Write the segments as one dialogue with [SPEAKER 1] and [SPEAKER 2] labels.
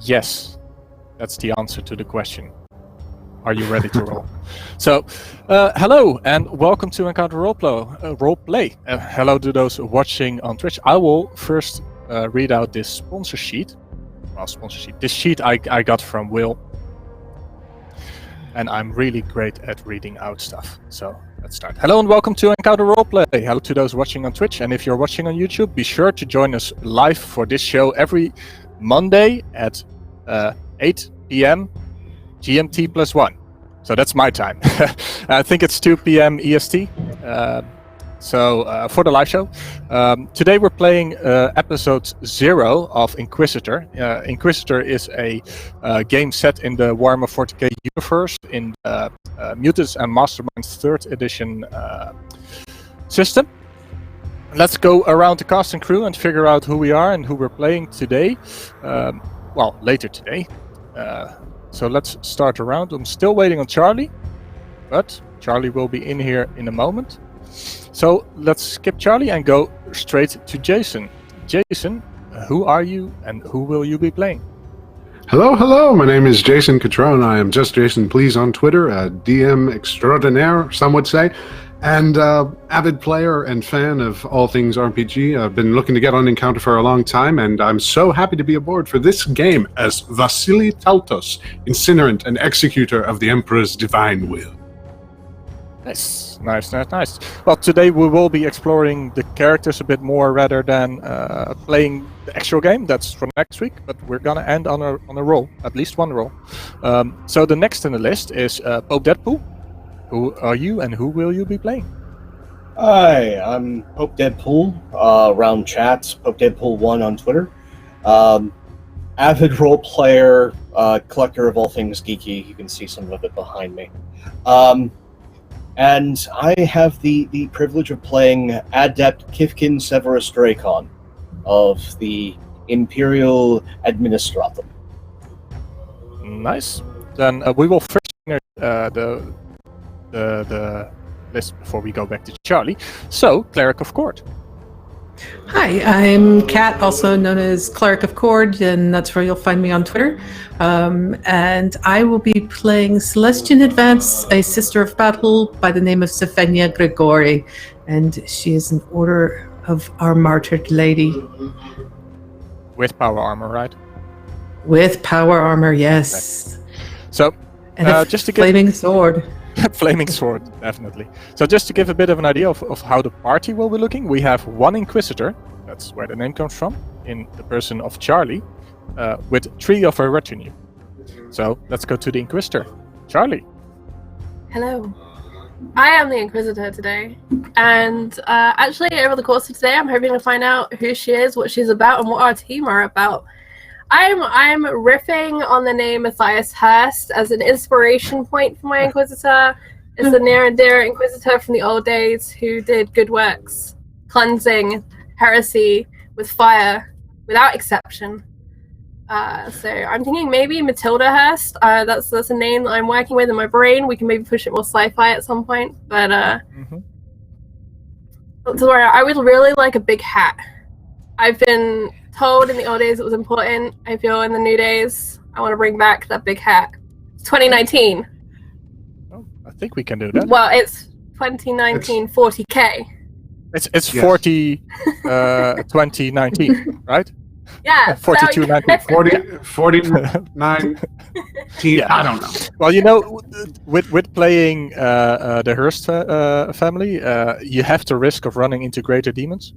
[SPEAKER 1] yes. That's the answer to the question. Are you ready to roll? So, hello and welcome to Encounter Roleplay. Hello to those watching on Twitch. I will first read out this sponsor sheet. This sheet I got from Will. And I'm really great at reading out stuff. So let's start. Hello and welcome to Encounter Roleplay. Hello to those watching on Twitch. And if you're watching on YouTube, be sure to join us live for this show every Monday at 8 p.m. GMT +1. So that's my time. I think it's 2 p.m. EST. For the live show. Today we're playing episode 0 of Inquisitor. Inquisitor is a game set in the Warhammer 40k universe in Mutants and Masterminds 3rd edition system. Let's go around the cast and crew and figure out who we are and who we're playing today. Later today. So let's start around. I'm still waiting on Charlie, but Charlie will be in here in a moment. So let's skip Charlie and go straight to Jason. Jason, who are you and who will you be playing?
[SPEAKER 2] Hello. My name is Jason Catrone. I am just Jason Please on Twitter, a DM extraordinaire, some would say, and avid player and fan of all things RPG. I've been looking to get on Encounter for a long time, and I'm so happy to be aboard for this game as Vasily Taltos, Incinerant and Executor of the Emperor's Divine Will.
[SPEAKER 1] Nice. Well, today we will be exploring the characters a bit more rather than playing the actual game. That's for next week, but we're gonna end on a roll, at least one roll. So the next in the list is Pope Deadpool. Who are you and who will you be playing?
[SPEAKER 3] Hi, I'm Pope Deadpool. Around chats, Pope Deadpool 1 on Twitter. Avid role player, collector of all things geeky. You can see some of it behind me. And I have the privilege of playing Adept Kifkin Severus Dracon of the Imperial Administratum.
[SPEAKER 1] Nice. Then we will first finish the list before we go back to Charlie. So, Cleric of Court.
[SPEAKER 4] Hi, I'm Kat, also known as Cleric of Court, and that's where you'll find me on Twitter. And I will be playing Celestian Advance, a Sister of Battle by the name of Sefenia Grigori, and she is an Order of our Martyred Lady.
[SPEAKER 1] With power armor, right?
[SPEAKER 4] With power armor, yes.
[SPEAKER 1] Okay. So,
[SPEAKER 4] and
[SPEAKER 1] just to
[SPEAKER 4] flaming sword.
[SPEAKER 1] Flaming sword, definitely. So just to give a bit of an idea of how the party will be looking, we have one Inquisitor, that's where the name comes from, in the person of Charlie, with 3 of her retinue. So let's go to the Inquisitor. Charlie.
[SPEAKER 5] Hello. I am the Inquisitor today, and actually over the course of today I'm hoping to find out who she is, what she's about, and what our team are about. I'm riffing on the name Matthias Hurst as an inspiration point for my Inquisitor. It's a near and dear Inquisitor from the old days who did good works, cleansing heresy with fire, without exception. So I'm thinking maybe Mathilde Hurst. That's a name that I'm working with in my brain. We can maybe push it more sci-fi at some point. But I would really like a big hat. I've been told in the old days it was important. I feel in the new days I want to bring back that big hat. It's 2019.
[SPEAKER 1] Oh, I think we can do that.
[SPEAKER 5] Well, it's 2019 40k.
[SPEAKER 1] It's yes. 2019, right?
[SPEAKER 5] Yeah.
[SPEAKER 1] 4219.
[SPEAKER 2] 49. Yeah, I don't know.
[SPEAKER 1] Well, you know, with playing the Hurst family, you have the risk of running into greater demons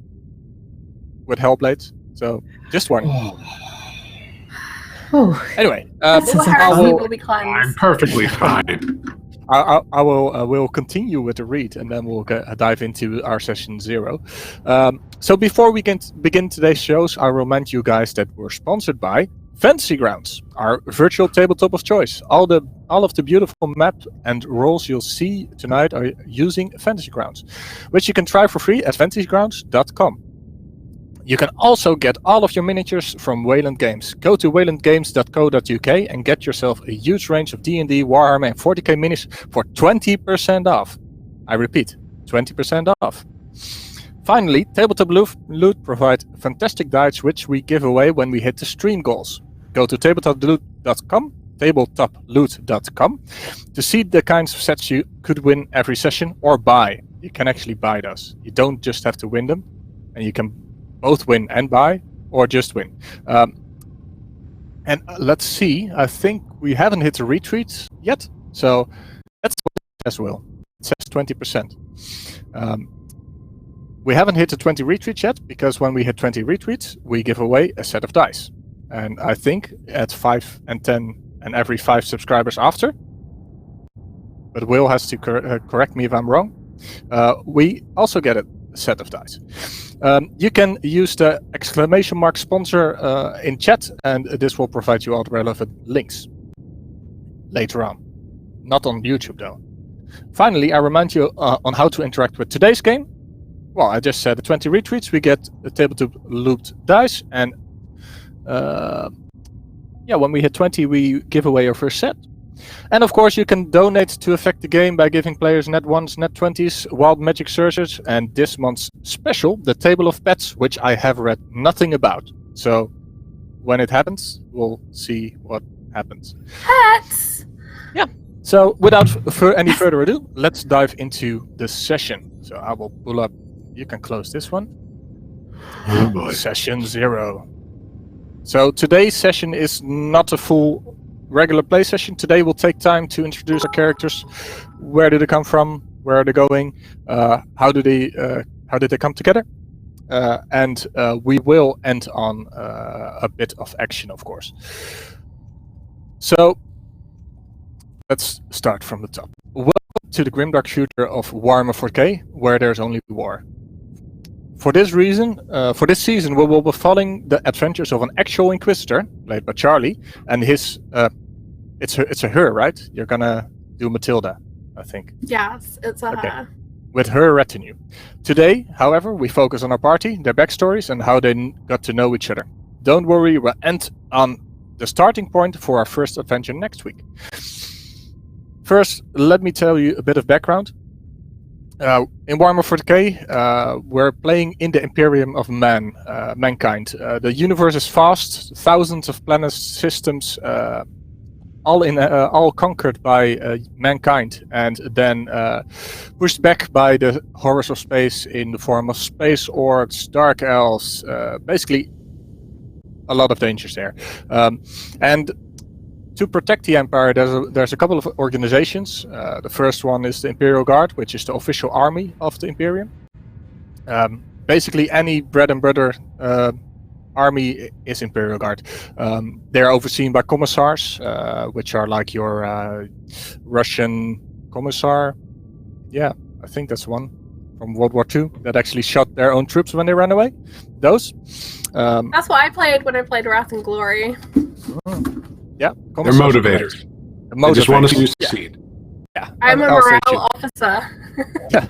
[SPEAKER 1] with Hellblades. So just one. Anyway,
[SPEAKER 2] I'm perfectly fine.
[SPEAKER 1] I will continue with the read, and then we'll dive into our session 0. So before we can begin today's shows, I will remind you guys that we're sponsored by Fantasy Grounds, our virtual tabletop of choice. All of the beautiful maps and roles you'll see tonight are using Fantasy Grounds, which you can try for free at fantasygrounds.com. You can also get all of your miniatures from Wayland Games. Go to waylandgames.co.uk and get yourself a huge range of D&D, Warhammer and 40k minis for 20% off. I repeat, 20% off. Finally, Tabletop Loot provide fantastic dice which we give away when we hit the stream goals. go to tabletoploot.com to see the kinds of sets you could win every session or buy. You can actually buy those. You don't just have to win them, and you can both win and buy, or just win. And let's see, I think we haven't hit the retweets yet, so that's as well. It says 20%. We haven't hit the 20 retweets yet, because when we hit 20 retweets, we give away a set of dice. And I think at 5 and 10 and every 5 subscribers after, but Will has to correct me if I'm wrong, we also get a set of dice. You can use the ! sponsor in chat, and this will provide you all the relevant links later on. Not on YouTube though. Finally, I remind you on how to interact with today's game. Well, I just said 20 retweets, we get the tabletop loot dice, and when we hit 20, we give away our first set. And of course, you can donate to affect the game by giving players net 1s, net 20s, wild magic searches, and this month's special, the Table of Pets, which I have read nothing about. So when it happens, we'll see what happens.
[SPEAKER 5] Pets!
[SPEAKER 1] Yeah. So without any further ado, let's dive into the session. So I will pull up. You can close this one.
[SPEAKER 2] Oh boy.
[SPEAKER 1] Session 0. So today's session is not a full regular play session. Today we'll take time to introduce our characters. Where did they come from? Where are they going? How did they come together? And we will end on a bit of action, of course. So let's start from the top. Welcome to the grimdark future of Warhammer 40k, where there's only war. For this reason, for this season, we will be following the adventures of an actual Inquisitor, played by Charlie, and his, it's a her, right? You're gonna do Mathilde, I think.
[SPEAKER 5] Yes, it's a her.
[SPEAKER 1] With her retinue. Today, however, we focus on our party, their backstories, and how they got to know each other. Don't worry, we'll end on the starting point for our first adventure next week. First, let me tell you a bit of background. In Warhammer 40k, we're playing in the Imperium of mankind. The universe is vast, thousands of planets, systems, all conquered by mankind, and then pushed back by the horrors of space in the form of space orcs, dark elves, basically a lot of dangers there. And to protect the Empire, there's a couple of organizations. The first one is the Imperial Guard, which is the official army of the Imperium. Basically, any bread and butter army is Imperial Guard. They're overseen by commissars, which are like your Russian commissar. Yeah, I think that's one from World War II that actually shot their own troops when they ran away. Those.
[SPEAKER 5] That's what I played when I played Wrath and Glory.
[SPEAKER 1] Yeah,
[SPEAKER 2] they're motivators. They just want us to succeed.
[SPEAKER 1] Yeah,
[SPEAKER 5] I'm a morale officer.
[SPEAKER 1] Yeah.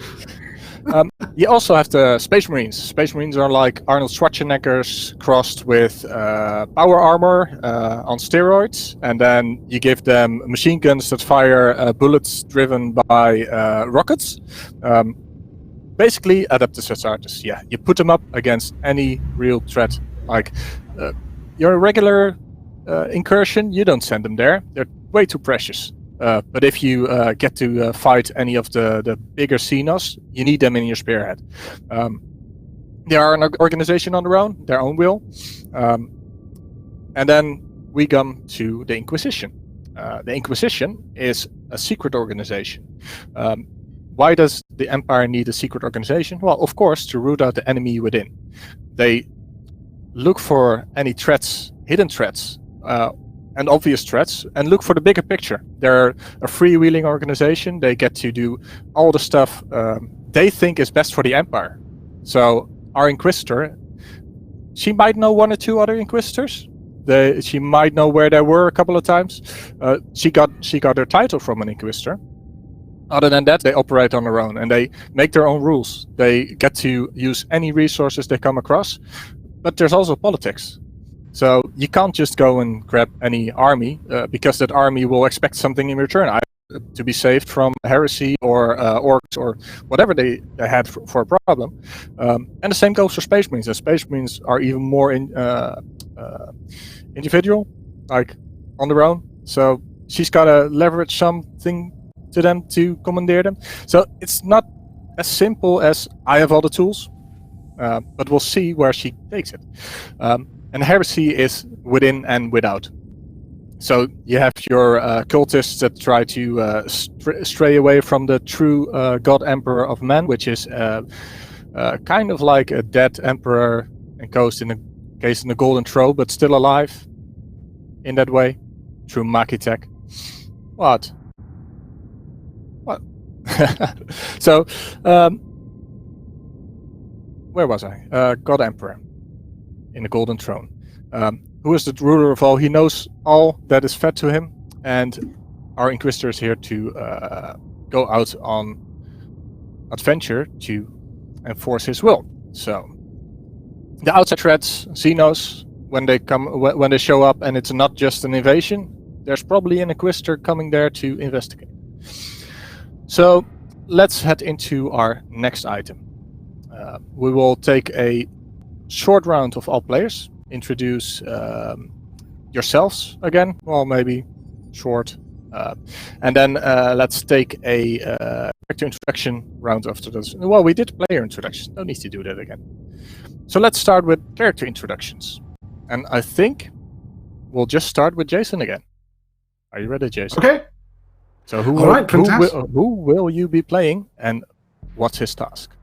[SPEAKER 1] You also have the Space Marines. Space Marines are like Arnold Schwarzeneggers crossed with power armor on steroids, and then you give them machine guns that fire bullets driven by rockets. Basically, adeptus artists. Yeah, you put them up against any real threat. Like your regular incursion, you don't send them there. They're way too precious. But if you get to fight any of the bigger Xenos, you need them in your spearhead. They are an organization on their own will. And then we come to the Inquisition. The Inquisition is a secret organization. Why does the Empire need a secret organization? Well, of course, to root out the enemy within. They look for any threats, hidden threats, and obvious threats, and look for the bigger picture. They're a freewheeling organization. They get to do all the stuff they think is best for the Empire. So our Inquisitor, she might know one or two other Inquisitors. She might know where they were a couple of times. She got her title from an Inquisitor. Other than that, they operate on their own, and they make their own rules. They get to use any resources they come across. But there's also politics. So you can't just go and grab any army, because that army will expect something in return, either to be saved from heresy or orcs or whatever they had for a problem. And the same goes for Space Marines. And Space Marines are even more individual. like on their own. So she's gotta leverage something to them to commandeer them. So it's not as simple as I have all the tools, but we'll see where she takes it. And heresy is within and without. So you have your cultists that try to stray away from the true God Emperor of Men, which is kind of like a dead emperor encased in the golden throne, but still alive in that way, through Makitech. What? So, where was I? God Emperor in the golden throne. Who is the ruler of all? He knows all that is fed to him, and our Inquisitor is here to go out on adventure to enforce his will. So, the outside threats, Xenos, when they show up, and it's not just an invasion, there's probably an Inquisitor coming there to investigate. So, let's head into our next item. We will take a short round of all players. Introduce yourselves again. Well, maybe short. And then let's take a character introduction round after this. Well, we did player introduction. No need to do that again. So let's start with character introductions. And I think we'll just start with Jason again. Are you ready, Jason?
[SPEAKER 2] Okay.
[SPEAKER 1] So
[SPEAKER 2] All right, fantastic.
[SPEAKER 1] who will you be playing, and what's his task?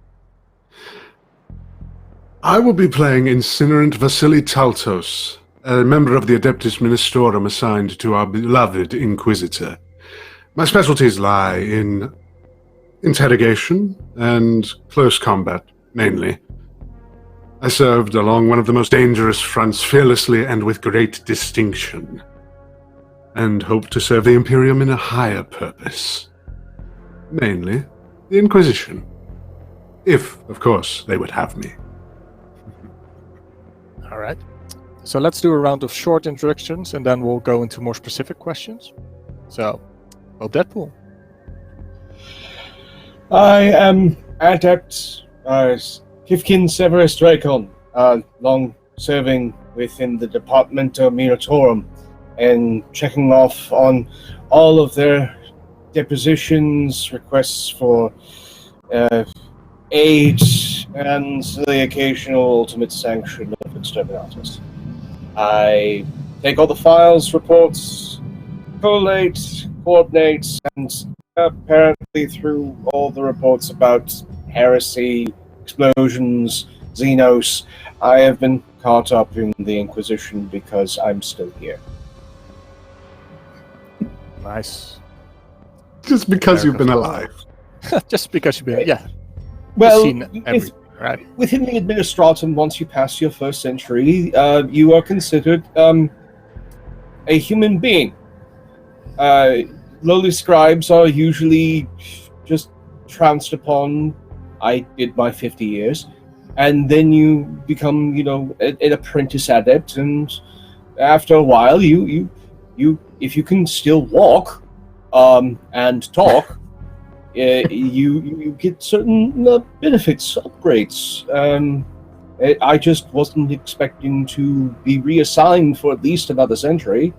[SPEAKER 2] I will be playing Incinerant Vasily Taltos, a member of the Adeptus Ministorum assigned to our beloved Inquisitor. My specialties lie in interrogation and close combat, mainly. I served along one of the most dangerous fronts fearlessly and with great distinction, and hope to serve the Imperium in a higher purpose. Mainly, the Inquisition. If, of course, they would have me.
[SPEAKER 1] All right. So let's do a round of short introductions, and then we'll go into more specific questions. So, well, Deadpool.
[SPEAKER 3] I am Adept Kifkin Severus Dracon, long serving within the Departmentum Minatorum, and checking off on all of their depositions, requests for aid, and the occasional ultimate sanction of exterminatus. I take all the files, reports, collate, coordinate, and apparently through all the reports about heresy, explosions, Xenos, I have been caught up in the Inquisition because I'm still here.
[SPEAKER 1] Nice.
[SPEAKER 2] Just because you've been alive.
[SPEAKER 1] Just because you've been, yeah.
[SPEAKER 3] Well,
[SPEAKER 1] Seen everything, right?
[SPEAKER 3] within the Administratum, once you pass your first century, you are considered a human being. Lowly scribes are usually just trounced upon. I did my 50 years, and then you become, an apprentice adept, and after a while, you if you can still walk, and talk, you get certain benefits, upgrades. I just wasn't expecting to be reassigned for at least another century.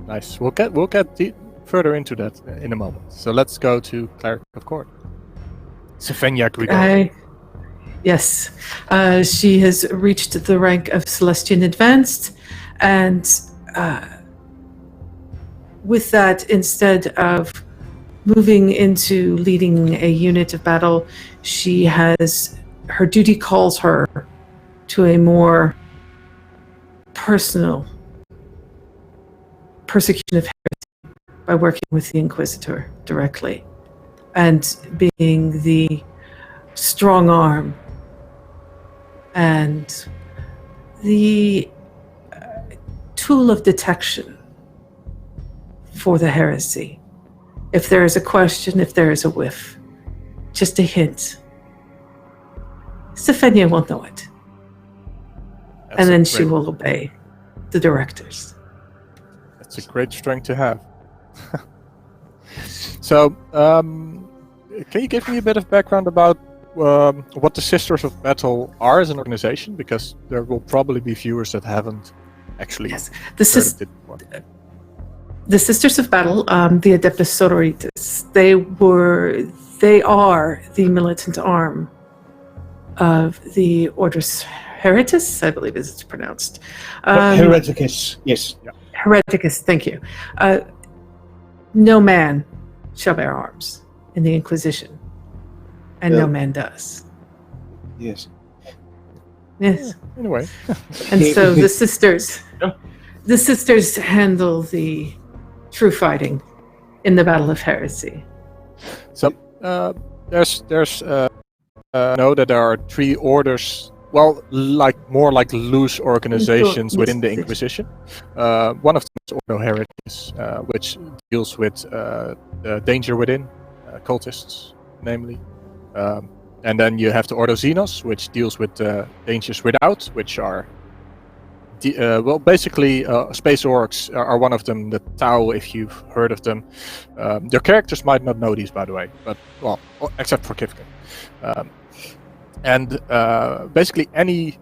[SPEAKER 1] Nice. We'll get further into that in a moment. So let's go to Cleric of Court. Sefenia Grigor.
[SPEAKER 4] Yes. She has reached the rank of Celestian Advanced, and with that, instead of moving into leading a unit of battle, her duty calls her to a more personal persecution of heresy by working with the Inquisitor directly and being the strong arm and the tool of detection for the heresy. If there is a question, if there is a whiff, just a hint, Sefenia will know it. And then she will obey the directors.
[SPEAKER 1] That's a great strength to have. So, can you give me a bit of background about what the Sisters of Battle are as an organization, because there will probably be viewers that haven't actually
[SPEAKER 4] Yes,
[SPEAKER 1] heard of it before.
[SPEAKER 4] the Sisters of Battle, the Adeptus Sororitas. They are the militant arm of the Orders Heritus, I believe is it's pronounced.
[SPEAKER 3] Hereticus, yes.
[SPEAKER 1] Yeah.
[SPEAKER 4] Hereticus, thank you. No man shall bear arms in the Inquisition, and no man does.
[SPEAKER 3] Yes.
[SPEAKER 4] Yes.
[SPEAKER 1] Anyway,
[SPEAKER 4] And so the sisters handle the true fighting in the Battle of Heresy.
[SPEAKER 1] so there's know that there are 3 orders. Well, more like loose organizations within the Inquisition. One of them is Ordo Heritis, which deals with the danger within, cultists, namely. And then you have the Ordo Xenos, which deals with dangers without, which are basically space orcs are one of them. The Tau, if you've heard of them. Their characters might not know these, by the way, but except for Kivkin. And basically any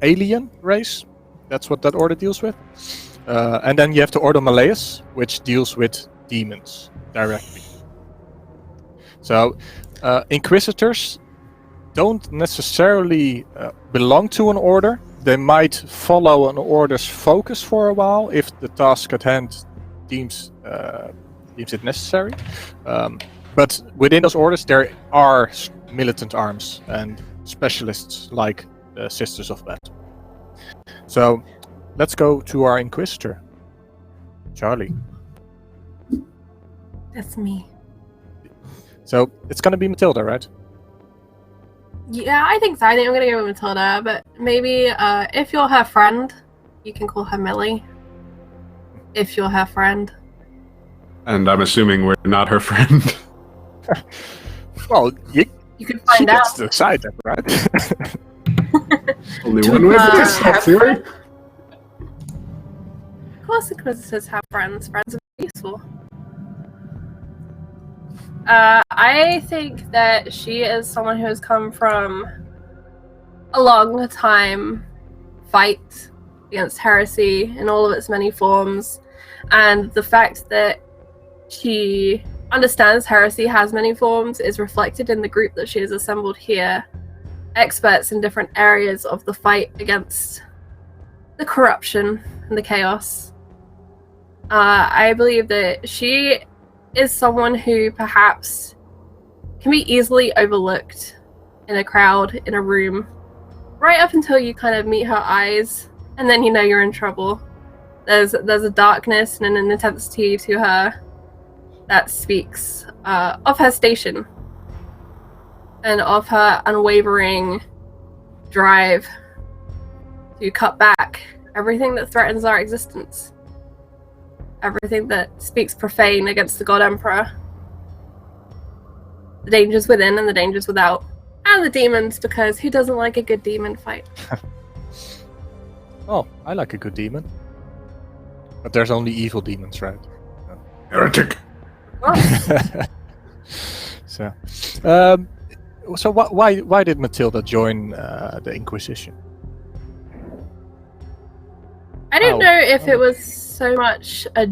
[SPEAKER 1] alien race, that's what that order deals with. And then you have the Ordo Malleus, which deals with demons directly. So Inquisitors don't necessarily belong to an order. They might follow an order's focus for a while if the task at hand deems it necessary. But within those orders, there are militant arms and specialists like the Sisters of Battle. So let's go to our Inquisitor, Charlie.
[SPEAKER 5] That's me.
[SPEAKER 1] So it's going to be Mathilde, right?
[SPEAKER 5] Yeah, I think so. I think I'm gonna go with Mathilde, but maybe if you're her friend, you can call her Millie. If you're her friend.
[SPEAKER 2] And I'm assuming we're not her friend.
[SPEAKER 1] Well,
[SPEAKER 5] You can find
[SPEAKER 1] she
[SPEAKER 5] out.
[SPEAKER 1] gets to decide that, right?
[SPEAKER 2] Only one way for this whole theory.
[SPEAKER 5] Of course, Inquisitors have friends. Friends are useful. I think that she is someone who has come from a long time fight against heresy in all of its many forms, and the fact that she understands heresy has many forms is reflected in the group that she has assembled here. Experts in different areas of the fight against the corruption and the chaos. I believe that she is someone who perhaps can be easily overlooked in a crowd, in a room, right up until you kind of meet her eyes, and then you know you're in trouble. There's a darkness and an intensity to her that speaks of her station and of her unwavering drive to cut back everything that threatens our existence. Everything that speaks profane against the God Emperor. The dangers within and the dangers without. And the demons, because who doesn't like a good demon fight?
[SPEAKER 1] Oh, I like a good demon. But there's only evil demons, right?
[SPEAKER 2] Heretic.
[SPEAKER 1] So why did Mathilde join the Inquisition?
[SPEAKER 5] I don't know if it was so much a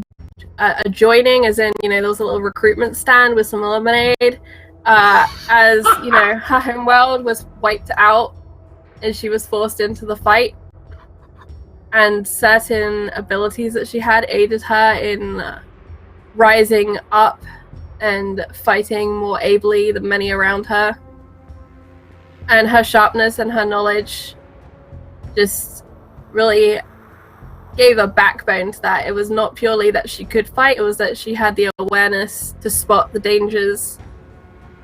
[SPEAKER 5] joining, as in, you know, there was a little recruitment stand with some lemonade, as, you know, her homeworld was wiped out and she was forced into the fight, and certain abilities that she had aided her in rising up and fighting more ably than many around her, and her sharpness and her knowledge just really gave a backbone to that. It was not purely that she could fight, it was that she had the awareness to spot the dangers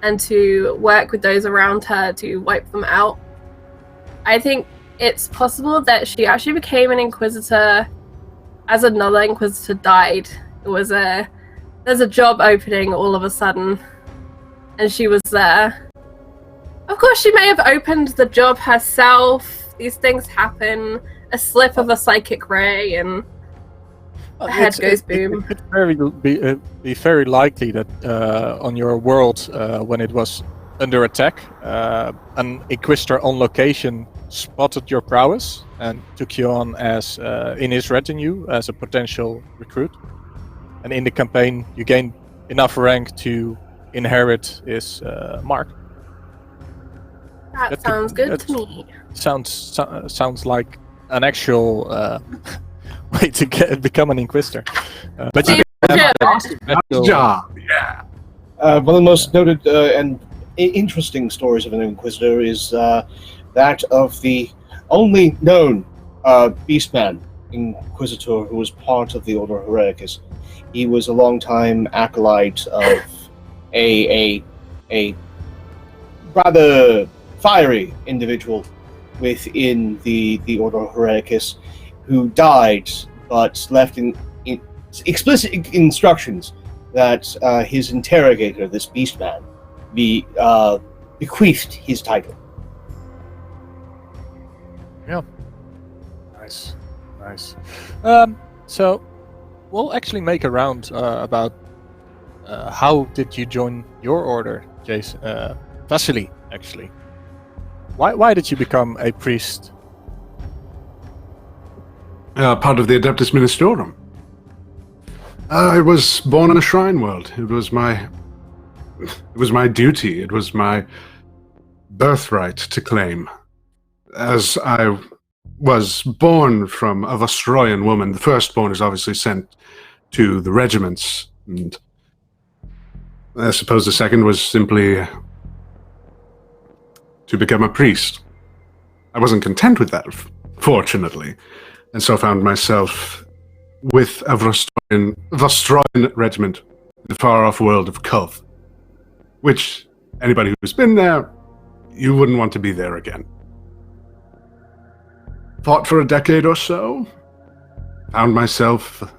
[SPEAKER 5] and to work with those around her to wipe them out. I think it's possible that she actually became an Inquisitor as another Inquisitor died. There's a job opening all of a sudden, and she was there. Of course, she may have opened the job herself. These things happen. A slip of a psychic ray, and the head goes boom.
[SPEAKER 1] It could be very likely that on your world, when it was under attack. An Inquisitor on location spotted your prowess and took you on as in his retinue as a potential recruit. And in the campaign, you gained enough rank to inherit his mark.
[SPEAKER 5] That sounds good to me.
[SPEAKER 1] Sounds like an actual way to become an Inquisitor. But you
[SPEAKER 5] Yeah.
[SPEAKER 1] special-
[SPEAKER 2] Job, yeah.
[SPEAKER 3] One of the most noted and interesting stories of an Inquisitor is that of the only known Beastman Inquisitor who was part of the Order Hereticus. He was a long-time acolyte of a rather fiery individual within the Order Hereticus who died, but left in explicit instructions that his interrogator, this Beastman, bequeathed his title.
[SPEAKER 1] Nice. So we'll actually make a round about how did you join your order, Jason? Vasily, actually. Why did you become a priest?
[SPEAKER 2] Part of the Adeptus Ministorum. I was born in a shrine world. It was my duty. It was my birthright to claim. As I was born from a Vostroyan woman, the firstborn is obviously sent to the regiments, and I suppose the second was simply to become a priest. I wasn't content with that, fortunately, and so found myself with a Vostroyan regiment in the far-off world of Kulth, which, anybody who's been there, you wouldn't want to be there again. Fought for a decade or so, found myself a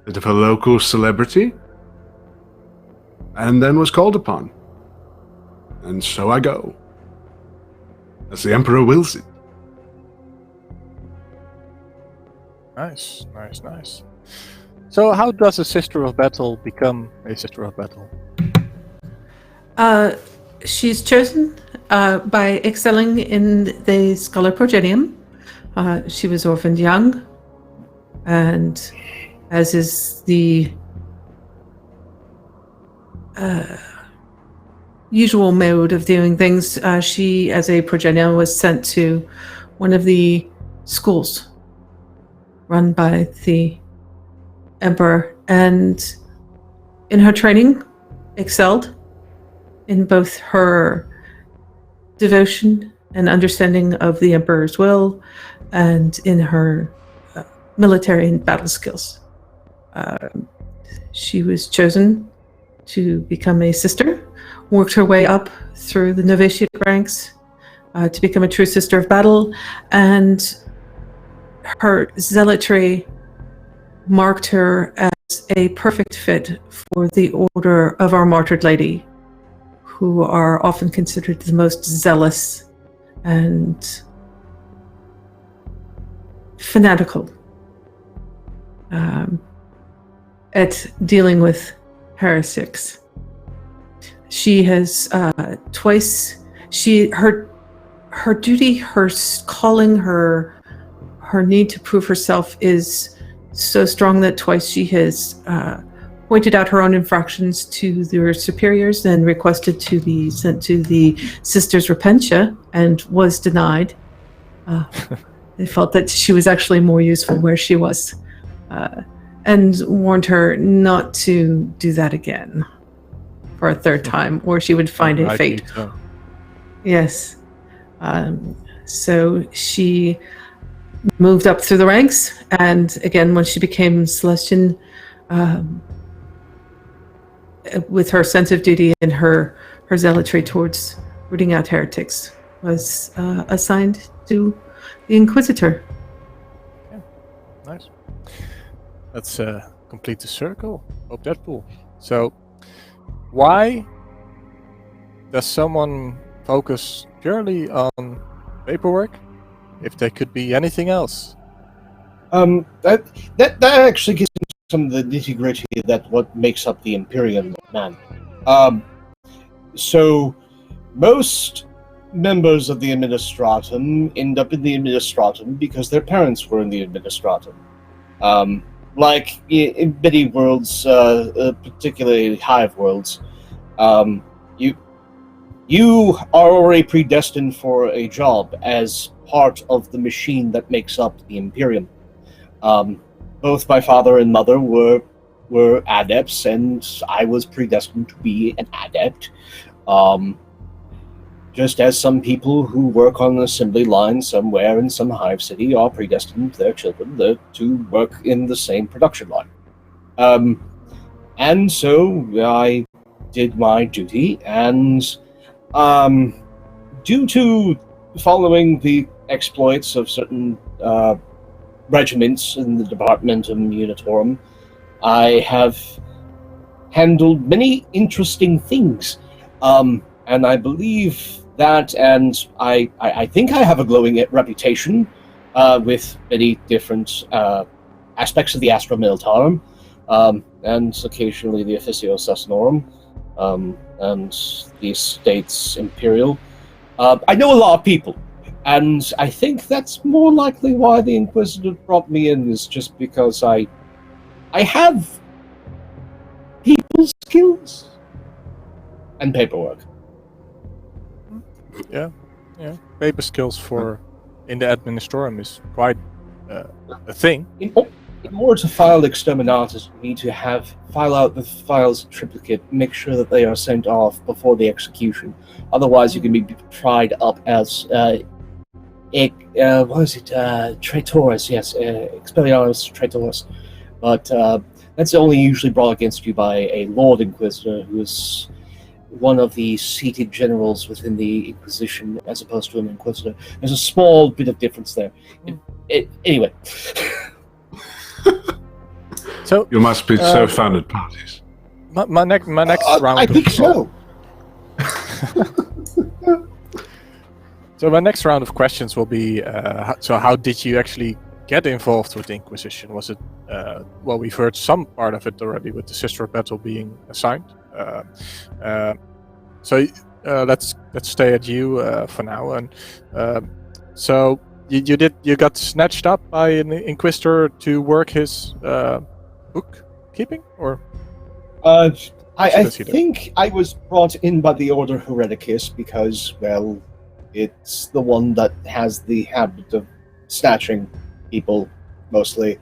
[SPEAKER 2] bit of a local celebrity, and then was called upon. And so I go, as the Emperor wills it.
[SPEAKER 1] Nice. So how does a Sister of Battle become a Sister of Battle?
[SPEAKER 4] She's chosen by excelling in the Scholar Progenium. She was orphaned young, and as is the usual mode of doing things, she, as a progenitor, was sent to one of the schools run by the Emperor, and in her training excelled in both her devotion and understanding of the Emperor's will, and in her military and battle skills. She was chosen to become a sister, worked her way up through the novitiate ranks to become a true Sister of Battle, and her zealotry marked her as a perfect fit for the Order of Our Martyred Lady, who are often considered the most zealous and fanatical at dealing with heretics. She has twice, her duty, her calling, her need to prove herself is so strong that twice she has pointed out her own infractions to their superiors and requested to be sent to the Sisters Repentia, and was denied. They felt that she was actually more useful where she was, and warned her not to do that again for a third time, or she would find a fate.
[SPEAKER 1] So.
[SPEAKER 4] Yes. So she moved up through the ranks, and again, when she became Celestian, with her sense of duty and her zealotry towards rooting out heretics, was assigned to the Inquisitor.
[SPEAKER 1] Yeah, nice. Let's complete the circle of Deadpool. So, why does someone focus purely on paperwork if they could be anything else?
[SPEAKER 3] That actually gets into some of the nitty gritty that what makes up the Imperium man. So most members of the Administratum end up in the Administratum because their parents were in the Administratum. Like in many worlds, particularly Hive worlds, you are already predestined for a job as part of the machine that makes up the Imperium. Both my father and mother were adepts, and I was predestined to be an adept. Just as some people who work on an assembly line somewhere in some hive city are predestined their children to work in the same production line. And so I did my duty, and due to following the exploits of certain regiments in the Departmentum Unitorum, I have handled many interesting things. And I believe that, and I think I have a glowing reputation with many different aspects of the Astra Militarum, and occasionally the Officio Sussnorum, and the States Imperial. I know a lot of people, and I think that's more likely why the Inquisitor brought me in, is just because I have people skills and paperwork.
[SPEAKER 1] Yeah. Paper skills in the Administratum is quite a thing.
[SPEAKER 3] In order to file exterminatus, you need to file out the files in triplicate, make sure that they are sent off before the execution. Otherwise, you can be tried up as traitores? Yes, expelliarmus traitores. But that's only usually brought against you by a Lord Inquisitor, who is one of the seated generals within the Inquisition, as opposed to an Inquisitor. There's a small bit of difference there. Anyway.
[SPEAKER 1] So
[SPEAKER 2] You must be so fond of parties.
[SPEAKER 1] my next round.
[SPEAKER 3] I think so.
[SPEAKER 1] So my next round of questions will be: so how did you actually get involved with the Inquisition? Was it well? We've heard some part of it already with the Sister of Battle being assigned. So let's stay at you for now. And so you got snatched up by an Inquisitor to work his bookkeeping, or?
[SPEAKER 3] I think I was brought in by the Order Hereticus because, well, it's the one that has the habit of snatching people, mostly.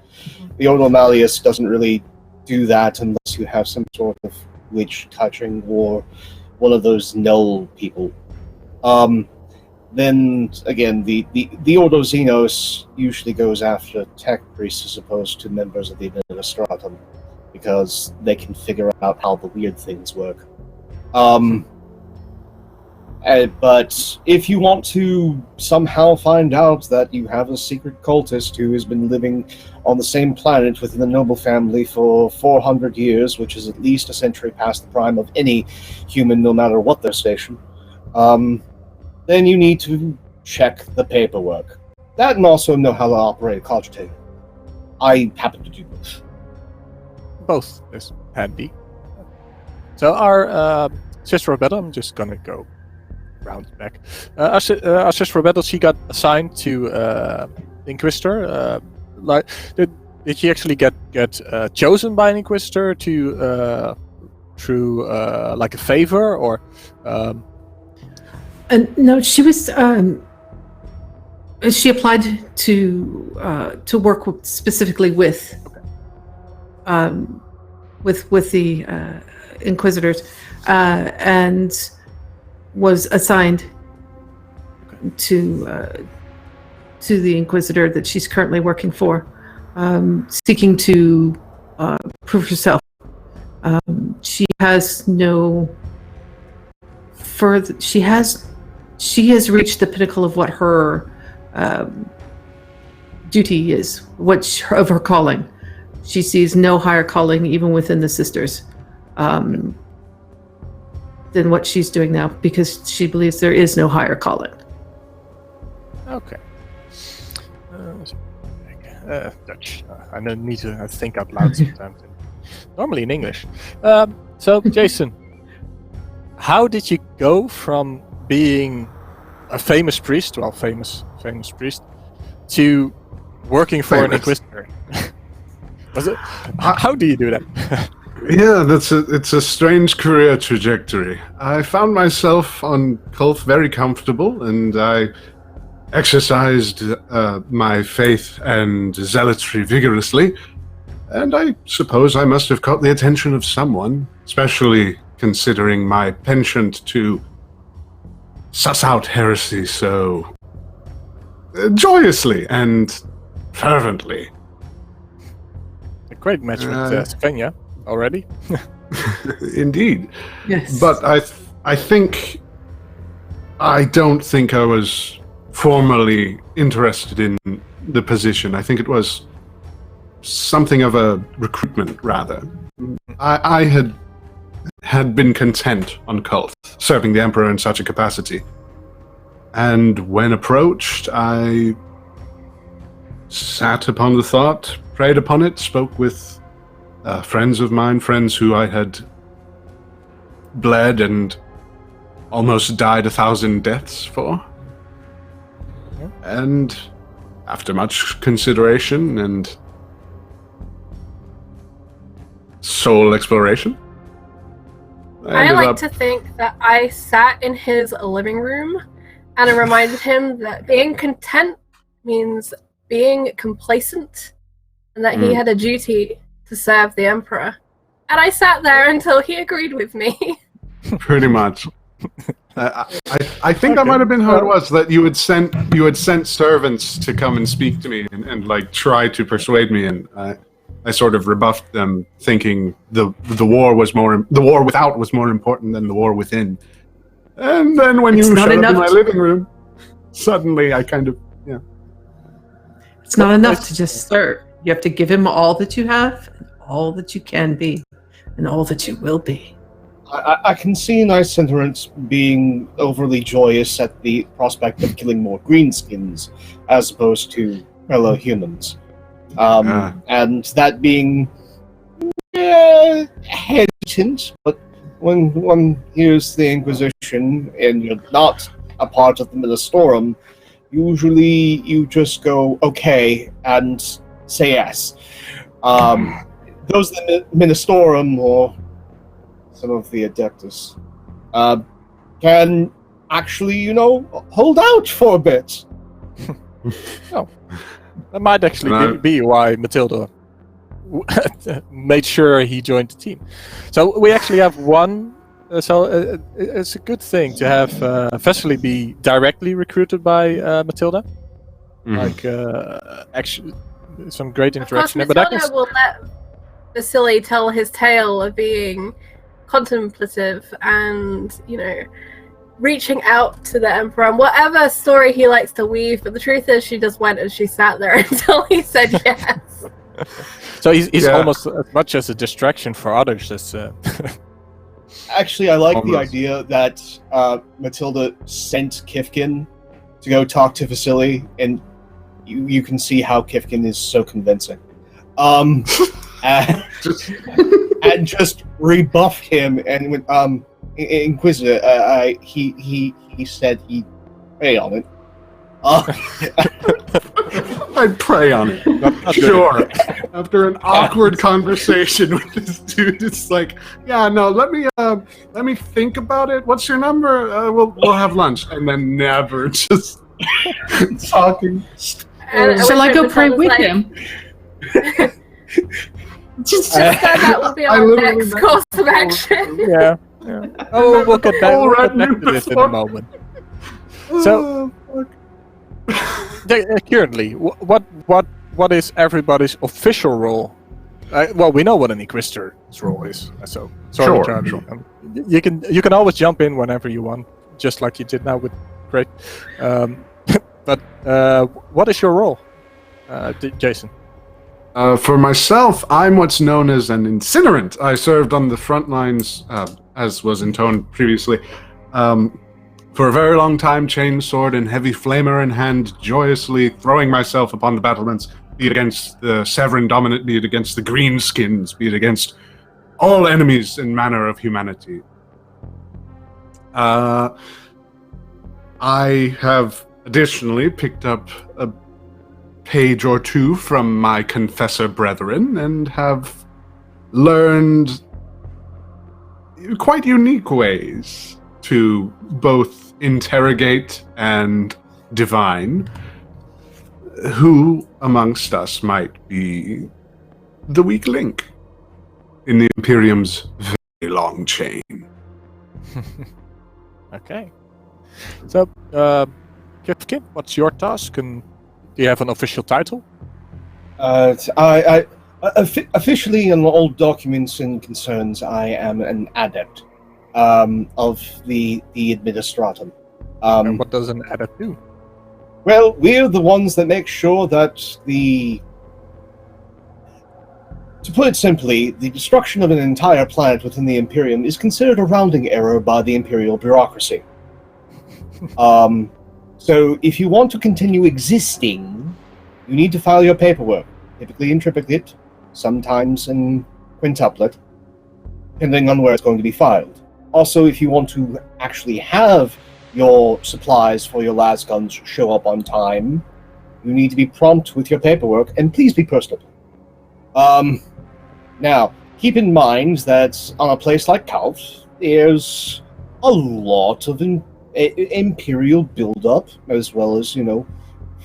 [SPEAKER 3] The Order Malleus doesn't really do that unless you have some sort of witch touching or one of those null people. Then, again, the Ordo Xenos usually goes after tech priests as opposed to members of the Administratum, because they can figure out how the weird things work. But if you want to somehow find out that you have a secret cultist who has been living on the same planet within the noble family for 400 years, which is at least a century past the prime of any human, no matter what their station, then you need to check the paperwork. That, and also know how to operate a cogitate. I happen to do both.
[SPEAKER 1] Both is handy. So our Sister of Battle, I'm just gonna go round back. Our Sister of Battle, she got assigned to the Inquisitor. Did she actually get chosen by an Inquisitor to through like a favor, or?
[SPEAKER 4] No, she was. She applied to work specifically with the Inquisitors, and was assigned to the Inquisitor that she's currently working for, seeking to prove herself. She has no further. She has reached the pinnacle of what her duty is, of her calling. She sees no higher calling, even within the sisters, than what she's doing now, because she believes there is no higher calling.
[SPEAKER 1] Okay. Dutch. I don't need to think out loud sometimes. Normally in English. So, Jason, how did you go from being a famous priest, famous priest, to working for an Inquisitor? Was it? How do you do that?
[SPEAKER 2] Yeah, it's a strange career trajectory. I found myself on Kulth very comfortable, and I exercised my faith and zealotry vigorously, and I suppose I must have caught the attention of someone, especially considering my penchant to suss out heresy so joyously and fervently.
[SPEAKER 1] A great match with Svenja already.
[SPEAKER 2] Indeed.
[SPEAKER 4] Yes.
[SPEAKER 2] But I don't think I was formally interested in the position. I think it was something of a recruitment, rather. I had been content on Kulth, serving the Emperor in such a capacity. And when approached, I sat upon the thought, prayed upon it, spoke with friends of mine, friends who I had bled and almost died 1,000 deaths for. And after much consideration and soul exploration,
[SPEAKER 5] I like to think that I sat in his living room and I reminded him that being content means being complacent and that he had a duty to serve the Emperor. And I sat there until he agreed with me.
[SPEAKER 2] Pretty much. I think that might have been how it was, that you had sent servants to come and speak to me and like try to persuade me, and I sort of rebuffed them, thinking the war without was more important than the war within. And then when you showed up in my living room, suddenly I kind of
[SPEAKER 4] It's not enough to just serve. You have to give him all that you have, and all that you can be, and all that you will be.
[SPEAKER 3] I can see nice sentiments being overly joyous at the prospect of killing more greenskins as opposed to fellow humans. And that being hesitant, but when one hears the Inquisition and you're not a part of the Ministorum, usually you just go okay and say yes. Those in the Ministorum or some of the Adeptus can actually, hold out for a bit.
[SPEAKER 1] Oh, that might actually be why Mathilde made sure he joined the team. So we actually have one. It's a good thing to have Vesely be directly recruited by Mathilde. Like actually, some great interaction.
[SPEAKER 5] Of course, Mathilde will let Vasily tell his tale of being contemplative and, reaching out to the Emperor and whatever story he likes to weave. But the truth is, she just went and she sat there until he said yes.
[SPEAKER 1] So he's almost as much as a distraction for others. As,
[SPEAKER 3] Actually, I like the idea that Mathilde sent Kifkin to go talk to Vasily, and you can see how Kifkin is so convincing. And just rebuffed him and went, Inquisitor, he said he'd pray on it.
[SPEAKER 2] I'd pray on it. Sure. After an awkward conversation with this dude, it's like, let me think about it. What's your number? We'll have lunch, and then never just talking.
[SPEAKER 4] Shall I go pray with him?
[SPEAKER 5] Just that will be our next course of action.
[SPEAKER 1] Yeah. Oh, we'll get back to this in a moment. So, currently, what is everybody's official role? Well, we know what an Inquisitor's role is. So, sorry, Charlie.
[SPEAKER 2] Sure.
[SPEAKER 1] You can always jump in whenever you want, just like you did now with Great. But what is your role, Jason?
[SPEAKER 2] For myself, I'm what's known as an incinerant. I served on the front lines, as was intoned previously, for a very long time, chainsword and heavy flamer in hand, joyously throwing myself upon the battlements, be it against the Severin Dominant, be it against the Greenskins, be it against all enemies in manner of humanity. I have additionally picked up a page or two from my confessor brethren and have learned quite unique ways to both interrogate and divine who amongst us might be the weak link in the Imperium's very long chain.
[SPEAKER 1] Okay. So, Kipkin, what's your task, and do you have an official title?
[SPEAKER 3] Officially, in all documents and concerns, I am an adept of the administratum.
[SPEAKER 1] And what does an adept do?
[SPEAKER 3] Well, we're the ones that make sure that to put it simply, the destruction of an entire planet within the Imperium is considered a rounding error by the Imperial bureaucracy. So if you want to continue existing, you need to file your paperwork, typically in triplicate, sometimes in quintuplet, depending on where it's going to be filed. Also, if you want to actually have your supplies for your lasguns show up on time, you need to be prompt with your paperwork, and please be personable. Now, keep in mind that on a place like Calf, there's a lot of Imperial build-up, as well as,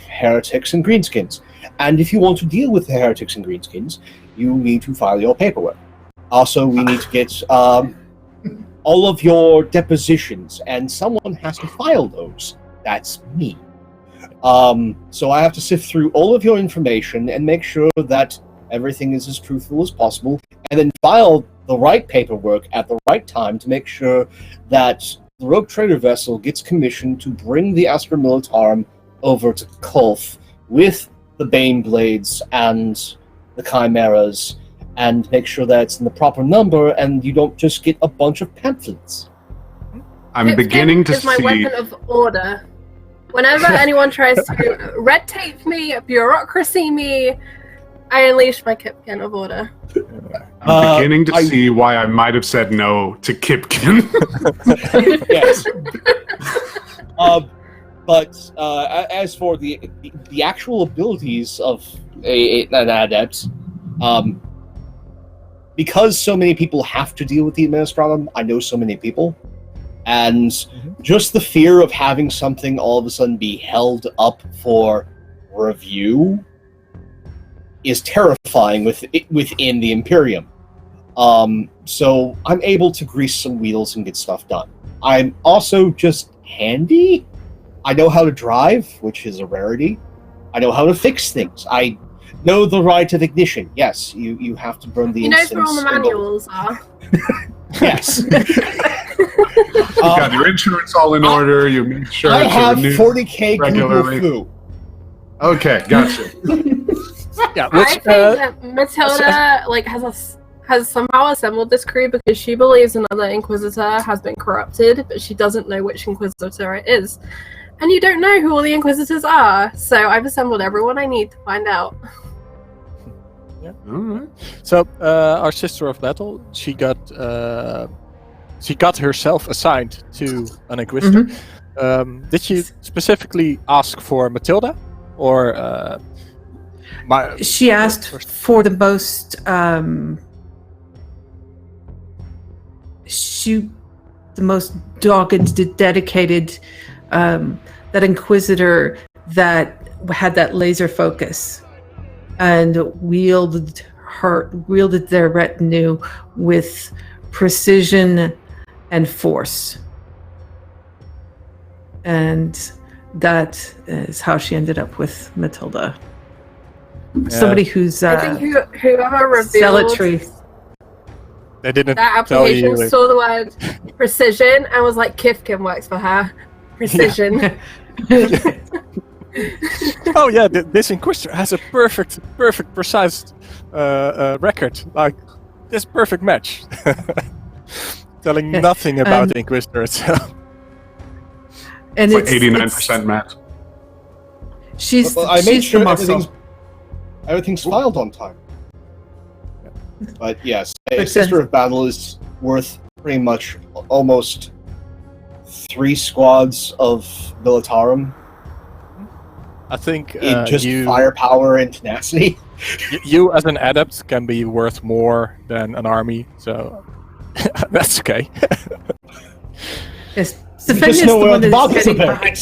[SPEAKER 3] heretics and greenskins. And if you want to deal with the heretics and greenskins, you need to file your paperwork. Also, we need to get all of your depositions, and someone has to file those. That's me. So I have to sift through all of your information and make sure that everything is as truthful as possible, and then file the right paperwork at the right time to make sure that the rogue trader vessel gets commissioned to bring the Astra Militarum over to Kulf with the Bane Blades and the Chimeras, and make sure that it's in the proper number and you don't just get a bunch of pamphlets.
[SPEAKER 2] I'm beginning to see...
[SPEAKER 5] my weapon of order. Whenever anyone tries to red tape me, bureaucracy me, I unleash my Kipkin of order.
[SPEAKER 2] I'm beginning to see why I might have said no to Kipkin.
[SPEAKER 3] Yes. But as for the actual abilities of an adept, because so many people have to deal with the Administratum, I know so many people, and just the fear of having something all of a sudden be held up for review is terrifying within the Imperium. So I'm able to grease some wheels and get stuff done. I'm also just handy. I know how to drive, which is a rarity. I know how to fix things. I know the right of ignition. Yes, you have to burn the instance.
[SPEAKER 5] You know where all the manuals are.
[SPEAKER 3] Yes.
[SPEAKER 2] You got your insurance all in order. You make sure
[SPEAKER 3] I
[SPEAKER 2] it's
[SPEAKER 3] have
[SPEAKER 2] renewed
[SPEAKER 3] 40k
[SPEAKER 2] regularly.
[SPEAKER 3] Google
[SPEAKER 2] Okay, gotcha.
[SPEAKER 1] Yeah,
[SPEAKER 5] I think that Mathilde has somehow assembled this crew because she believes another Inquisitor has been corrupted, but she doesn't know which Inquisitor it is. And you don't know who all the Inquisitors are, so I've assembled everyone I need to find out.
[SPEAKER 1] Yeah. All right. So our sister of battle, she got herself assigned to an Inquisitor. Did she specifically ask for Mathilde, or
[SPEAKER 4] she asked for the most the most dogged, dedicated, that Inquisitor that had that laser focus and wielded their retinue with precision and force. And that is how she ended up with Mathilde. Somebody who's
[SPEAKER 5] I think whoever revealed
[SPEAKER 4] zealotry.
[SPEAKER 1] They didn't
[SPEAKER 5] that
[SPEAKER 1] tell
[SPEAKER 5] application
[SPEAKER 1] you.
[SPEAKER 5] saw the word precision and was like, Kifkin works for her. Precision.
[SPEAKER 1] Oh yeah, this Inquisitor has a perfect, precise record. Like this perfect match. Telling nothing about the Inquisitor itself.
[SPEAKER 4] And
[SPEAKER 2] it's like 89% match.
[SPEAKER 4] She's
[SPEAKER 3] I made sure
[SPEAKER 4] the muscle.
[SPEAKER 3] everything's filed on time. But yes, a Sister of Battle is worth pretty much almost 3 squads of Militarum
[SPEAKER 1] I think
[SPEAKER 3] in just firepower and tenacity.
[SPEAKER 1] You as an adept can be worth more than an army, so that's okay.
[SPEAKER 4] Yes,
[SPEAKER 3] You
[SPEAKER 4] Sylvania's
[SPEAKER 3] just
[SPEAKER 4] the
[SPEAKER 3] know
[SPEAKER 4] one
[SPEAKER 3] where the
[SPEAKER 4] that
[SPEAKER 3] bombs
[SPEAKER 4] is
[SPEAKER 3] are
[SPEAKER 4] getting
[SPEAKER 3] buried.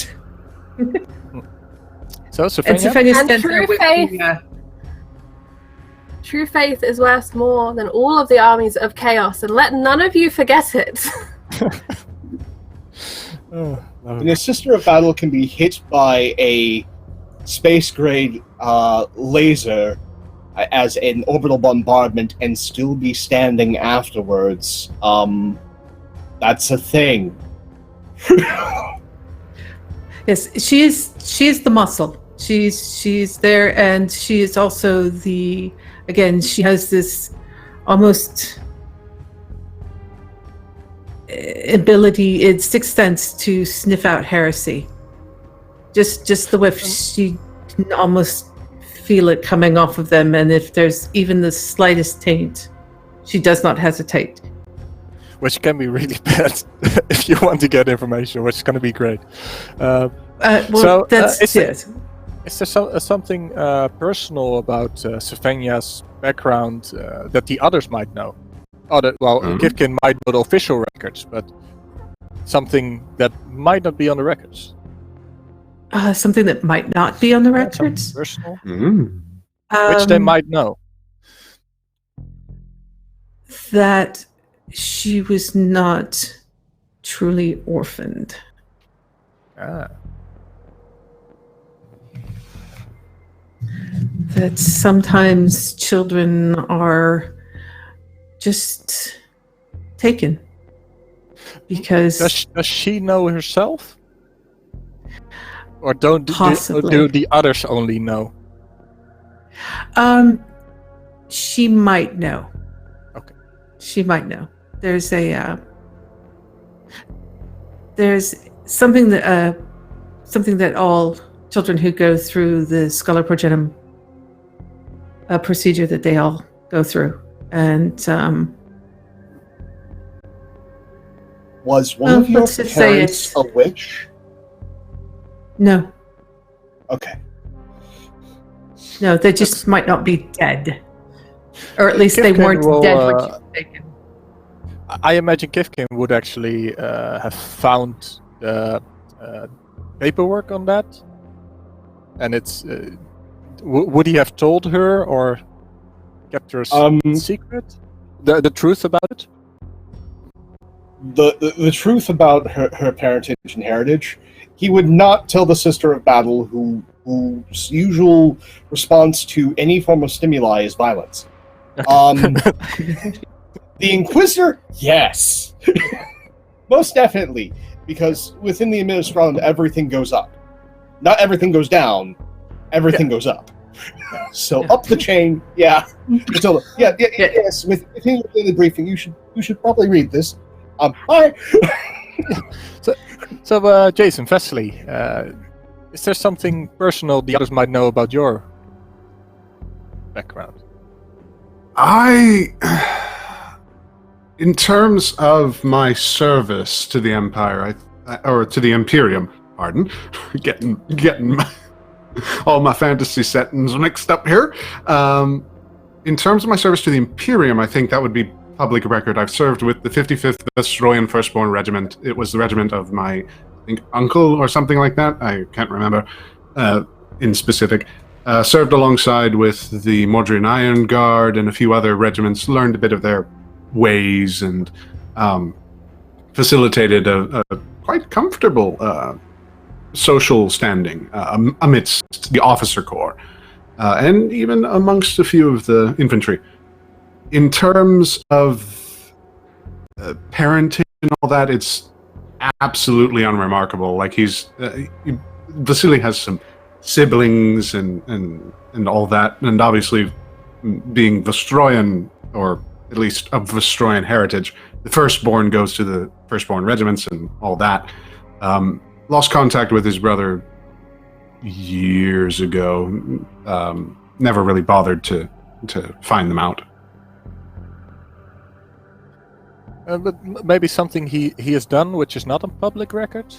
[SPEAKER 4] behind.
[SPEAKER 1] So,
[SPEAKER 4] And
[SPEAKER 1] Sylvania?
[SPEAKER 4] Sylvania
[SPEAKER 5] And
[SPEAKER 4] stands
[SPEAKER 5] true
[SPEAKER 4] there with
[SPEAKER 5] faith.
[SPEAKER 4] the,
[SPEAKER 5] True faith is worth more than all of the armies of chaos, and let none of you forget it.
[SPEAKER 1] Oh,
[SPEAKER 3] And the Sister of Battle can be hit by a space-grade laser as an orbital bombardment and still be standing afterwards. That's a thing.
[SPEAKER 4] yes, she is the muscle. She's there, and she is also the. Again, she has this almost ability, it's sixth sense, to sniff out heresy. Just the whiff, she can almost feel it coming off of them, and if there's even the slightest taint, she does not hesitate.
[SPEAKER 1] which can be really bad if you want to get information, which is going to be great.
[SPEAKER 4] Well,
[SPEAKER 1] So,
[SPEAKER 4] that's
[SPEAKER 1] is
[SPEAKER 4] it.
[SPEAKER 1] Is there something personal about Sylvania's background that the others might know? Kifkin might know the official records, but something that might not be on the records.
[SPEAKER 4] Something that might not be on the
[SPEAKER 1] Something
[SPEAKER 4] records,
[SPEAKER 1] personal,
[SPEAKER 4] which
[SPEAKER 1] which they might know.
[SPEAKER 4] that she was not truly orphaned.
[SPEAKER 1] Ah.
[SPEAKER 4] That sometimes children are just taken because
[SPEAKER 1] Does she know herself? Or do
[SPEAKER 4] Possibly.
[SPEAKER 1] the others only know?
[SPEAKER 4] She might know.
[SPEAKER 1] Okay.
[SPEAKER 4] She might know. There's something that all children who go through the Scholar Progenum procedure that they all go through, and
[SPEAKER 3] Was one of your
[SPEAKER 4] let's just say
[SPEAKER 3] parents a witch?
[SPEAKER 4] no,
[SPEAKER 3] Okay.
[SPEAKER 4] they just might not be dead, or at least they
[SPEAKER 1] Kifkin
[SPEAKER 4] weren't
[SPEAKER 1] will,
[SPEAKER 4] dead when she was taken.
[SPEAKER 1] I imagine Kifkin would actually have found the paperwork on that, and it's. Would he have told her or kept her secret? The truth about it?
[SPEAKER 3] The truth about her parentage and heritage, he would not tell the Sister of Battle, whose usual response to any form of stimuli is violence. The Inquisitor, yes. Most definitely, because within the Inquisitorial, everything goes up. Not everything goes down, everything goes up. So up the chain, yes. Within your daily briefing, you should probably read this. Hi.
[SPEAKER 1] So, Jason, Vesely, is there something personal the others might know about your background?
[SPEAKER 2] In terms of my service to the Empire, or to the Imperium, pardon, getting all my fantasy settings mixed up here. In terms of my service to the Imperium, I think that would be public record. I've served with the 55th Destroyan Firstborn Regiment. It was the regiment of my, uncle or something like that. I can't remember in specific. Served alongside with the Mordrian Iron Guard and a few other regiments, learned a bit of their ways, and facilitated a quite comfortable social standing amidst the officer corps, and even amongst a few of the infantry. In terms of parenting and all that, it's absolutely unremarkable. Like Vasily has some siblings and all that, and obviously being Vestroyan, or at least of Vestroyan heritage, the firstborn goes to the firstborn regiments and all that. Lost contact with his brother years ago. Never really bothered to find them out.
[SPEAKER 1] But maybe something he has done which is not on public record?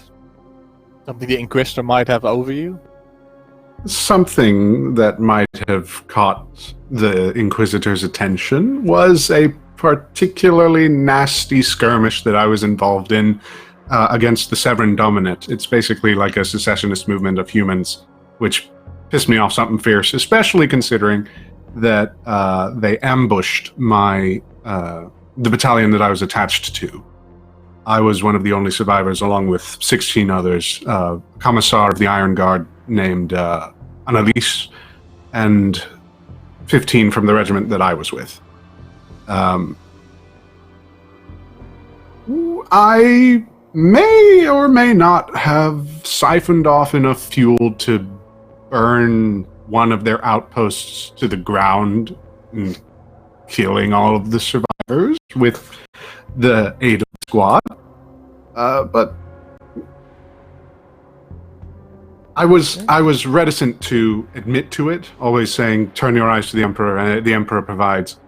[SPEAKER 1] Something the Inquisitor might have over you?
[SPEAKER 2] Something that might have caught the Inquisitor's attention was a particularly nasty skirmish that I was involved in against the Severan Dominate. It's basically like a secessionist movement of humans, which pissed me off something fierce, especially considering that they ambushed the battalion that I was attached to. I was one of the only survivors, along with 16 others, a commissar of the Iron Guard named Annalise, and 15 from the regiment that I was with. I may or may not have siphoned off enough fuel to burn one of their outposts to the ground, and killing all of the survivors with the aid of the squad. But I was reticent to admit to it, always saying, "Turn your eyes to the Emperor, and the Emperor provides."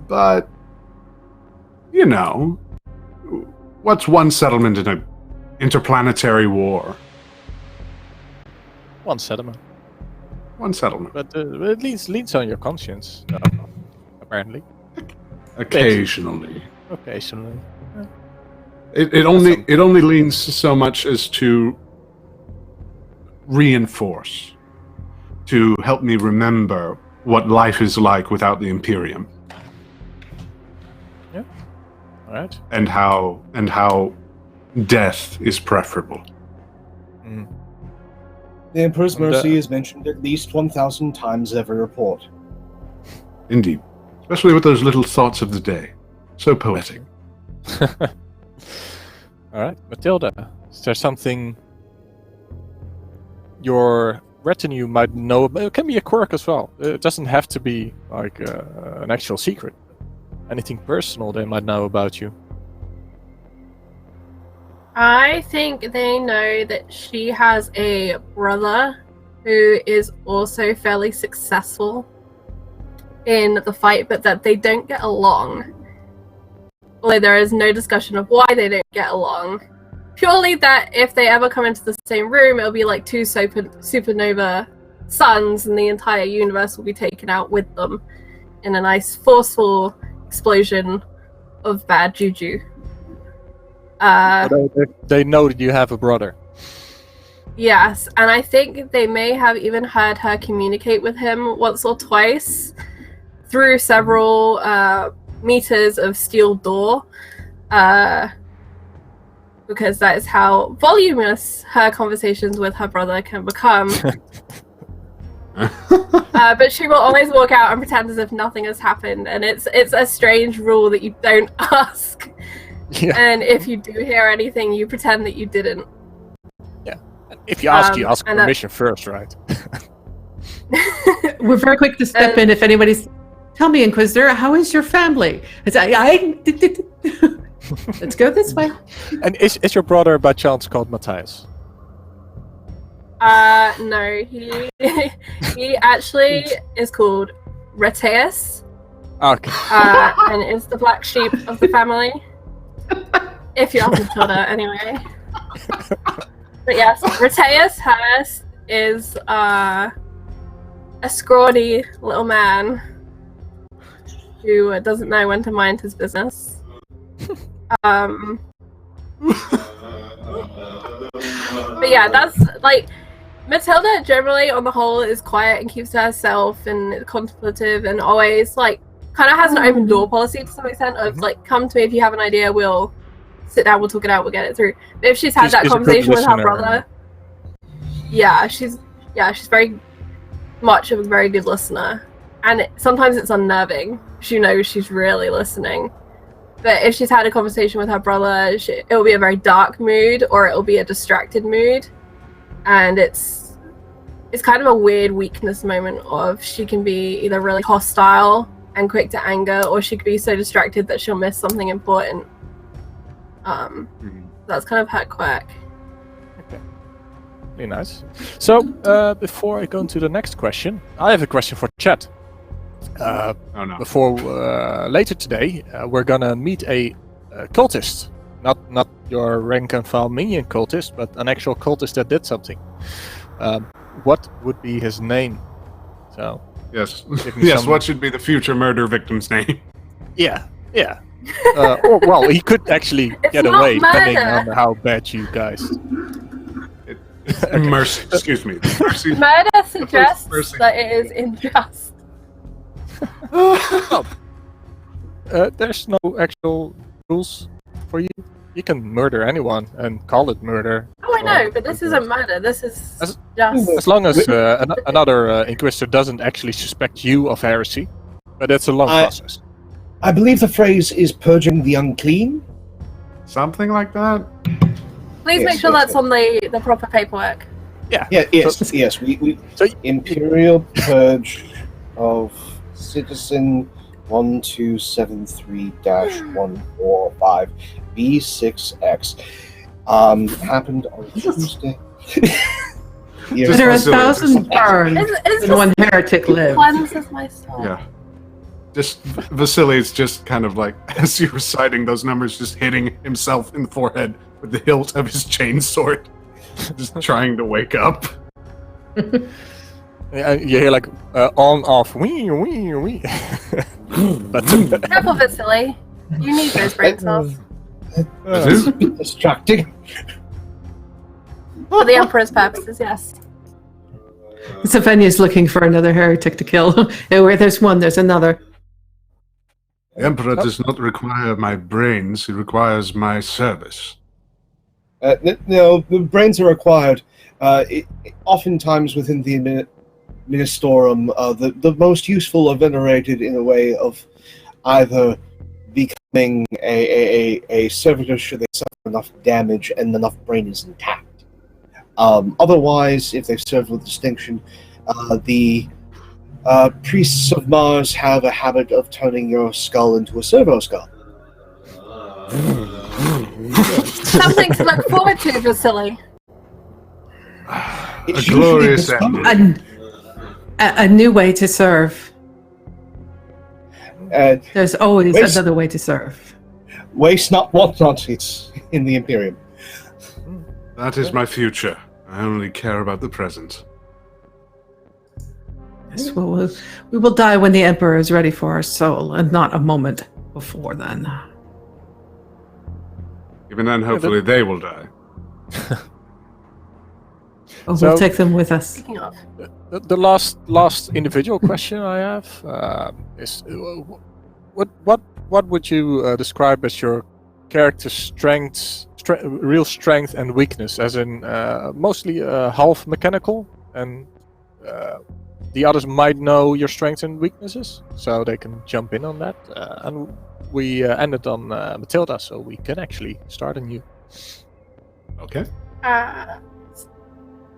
[SPEAKER 2] But you know, what's one settlement in an interplanetary war?
[SPEAKER 1] One settlement.
[SPEAKER 2] One settlement.
[SPEAKER 1] But it leans on your conscience, apparently.
[SPEAKER 2] Occasionally.
[SPEAKER 1] Occasionally.
[SPEAKER 2] It only leans so much as to reinforce, to help me remember what life is like without the Imperium.
[SPEAKER 1] Yeah. All right.
[SPEAKER 2] And how death is preferable.
[SPEAKER 1] Mm.
[SPEAKER 3] The Emperor's Mercy is mentioned at least 1,000 times every report.
[SPEAKER 2] Indeed. Especially with those little thoughts of the day. So poetic.
[SPEAKER 1] All right. Mathilde, is there something your retinue might know? It can be a quirk as well. It doesn't have to be like an actual secret. Anything personal they might know about you?
[SPEAKER 5] I think they know that she has a brother who is also fairly successful in the fight, but that they don't get along. Although there is no discussion of why they don't get along. Purely that if they ever come into the same room, it'll be like two supernova suns and the entire universe will be taken out with them in a nice forceful explosion of bad juju.
[SPEAKER 1] They know that you have a brother.
[SPEAKER 5] Yes, and I think they may have even heard her communicate with him once or twice through several meters of steel door, because that is how voluminous her conversations with her brother can become. But she will always walk out and pretend as if nothing has happened, and it's a strange rule that you don't ask.
[SPEAKER 1] Yeah.
[SPEAKER 5] And if you do hear anything, you pretend that you didn't.
[SPEAKER 1] Yeah. If you ask permission first, right?
[SPEAKER 4] We're very quick to step in if anybody's... Tell me, Inquisitor, how is your family? Let's go this way.
[SPEAKER 1] And is your brother by chance called Matthias?
[SPEAKER 5] No, he actually is called Reteus.
[SPEAKER 1] Okay.
[SPEAKER 5] And is the black sheep of the family. If you ask Mathilde, anyway. But yes, Reteus Hurst is a scrawny little man who doesn't know when to mind his business. But yeah, that's like Mathilde generally on the whole is quiet and keeps to herself and contemplative and always like kind of has an open door policy to some extent of like, come to me if you have an idea, we'll sit down, we'll talk it out, we'll get it through. But if she's had that conversation with her brother, she's very much of a very good listener, and sometimes it's unnerving. She knows she's really listening. But if she's had a conversation with her brother, it'll be a very dark mood or it'll be a distracted mood. And it's kind of a weird weakness moment of she can be either really hostile and quick to anger, or she could be so distracted that she'll miss something important. That's kind of her quirk.
[SPEAKER 1] Okay. Really nice. So, before I go into the next question, I have a question for chat. Before later today, we're gonna meet a cultist. Not your rank and file minion cultist, but an actual cultist that did something. What would be his name? So
[SPEAKER 2] Yes.
[SPEAKER 1] give me
[SPEAKER 2] Yes,
[SPEAKER 1] some-
[SPEAKER 2] what should be the future murder victim's name?
[SPEAKER 1] Yeah. Well, he could actually
[SPEAKER 5] It's
[SPEAKER 1] get
[SPEAKER 5] not
[SPEAKER 1] away, depending
[SPEAKER 5] murder.
[SPEAKER 1] on how bad you guys.
[SPEAKER 2] Mercy. Excuse me. Mercy.
[SPEAKER 5] Murder suggests
[SPEAKER 2] person.
[SPEAKER 5] that it is unjust.
[SPEAKER 1] There's no actual rules for you. You can murder anyone and call it murder.
[SPEAKER 5] Oh, I know, but this isn't murder. This is
[SPEAKER 1] As-
[SPEAKER 5] just.
[SPEAKER 1] As long as another Inquisitor doesn't actually suspect you of heresy. But it's a long process.
[SPEAKER 3] I believe the phrase is purging the unclean.
[SPEAKER 2] Something like that?
[SPEAKER 5] Please
[SPEAKER 3] Yes,
[SPEAKER 5] make sure
[SPEAKER 3] yes,
[SPEAKER 5] that's on the proper paperwork.
[SPEAKER 3] Yeah, yes,
[SPEAKER 1] So-
[SPEAKER 3] yes. We
[SPEAKER 1] So
[SPEAKER 3] Imperial Purge of Citizen 1273-145 B6X happened on Tuesday. Year
[SPEAKER 2] Just
[SPEAKER 4] There are
[SPEAKER 2] Vasily,
[SPEAKER 4] 1,000 burns
[SPEAKER 5] It's
[SPEAKER 4] and one heretic lives.
[SPEAKER 5] cleanses my soul.
[SPEAKER 2] Yeah. Just Vasily's just kind of like, as you're reciting those numbers, just hitting himself in the forehead with the hilt of his chainsword, just trying to wake up.
[SPEAKER 1] you hear like on off wee wee wee. But
[SPEAKER 5] Careful, Vasily. You need those brain cells
[SPEAKER 3] This is a bit distracting.
[SPEAKER 5] for the Emperor's purposes. Yes.
[SPEAKER 4] Savenia's looking for another heretic to kill. Where there's one, there's another.
[SPEAKER 2] The Emperor does not require my brains, he requires my service.
[SPEAKER 3] No, the brains are required. Oftentimes within the Ministorum, the most useful are venerated in a way of either becoming a servitor should they suffer enough damage and enough brain is intact. Otherwise, if they've served with distinction, the priests of Mars have a habit of turning your skull into a servo skull.
[SPEAKER 5] Something to look forward to, Vasily.
[SPEAKER 2] A glorious ending.
[SPEAKER 4] A new way to serve. There's always
[SPEAKER 3] Waste-
[SPEAKER 4] another way to serve.
[SPEAKER 3] Waste not, want not. It's in the Imperium.
[SPEAKER 2] That is my future. I only care about the present.
[SPEAKER 4] Yes, we will die when the Emperor is ready for our soul, and not a moment before then.
[SPEAKER 2] Even then, hopefully they will die.
[SPEAKER 4] Oh,
[SPEAKER 1] So-
[SPEAKER 4] we'll take them with us.
[SPEAKER 5] Speaking of,
[SPEAKER 1] the last individual question I have is what would you describe as your character's strengths, real strength and weakness? As in mostly half mechanical, and the others might know your strengths and weaknesses, so they can jump in on that. And we ended on Mathilde, so we can actually start anew.
[SPEAKER 2] Okay.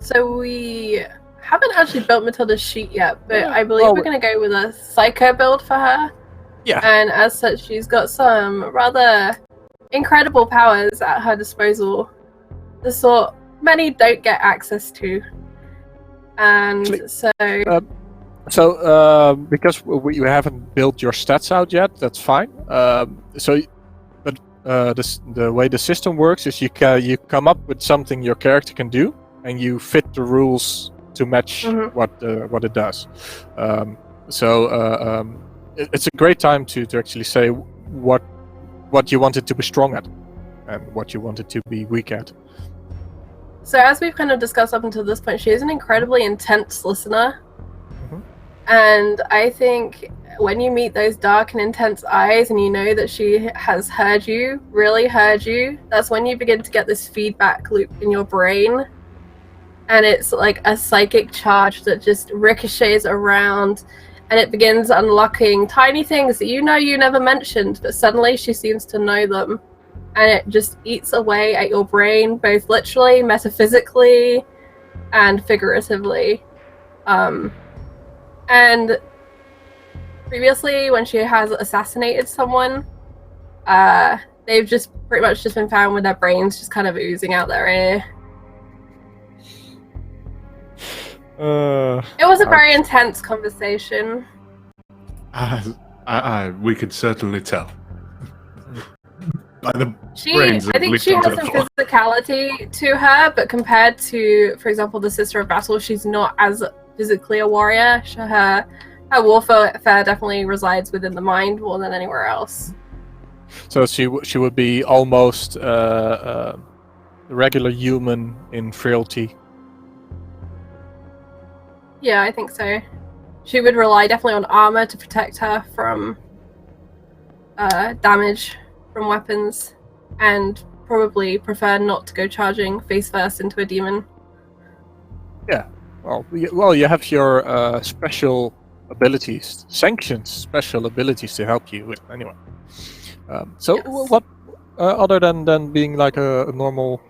[SPEAKER 5] so we haven't actually built Mathilde's sheet yet, but
[SPEAKER 1] Yeah,
[SPEAKER 5] I believe
[SPEAKER 1] well,
[SPEAKER 5] we're going to go with a psycho build for her.
[SPEAKER 1] Yeah.
[SPEAKER 5] And as such, she's got some rather incredible powers at her disposal, the sort many don't get access to. And
[SPEAKER 1] Actually- So, because we haven't built your stats out yet, that's fine. The way the system works is you come up with something your character can do, and you fit the rules to match
[SPEAKER 5] Mhm.
[SPEAKER 1] what it does. It's a great time to actually say what you want it to be strong at, and what you want it to be weak at.
[SPEAKER 5] So as we've kind of discussed up until this point, she is an incredibly intense listener.
[SPEAKER 1] Mhm.
[SPEAKER 5] And I think when you meet those dark and intense eyes and you know that she has heard you, really heard you, that's when you begin to get this feedback loop in your brain. And it's like a psychic charge that just ricochets around, and it begins unlocking tiny things that you know you never mentioned, but suddenly she seems to know them. And it just eats away at your brain, both literally, metaphysically, and figuratively. And previously, when she has assassinated someone, they've just pretty much just been found with their brains just kind of oozing out their ear. It was a very intense conversation.
[SPEAKER 2] We could certainly tell. by the brains.
[SPEAKER 5] I think she has some physicality to her, but compared to, for example, the Sister of Battle, she's not as physically a warrior. Her warfare definitely resides within the mind more than anywhere else.
[SPEAKER 1] So she would be almost a regular human in frailty.
[SPEAKER 5] Yeah, I think so. She would rely definitely on armor to protect her from damage from weapons, and probably prefer not to go charging face first into a demon.
[SPEAKER 1] Yeah. Well, you have your special abilities, sanctioned special abilities to help you with anyway. So
[SPEAKER 5] Yes.
[SPEAKER 1] what other than being like a normal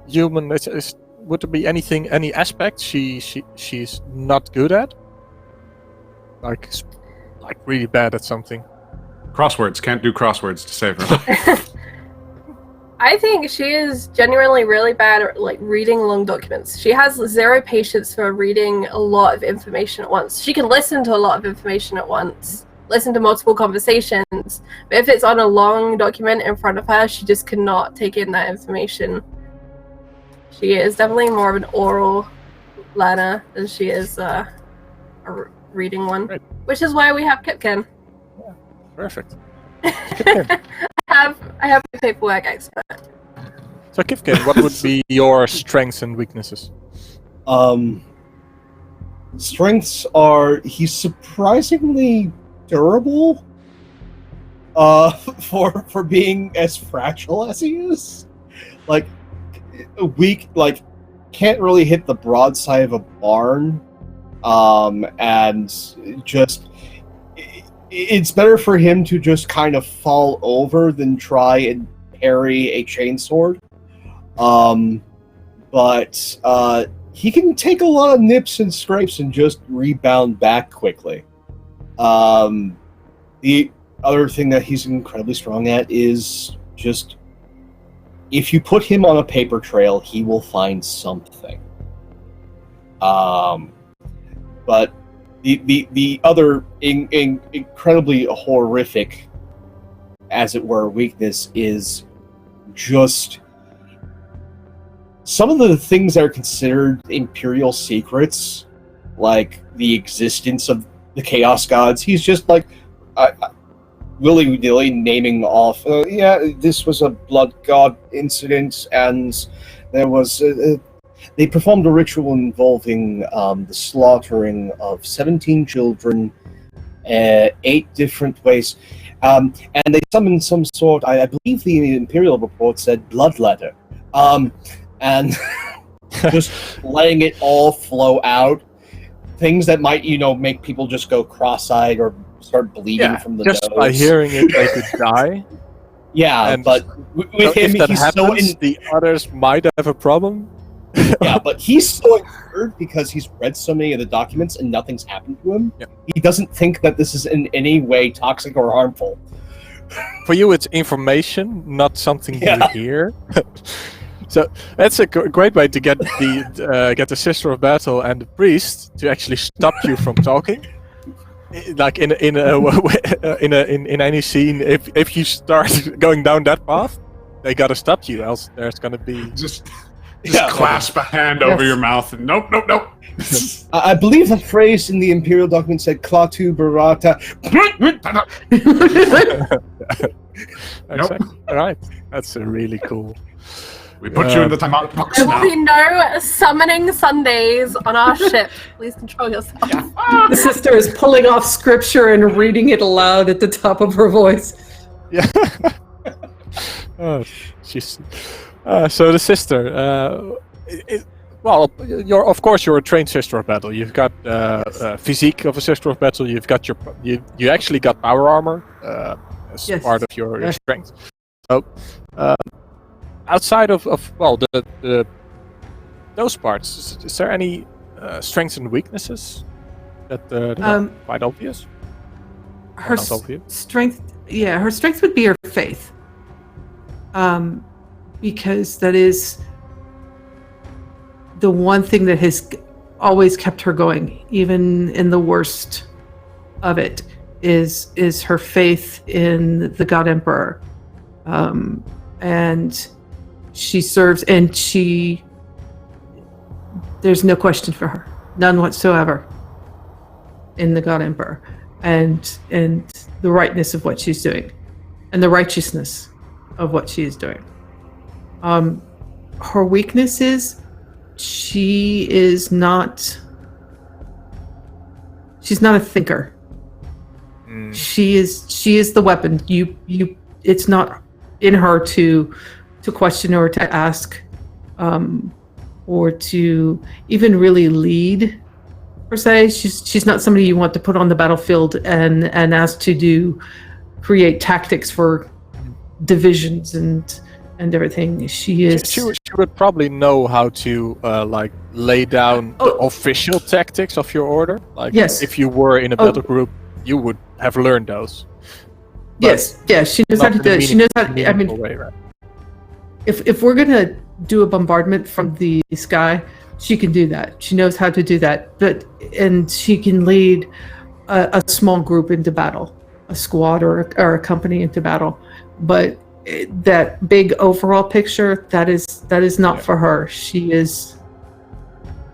[SPEAKER 1] human, would there be any aspect she's not good at? Like really bad at something?
[SPEAKER 2] Crosswords. Can't do crosswords to save her.
[SPEAKER 5] I think she is genuinely really bad at like reading long documents. She has zero patience for reading a lot of information at once. She can listen to a lot of information at once, listen to multiple conversations, but if it's on a long document in front of her, she just cannot take in that information. She is definitely more of an oral learner than she is a reading one,
[SPEAKER 1] Right.
[SPEAKER 5] which is why we have Kipkin.
[SPEAKER 1] Perfect.
[SPEAKER 5] I have a paperwork expert.
[SPEAKER 1] So Kivkin, what would be your strengths and weaknesses?
[SPEAKER 3] Strengths are he's surprisingly durable. For being as fragile as he is, like weak, like can't really hit the broadside of a barn, and just. It's better for him to just kind of fall over than try and parry a chainsword. But he can take a lot of nips and scrapes and just rebound back quickly. The other thing that he's incredibly strong at is just if you put him on a paper trail, he will find something. But the other incredibly horrific, as it were, weakness is just some of the things that are considered Imperial secrets, like the existence of the Chaos Gods. He's just like willy-nilly naming off, this was a blood god incident, and there was... They performed a ritual involving the slaughtering of 17 children, 8 different ways, and they summoned some sort, I believe the Imperial report said, bloodletter, and just letting it all flow out. Things that might, make people just go cross-eyed or start bleeding from the nose.
[SPEAKER 1] Just by hearing it, they could die.
[SPEAKER 3] Yeah,
[SPEAKER 1] and
[SPEAKER 3] but with him,
[SPEAKER 1] if that
[SPEAKER 3] he's
[SPEAKER 1] happens, the others might have a problem.
[SPEAKER 3] Yeah, but he's so encouraged because he's read so many of the documents and nothing's happened to him.
[SPEAKER 1] Yeah.
[SPEAKER 3] He doesn't think that this is in any way toxic or harmful.
[SPEAKER 1] For you, it's information, not something you hear. So that's a great way to get the Sister of Battle and the priest to actually stop you from talking. Like in any scene, if you start going down that path, they gotta stop you, else there's gonna be
[SPEAKER 2] Just clasp a hand over your mouth and nope.
[SPEAKER 3] I believe the phrase in the Imperial document said "Klatu Barata."
[SPEAKER 1] Exactly. All right, that's really cool.
[SPEAKER 2] We put you in the timeout box
[SPEAKER 5] There will
[SPEAKER 2] now.
[SPEAKER 5] be no summoning Sundays on our ship. Please control yourself.
[SPEAKER 4] The sister is pulling off scripture and reading it aloud at the top of her voice.
[SPEAKER 1] Yeah. Oh, she's. So the sister. You're of course you're a trained Sister of Battle. You've got physique of a Sister of Battle. You've got you actually got power armor as part of your strength. So outside of those parts, is there any strengths and weaknesses that are quite obvious?
[SPEAKER 4] Her strength, her strength would be her faith, because that is the one thing that has always kept her going, even in the worst of it, is her faith in the God Emperor, and she serves, and there's no question for her, none whatsoever, in the God Emperor, and the rightness of what she's doing, and the righteousness of what she is doing. Her weakness is she's not a thinker. She is the weapon. It's not in her to question or to ask, or to even really lead, per se. She's not somebody you want to put on the battlefield and ask to create tactics for divisions and everything. She
[SPEAKER 1] would probably know how to lay down the official tactics of your order.
[SPEAKER 4] Yes.
[SPEAKER 1] If you were in a battle group, you would have learned those.
[SPEAKER 4] Yes, she knows how to do it. She knows how. I mean,
[SPEAKER 1] way, right?
[SPEAKER 4] if we're gonna do a bombardment from the sky, she can do that. She knows how to do that. And she can lead a small group into battle, a squad or a company into battle. But that big overall picture, that is not for her. She is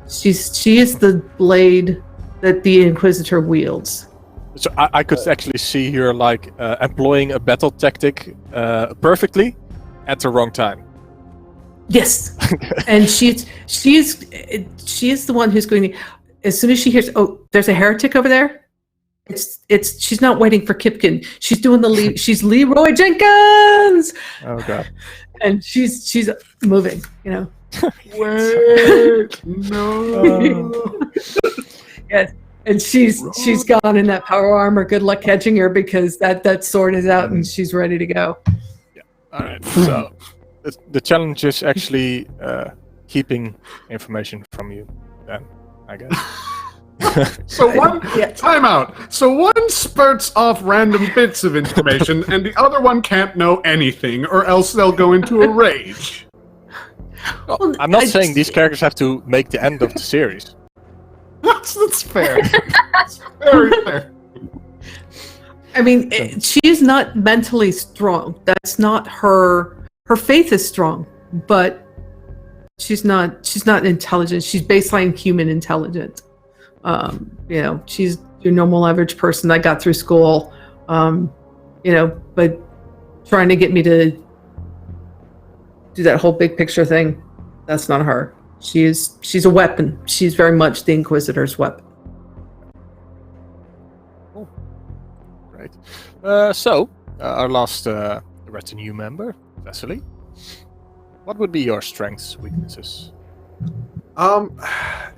[SPEAKER 4] the blade that the Inquisitor wields.
[SPEAKER 1] So I could actually see her employing a battle tactic perfectly at the wrong time.
[SPEAKER 4] Yes, and she is the one who's going to, as soon as she hears, there's a heretic over there. She's not waiting for Kipkin. She's doing she's Leroy Jenkins.
[SPEAKER 1] Oh God!
[SPEAKER 4] And she's moving.
[SPEAKER 2] Wait, no.
[SPEAKER 4] Yes. And she's gone in that power armor. Good luck catching her, because that sword is out and she's ready to go.
[SPEAKER 1] Yeah. All right. So the challenge is actually keeping information from you, then, I guess.
[SPEAKER 2] So time out. So one spurts off random bits of information, and the other one can't know anything, or else they'll go into a rage.
[SPEAKER 1] Well, I'm not saying these characters have to make the end of the series.
[SPEAKER 2] That's fair. That's very fair.
[SPEAKER 4] I mean, she is not mentally strong. That's not her. Her faith is strong, but she's not intelligent. She's baseline human intelligent. She's your normal average person that got through school. But trying to get me to do that whole big picture thing, that's not her. She's a weapon. She's very much the Inquisitor's weapon.
[SPEAKER 1] Oh. Right. So our last retinue member, Vasily. What would be your strengths, weaknesses?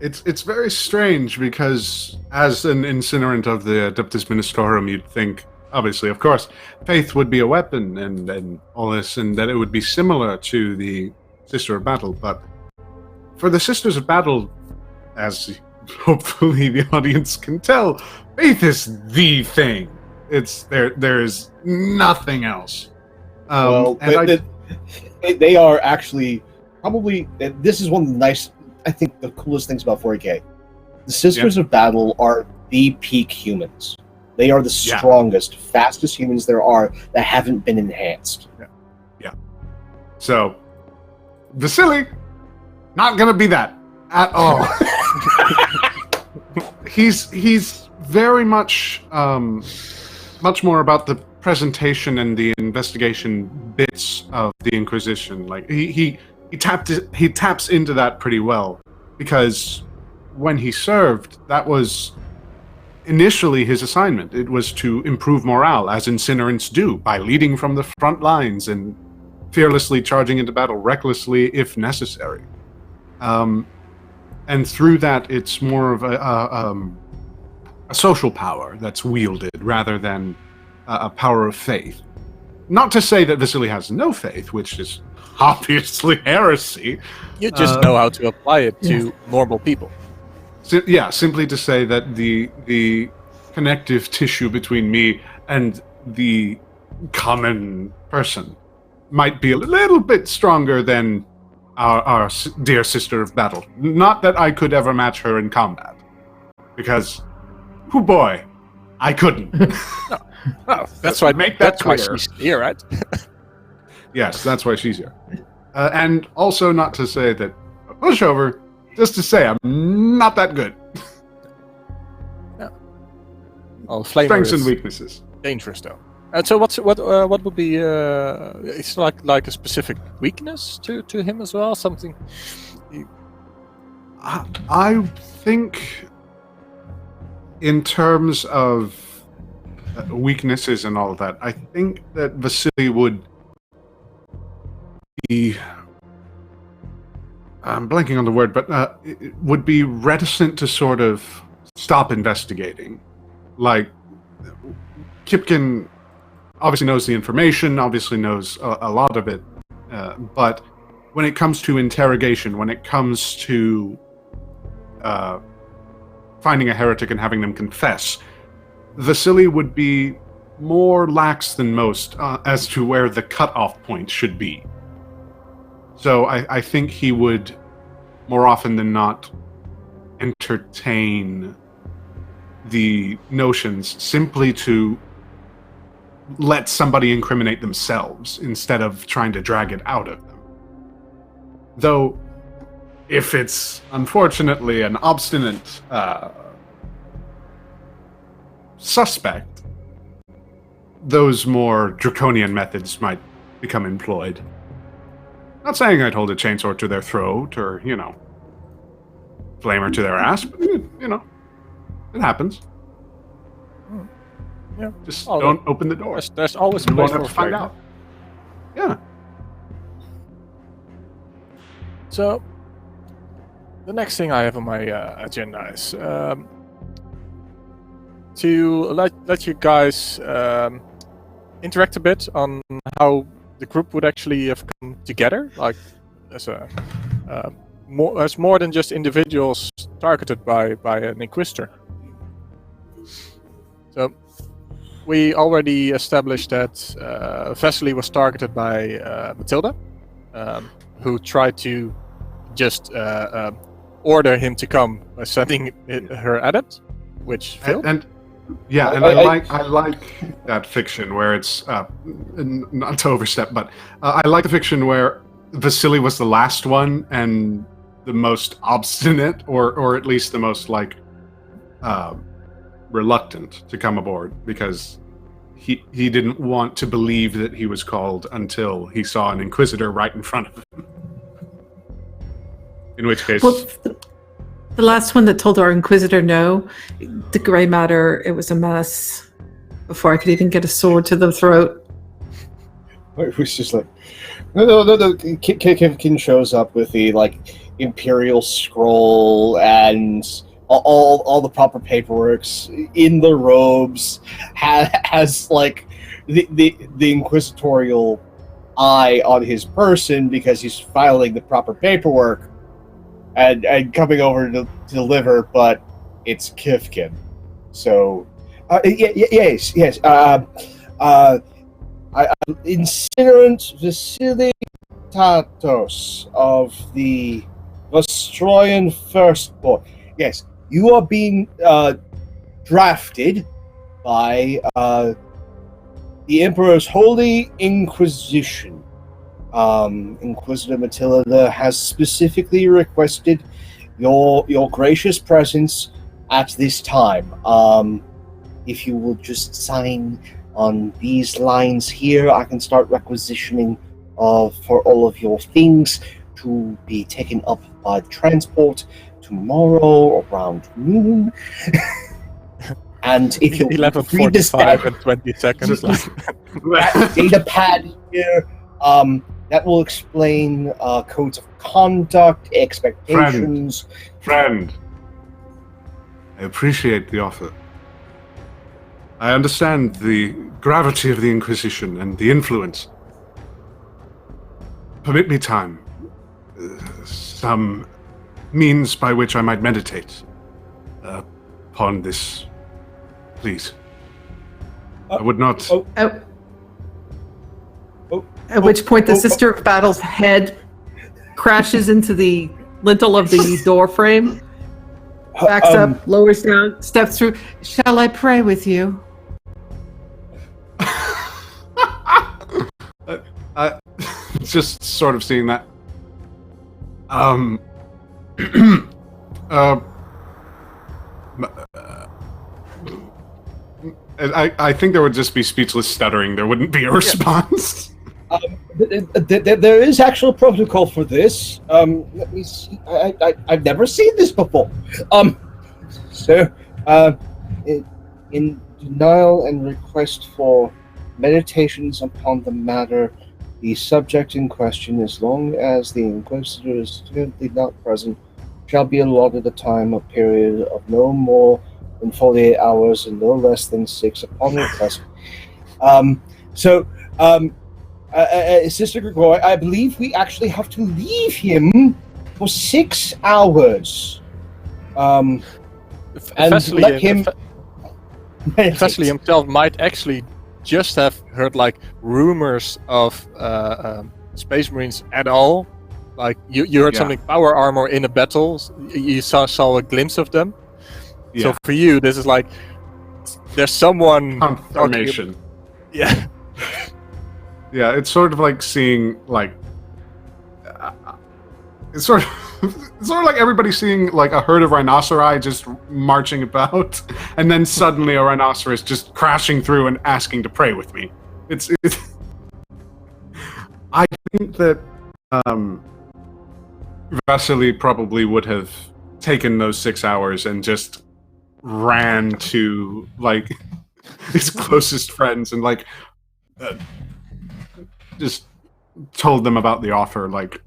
[SPEAKER 2] It's very strange, because as an incinerant of the Adeptus Ministorum, you'd think, obviously, of course, faith would be a weapon and all this, and that it would be similar to the Sister of Battle, but for the Sisters of Battle, as hopefully the audience can tell, faith is the thing. It's there is nothing else.
[SPEAKER 3] They are actually probably. This is one of the coolest things about 40K. The Sisters of Battle are the peak humans. They are the strongest, fastest humans there are that haven't been enhanced.
[SPEAKER 2] Yeah. So, Vasily, not gonna be that at all. He's very much more about the presentation and the investigation bits of the Inquisition. Like he taps into that pretty well, because when he served, that was initially his assignment. It was to improve morale, as incinerants do, by leading from the front lines and fearlessly charging into battle, recklessly if necessary. And through that, it's more of a social power that's wielded rather than a power of faith. Not to say that Vasily has no faith, which is obviously heresy.
[SPEAKER 1] You just know how to apply it to normal people.
[SPEAKER 2] Simply to say that the connective tissue between me and the common person might be a little bit stronger than our dear Sister of Battle. Not that I could ever match her in combat, because, oh boy, I couldn't.
[SPEAKER 1] That's why
[SPEAKER 2] make that
[SPEAKER 1] that's why
[SPEAKER 2] clear.
[SPEAKER 1] she's here, right?
[SPEAKER 2] Yes, that's why she's here. And also not to say that a pushover, just to say I'm not that good.
[SPEAKER 1] Oh, Flamer
[SPEAKER 2] Strengths and
[SPEAKER 1] is
[SPEAKER 2] weaknesses.
[SPEAKER 1] dangerous though. And so what would be? It's like a specific weakness to him as well. Something.
[SPEAKER 2] I think, in terms of weaknesses and all of that, I think that Vasily would be. I'm blanking on the word, but would be reticent to sort of stop investigating. Like, Kipkin obviously knows the information, obviously knows a lot of it, but when it comes to interrogation, when it comes to finding a heretic and having them confess, Vasily would be more lax than most as to where the cutoff point should be. So I think he would, more often than not, entertain the notions simply to let somebody incriminate themselves instead of trying to drag it out of them. Though, if it's unfortunately an obstinate suspect, those more draconian methods might become employed. Not saying I'd hold a chainsaw to their throat or, flamer to their ass, but, it happens.
[SPEAKER 1] Yeah.
[SPEAKER 2] Just don't open the door.
[SPEAKER 1] There's always a
[SPEAKER 2] You
[SPEAKER 1] place
[SPEAKER 2] won't have
[SPEAKER 1] for
[SPEAKER 2] to find
[SPEAKER 1] Flamer.
[SPEAKER 2] out. Yeah.
[SPEAKER 1] So, the next thing I have on my agenda is to let you guys interact a bit on how the group would actually have come together, like as more than just individuals targeted by an Inquisitor. So, we already established that Vasily was targeted by Mathilde, who tried to just order him to come by sending her adept, which failed.
[SPEAKER 2] And I like that fiction where it's not to overstep, but I like the fiction where Vasily was the last one and the most obstinate, or at least the most reluctant to come aboard, because he didn't want to believe that he was called until he saw an Inquisitor right in front of him. In which case...
[SPEAKER 4] Well, the last one that told our Inquisitor no, the grey matter, it was a mess before I could even get a sword to the throat.
[SPEAKER 3] It was just like... No. Kipkin shows up with the, Imperial scroll and all the proper paperwork in the robes, has the Inquisitorial eye on his person because he's filing the proper paperwork and coming over to deliver, but it's Kipkin. So, yes. Incinerant Vasily Tatos of the Vostroyan Firstborn. Yes, you are being drafted by the Emperor's Holy Inquisition. Inquisitor Mathilde has specifically requested your gracious presence at this time. If you will just sign on these lines here, I can start requisitioning for all of your things to be taken up by transport tomorrow around noon. And if you read this down,
[SPEAKER 1] 11:45 and 20 seconds.
[SPEAKER 3] that data pad here, that will explain codes of conduct, expectations.
[SPEAKER 2] Friend, I appreciate the offer. I understand the gravity of the Inquisition and the influence. Permit me time. Some means by which I might meditate upon this, please. I would not...
[SPEAKER 4] At which point the Sister of Battle's head crashes into the lintel of the door frame, backs up, lowers down, steps through. Shall I pray with you?
[SPEAKER 2] just sort of seeing that. I think there would just be speechless stuttering. There wouldn't be a response.
[SPEAKER 3] There is actual protocol for this. Let me see. I've never seen this before. In denial and request for meditations upon the matter, the subject in question, as long as the Inquisitor is currently not present, shall be allotted a time of period of no more than 48 hours and no less than 6 upon request. Sister Gregory, I believe we actually have to leave him for 6 hours. And let him...
[SPEAKER 1] Especially himself might actually just have heard like rumors of Space Marines at all. Like you heard something power armor in a battle. You saw a glimpse of them. Yeah. So for you, this is like there's someone
[SPEAKER 2] confirmation.
[SPEAKER 1] Yeah.
[SPEAKER 2] Yeah, it's sort of like seeing like it's sort of like everybody seeing like a herd of rhinoceri just marching about, and then suddenly a rhinoceros just crashing through and asking to pray with me. It's I think that Vasily probably would have taken those 6 hours and just ran to like his closest friends and like just told them about the offer. Like,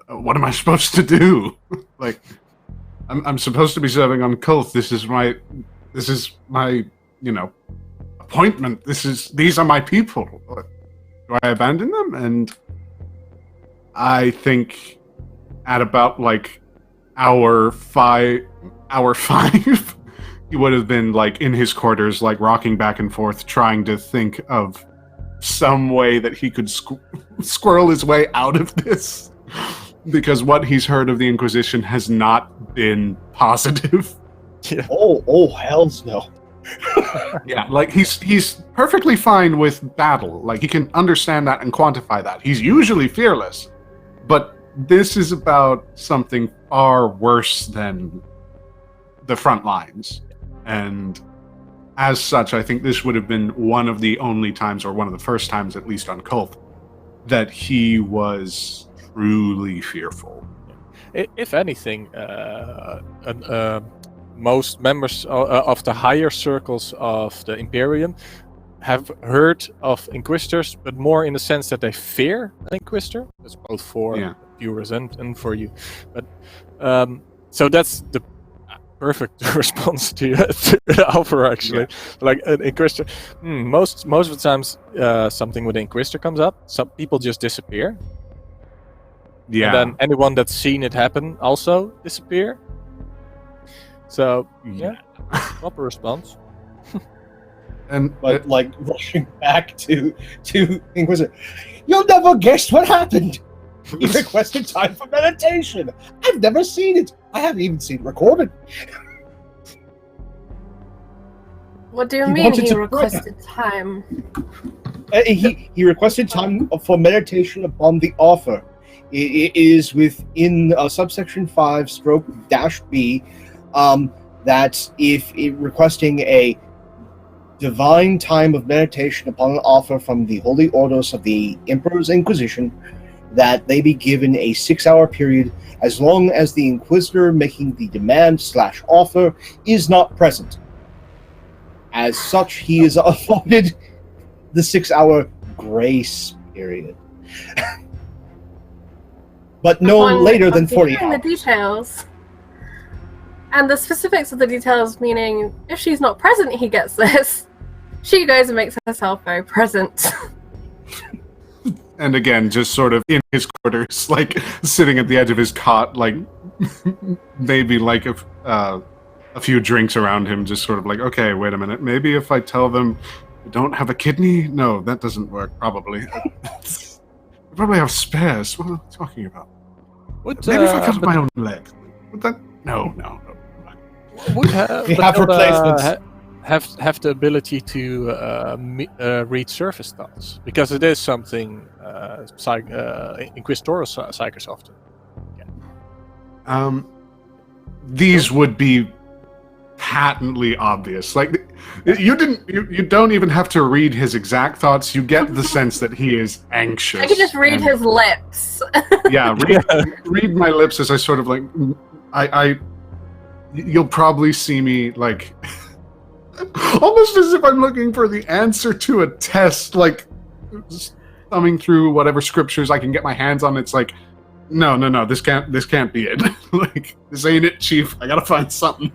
[SPEAKER 2] what am I supposed to do? Like, I'm supposed to be serving on Kulth. This is my appointment. These are my people. Do I abandon them? And I think at about like hour five, he would have been like in his quarters, like rocking back and forth, trying to think of some way that he could squirrel his way out of this, because what he's heard of the Inquisition has not been positive.
[SPEAKER 1] Yeah.
[SPEAKER 3] Oh, hells no.
[SPEAKER 2] Yeah, like he's perfectly fine with battle. Like he can understand that and quantify that. He's usually fearless, but this is about something far worse than the front lines. And as such, I think this would have been one of the only times, or one of the first times at least on Kulth, that he was truly fearful.
[SPEAKER 1] If anything, most members of the higher circles of the Imperium have heard of Inquisitors, but more in the sense that they fear an Inquisitor. That's both for viewers and for you. But so that's the perfect response to the offer, actually. Yeah. Like an Inquisitor, most of the times something with the Inquisitor comes up. Some people just disappear. Yeah. And then anyone that's seen it happen also disappear. So proper response.
[SPEAKER 3] But like rushing back to Inquisitor, you'll never guess what happened. He requested time for meditation. I've never seen it. I haven't even seen it recorded.
[SPEAKER 5] What do you mean he requested time?
[SPEAKER 3] He requested time for meditation upon the offer. It is within subsection 5/-B that if requesting a divine time of meditation upon an offer from the Holy Orders of the Emperor's Inquisition, that they be given a 6-hour period as long as the Inquisitor making the demand/offer is not present. As such, he is afforded the 6-hour grace period. But no later than 40 hours.
[SPEAKER 5] The details. And the specifics of the details, meaning if she's not present, he gets this. She goes and makes herself very present.
[SPEAKER 2] And again, just sort of in his quarters, like sitting at the edge of his cot, like maybe like a few drinks around him, just sort of like, okay, wait a minute. Maybe if I tell them I don't have a kidney? No, that doesn't work, probably. I probably have spares. What are you talking about? Maybe if I cut my own leg. Would that? No.
[SPEAKER 1] Would
[SPEAKER 3] we have replacements.
[SPEAKER 1] have the ability to read surface thoughts, because it is something Inquisitorial psychers often.
[SPEAKER 2] These would be patently obvious. Like you don't even have to read his exact thoughts. You get the sense that he is anxious.
[SPEAKER 5] I can just read his lips.
[SPEAKER 2] Yeah, read my lips as I sort of like you'll probably see me like almost as if I'm looking for the answer to a test, like thumbing through whatever scriptures I can get my hands on. It's like, no, this can't be it. Like, this ain't it, Chief. I gotta find something.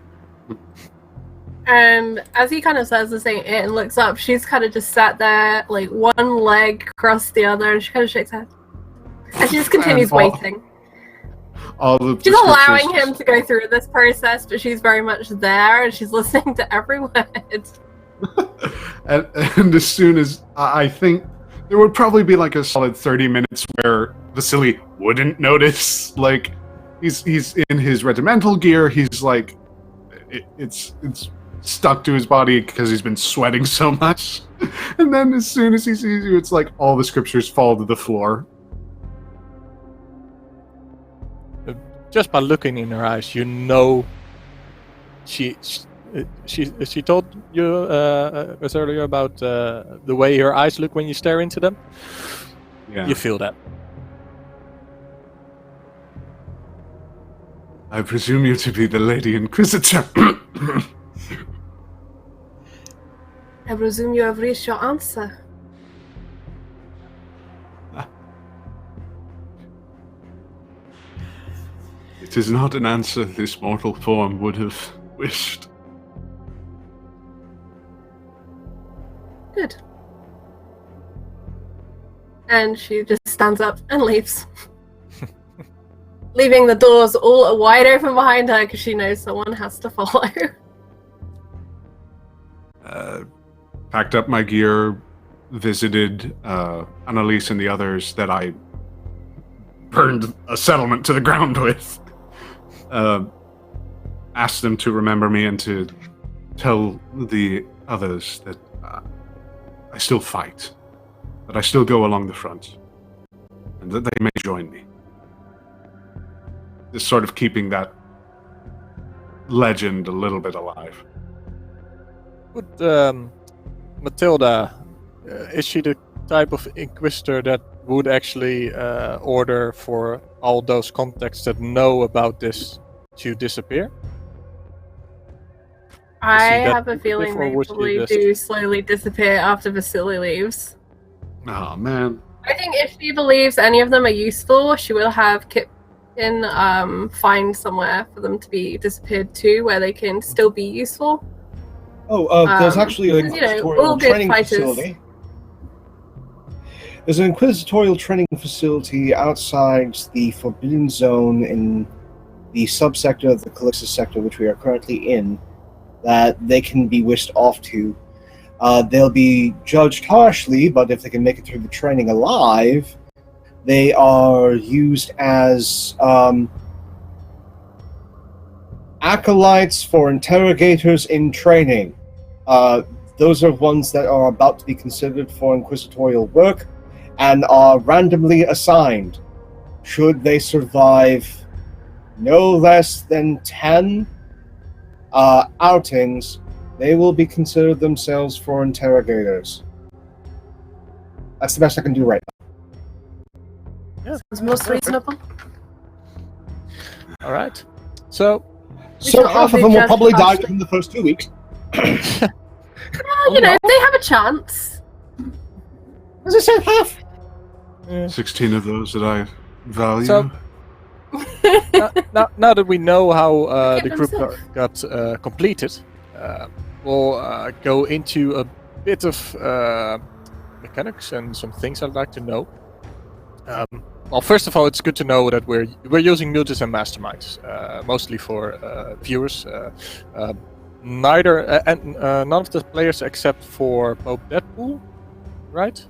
[SPEAKER 5] And as he kind of says this ain't it and looks up, she's kind of just sat there, like one leg across the other, and she kind of shakes her head. And she just continues waiting.
[SPEAKER 2] She's
[SPEAKER 5] allowing him to go through this process, but she's very much there, and she's listening to every word.
[SPEAKER 2] and as soon as I think there would probably be like a solid 30 minutes where Vasily wouldn't notice. Like he's in his regimental gear. He's like it's stuck to his body because he's been sweating so much. And then as soon as he sees you, it's like all the scriptures fall to the floor.
[SPEAKER 1] Just by looking in her eyes, you know she told you as earlier about the way her eyes look when you stare into them.
[SPEAKER 2] Yeah.
[SPEAKER 1] You feel that.
[SPEAKER 2] I presume you to be the Lady Inquisitor.
[SPEAKER 5] I presume you have reached your answer.
[SPEAKER 2] It is not an answer this mortal form would have wished.
[SPEAKER 5] Good. And she just stands up and leaves. Leaving the doors all wide open behind her because she knows someone has to follow.
[SPEAKER 2] Packed up my gear, visited Annalise and the others that I burned a settlement to the ground with. Asked them to remember me and to tell the others that I still fight, that I still go along the front, and that they may join me. Just sort of keeping that legend a little bit alive.
[SPEAKER 1] Would Mathilde, is she the type of Inquisitor that would actually order for all those contacts that know about this to disappear?
[SPEAKER 5] I have a feeling they probably do slowly disappear after Vasily leaves.
[SPEAKER 2] Oh, man.
[SPEAKER 5] I think if she believes any of them are useful, she will have Kip find somewhere for them to be disappeared to, where they can still be useful.
[SPEAKER 3] There's actually an Inquisitorial training facility. There's an Inquisitorial training facility outside the Forbidden Zone in the subsector of the Calixtus sector, which we are currently in, that they can be whisked off to. They'll be judged harshly, but if they can make it through the training alive, they are used as acolytes for interrogators in training. Those are ones that are about to be considered for inquisitorial work and are randomly assigned. Should they survive no less than 10 outings, they will be considered themselves for interrogators. That's the best I can do right now.
[SPEAKER 1] Yeah.
[SPEAKER 5] Sounds most reasonable.
[SPEAKER 1] All right. So
[SPEAKER 3] half of them will probably die within the first 2 weeks.
[SPEAKER 5] Well, they have a chance.
[SPEAKER 3] As I said, half.
[SPEAKER 2] 16 of those that I value.
[SPEAKER 1] So, now that we know how the group got completed, we'll go into a bit of mechanics and some things I'd like to know. Well, first of all, it's good to know that we're using mutants and masterminds, mostly for viewers. None of the players except for Pope Deadpool, right?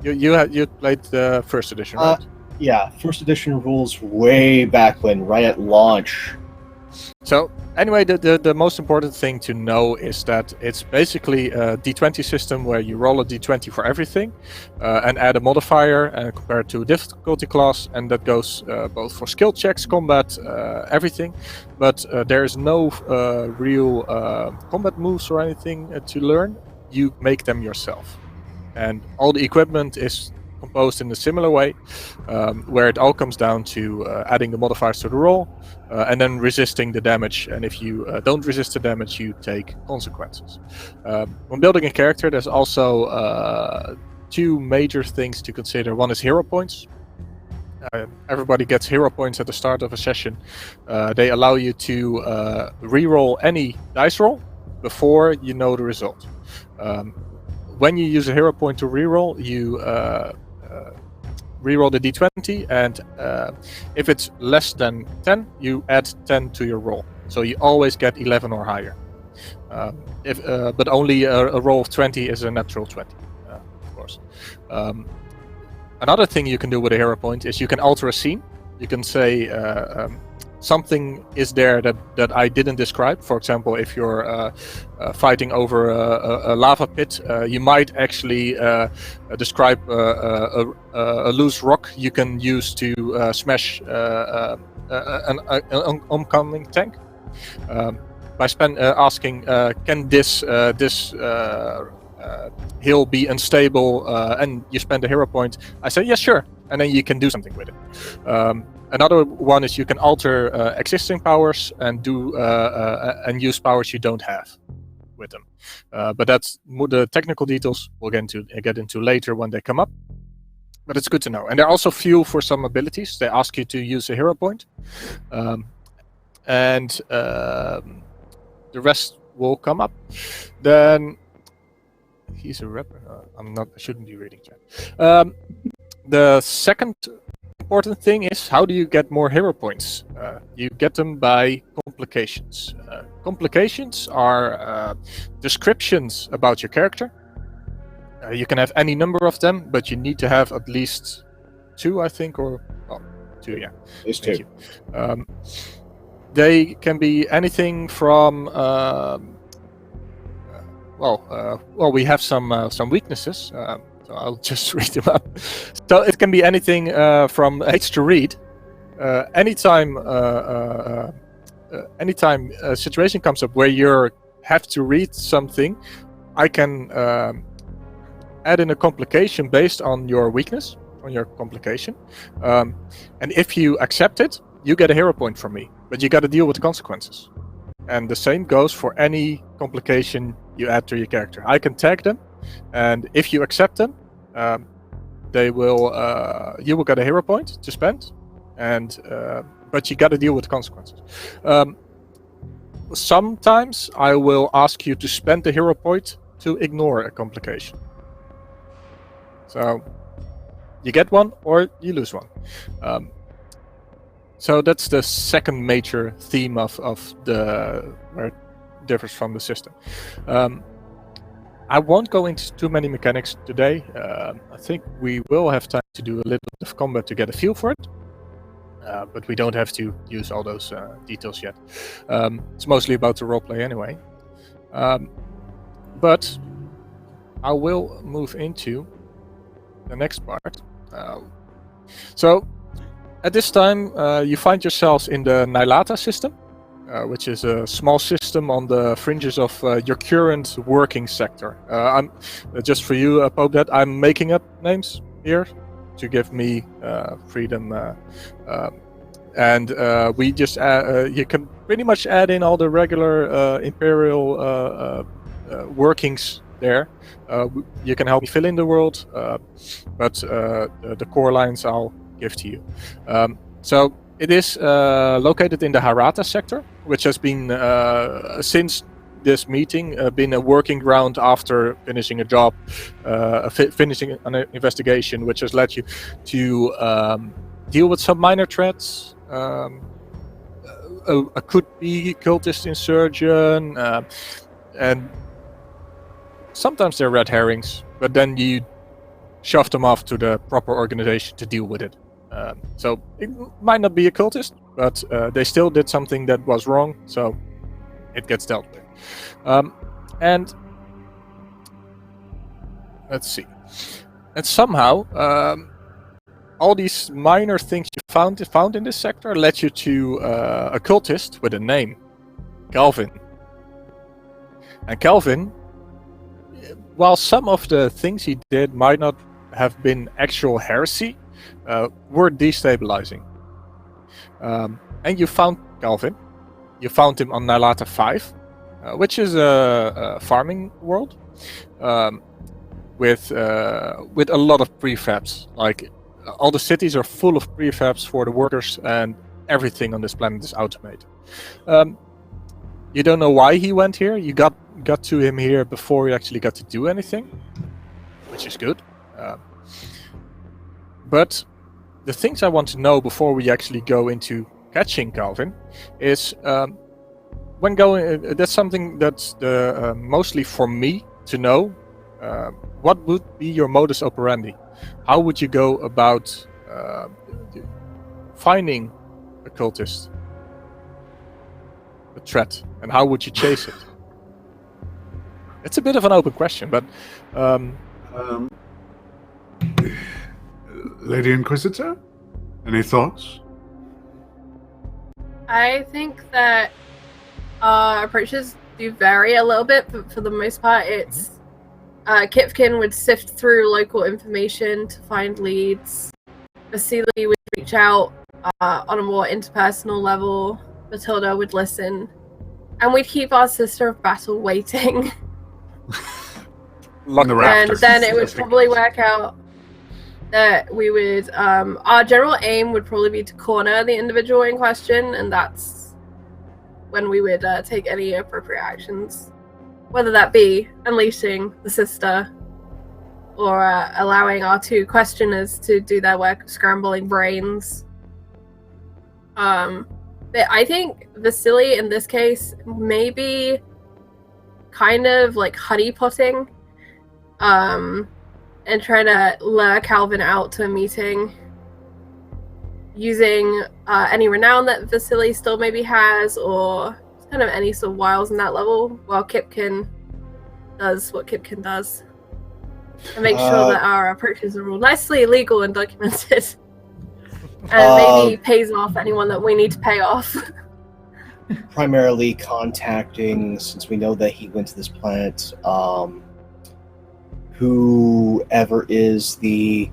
[SPEAKER 1] You played the first edition, right?
[SPEAKER 3] Yeah, first edition rules way back when, right at launch.
[SPEAKER 1] So anyway, the most important thing to know is that it's basically a D20 system where you roll a D20 for everything and add a modifier and compare it to a difficulty class, and that goes both for skill checks, combat, everything. But there is no real combat moves or anything to learn. You make them yourself. And all the equipment is composed in a similar way, where it all comes down to adding the modifiers to the roll and then resisting the damage. And if you don't resist the damage, you take consequences. When building a character, there's also two major things to consider. One is hero points. Everybody gets hero points at the start of a session. They allow you to re-roll any dice roll before you know the result. When you use a hero point to reroll, you reroll the d20, and if it's less than 10, you add 10 to your roll. So you always get 11 or higher. But only a roll of 20 is a natural 20, of course. Another thing you can do with a hero point is you can alter a scene. You can say something is there that I didn't describe. For example, if you're fighting over a lava pit, you might actually describe a loose rock you can use to smash an oncoming tank. By asking, can this hill be unstable, and you spend a hero point, I say, yes, sure, and then you can do something with it. Another one is you can alter existing powers and and use powers you don't have with them. But that's the technical details we'll get into later when they come up. But it's good to know. And there are also fuel for some abilities. They ask you to use a hero point, and the rest will come up. Then he's a rapper. I shouldn't be reading chat. The second important thing is, how do you get more hero points? You get them by complications. Complications are descriptions about your character. You can have any number of them, but you need to have at least 2, I think, or 2, yeah.
[SPEAKER 3] It's 2.
[SPEAKER 1] They can be anything from we have some weaknesses. So I'll just read them up. So it can be anything from H to read. Anytime a situation comes up where you have to read something, I can add in a complication based on your weakness, on your complication. And if you accept it, you get a hero point from me. But you got to deal with the consequences. And the same goes for any complication you add to your character. I can tag them. And if you accept them, you will get a hero point to spend, but you got to deal with the consequences. Sometimes I will ask you to spend the hero point to ignore a complication. So you get one or you lose one. So that's the second major theme of where it differs from the system. I won't go into too many mechanics today. I think we will have time to do a little bit of combat to get a feel for it. But we don't have to use all those details yet. It's mostly about the roleplay anyway. But I will move into the next part. So at this time, you find yourselves in the Nilata system, which is a small system on the fringes of your current working sector. I'm just for you, Pope, that I'm making up names here to give me freedom, and we just you can pretty much add in all the regular Imperial workings there. You can help me fill in the world, but the core lines I'll give to you. So it is located in the Harata sector, which has been, since this meeting, been a working ground after finishing a job, finishing an investigation, which has led you to deal with some minor threats. A could-be cultist insurgent, and sometimes they're red herrings, but then you shove them off to the proper organization to deal with it. So it might not be a cultist, but they still did something that was wrong, so it gets dealt with. And let's see. And somehow, all these minor things you found in this sector led you to a cultist with a name, Calvin. And Calvin, while some of the things he did might not have been actual heresy, were destabilizing. And you found Calvin. You found him on Nylata 5, which is a farming world with a lot of prefabs. Like, all the cities are full of prefabs for the workers, and everything on this planet is automated. You don't know why he went here. You got to him here before you actually got to do anything, which is good. But the things I want to know before we actually go into catching Calvin is when going. That's something that's mostly for me to know. What would be your modus operandi? How would you go about finding a cultist, a threat, and how would you chase it? It's a bit of an open question, but
[SPEAKER 2] Lady Inquisitor, any thoughts?
[SPEAKER 5] I think that our approaches do vary a little bit, but for the most part, it's Kipkin would sift through local information to find leads. Vasily would reach out on a more interpersonal level. Mathilde would listen. And we'd keep our Sister of Battle waiting. And then it would probably work out that we would... our general aim would probably be to corner the individual in question, and that's when we would take any appropriate actions. Whether that be unleashing the sister or allowing our two questioners to do their work of scrambling brains. But I think Vasily in this case maybe kind of like honeypotting and trying to lure Calvin out to a meeting using any renown that Vasily still maybe has, or kind of any sort of wiles in that level, while Kipkin does what Kipkin does. And make sure that our approaches are all nicely legal and documented. And maybe pays off anyone that we need to pay off.
[SPEAKER 6] Primarily contacting, since we know that he went to this planet, whoever is the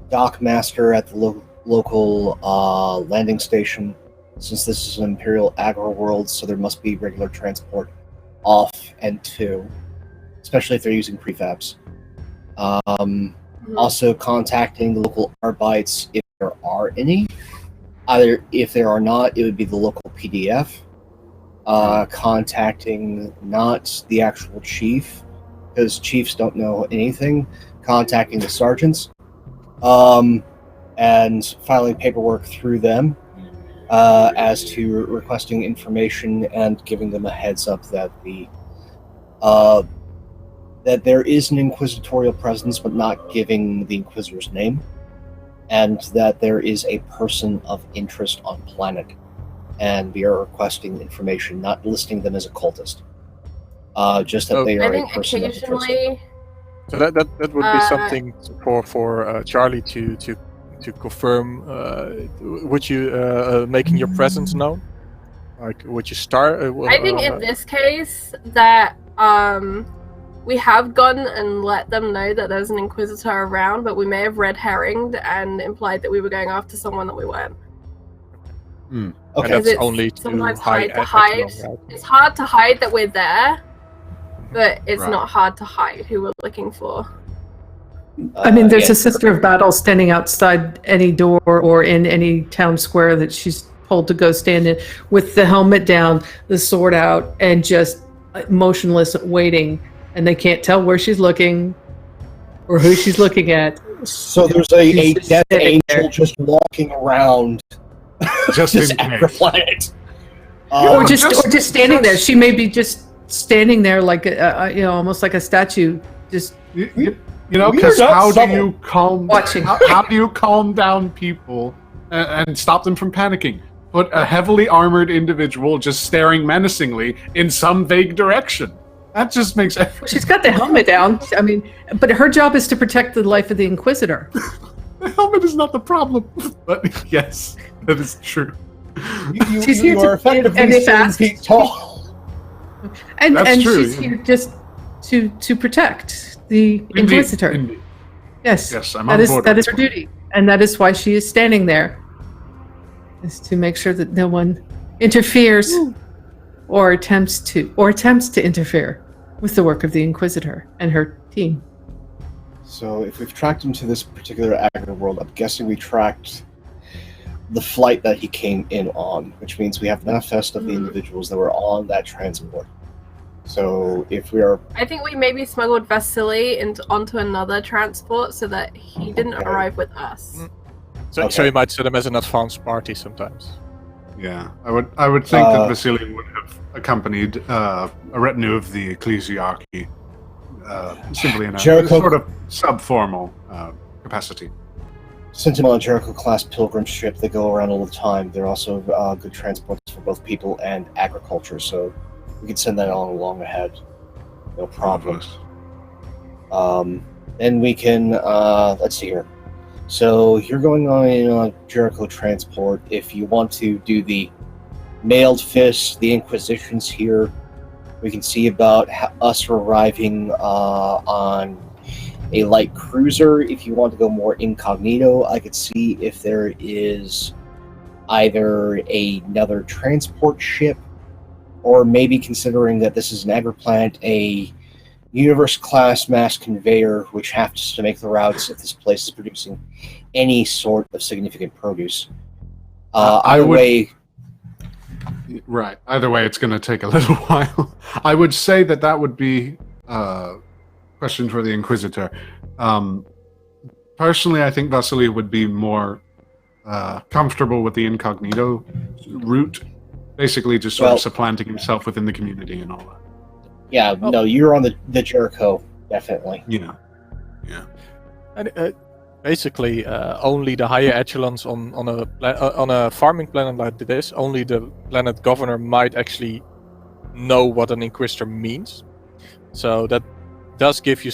[SPEAKER 6] dock master at the local landing station. Since this is an Imperial agro world, so there must be regular transport off and to, especially if they're using prefabs. Also contacting the local Arbites if there are any. Either if there are not, it would be the local PDF. Contacting not the actual chief, because chiefs don't know anything. Contacting the sergeants. And filing paperwork through them. As to requesting information and giving them a heads up that that there is an Inquisitorial presence, but not giving the Inquisitor's name, and that there is a person of interest on planet, and we are requesting information, not listing them as a cultist. Just that they are a person of interest.
[SPEAKER 1] So that would be something for Charlie to confirm. Would you making your presence known? Like, would you start?
[SPEAKER 5] I think in this case that we have gone and let them know that there's an Inquisitor around, but we may have red herringed and implied that we were going after someone that we weren't.
[SPEAKER 6] Okay,
[SPEAKER 1] and that's only
[SPEAKER 5] sometimes
[SPEAKER 1] hard
[SPEAKER 5] to hide. Right? It's hard to hide that we're there, but it's not hard to hide who we're looking for.
[SPEAKER 4] I mean, there's a Sister of Battle standing outside any door or in any town square that she's told to go stand in with the helmet down, the sword out, and just motionless waiting. And they can't tell where she's looking or who she's looking at.
[SPEAKER 6] So there's a death angel just walking around
[SPEAKER 2] just
[SPEAKER 6] at the planet.
[SPEAKER 4] Or just standing there. She may be just standing there like almost like a statue, just...
[SPEAKER 2] Because how do you calm down people and stop them from panicking? put a heavily armored individual just staring menacingly in some vague direction. That just makes everything.
[SPEAKER 4] She's got the helmet down. I mean, but her job is to protect the life of the Inquisitor.
[SPEAKER 2] The helmet is not the problem, but yes, that is true.
[SPEAKER 4] She's here
[SPEAKER 6] you are effectively 7 feet tall.
[SPEAKER 4] And
[SPEAKER 2] That's true,
[SPEAKER 4] she's here just to protect the Inquisitor.
[SPEAKER 2] Indeed.
[SPEAKER 4] Yes,
[SPEAKER 2] I'm on board.
[SPEAKER 4] that is her duty, and that is why she is standing there, is to make sure that no one interferes or attempts to interfere with the work of the Inquisitor and her team.
[SPEAKER 6] So if we've tracked him to this particular agri world, I'm guessing we tracked the flight that he came in on, which means we have manifest of the individuals that were on that transport. So if we are...
[SPEAKER 5] I think we maybe smuggled Vasily onto another transport so that he didn't arrive with us.
[SPEAKER 1] So you might set him as an advanced party sometimes.
[SPEAKER 2] Yeah, I would think that Vasily would have accompanied a retinue of the ecclesiarchy, simply in a
[SPEAKER 6] Jericho-
[SPEAKER 2] sort of sub-formal capacity.
[SPEAKER 6] Sent him on a Jericho-class pilgrim ship. They go around all the time. They're also good transports for both people and agriculture, so we can send that on along ahead. No problem. Then we can, let's see here. So you're going on a Jericho transport. If you want to do the mailed fist, the Inquisition's here. We can see about us arriving on a light cruiser. If you want to go more incognito, I could see if there is either another transport ship, or maybe, considering that this is an agri-plant, a universe-class mass conveyor, which has to make the routes if this place is producing any sort of significant produce. Either way,
[SPEAKER 2] it's going to take a little while. I would say that would be a question for the Inquisitor. Personally, I think Vasily would be more comfortable with the incognito route, basically just sort of supplanting himself within the community and all that.
[SPEAKER 6] Yeah, no, you're on the Jericho, definitely.
[SPEAKER 2] Yeah.
[SPEAKER 1] And basically, only the higher echelons on a farming planet like this, only the planet governor might actually know what an Inquisitor means. So that does give you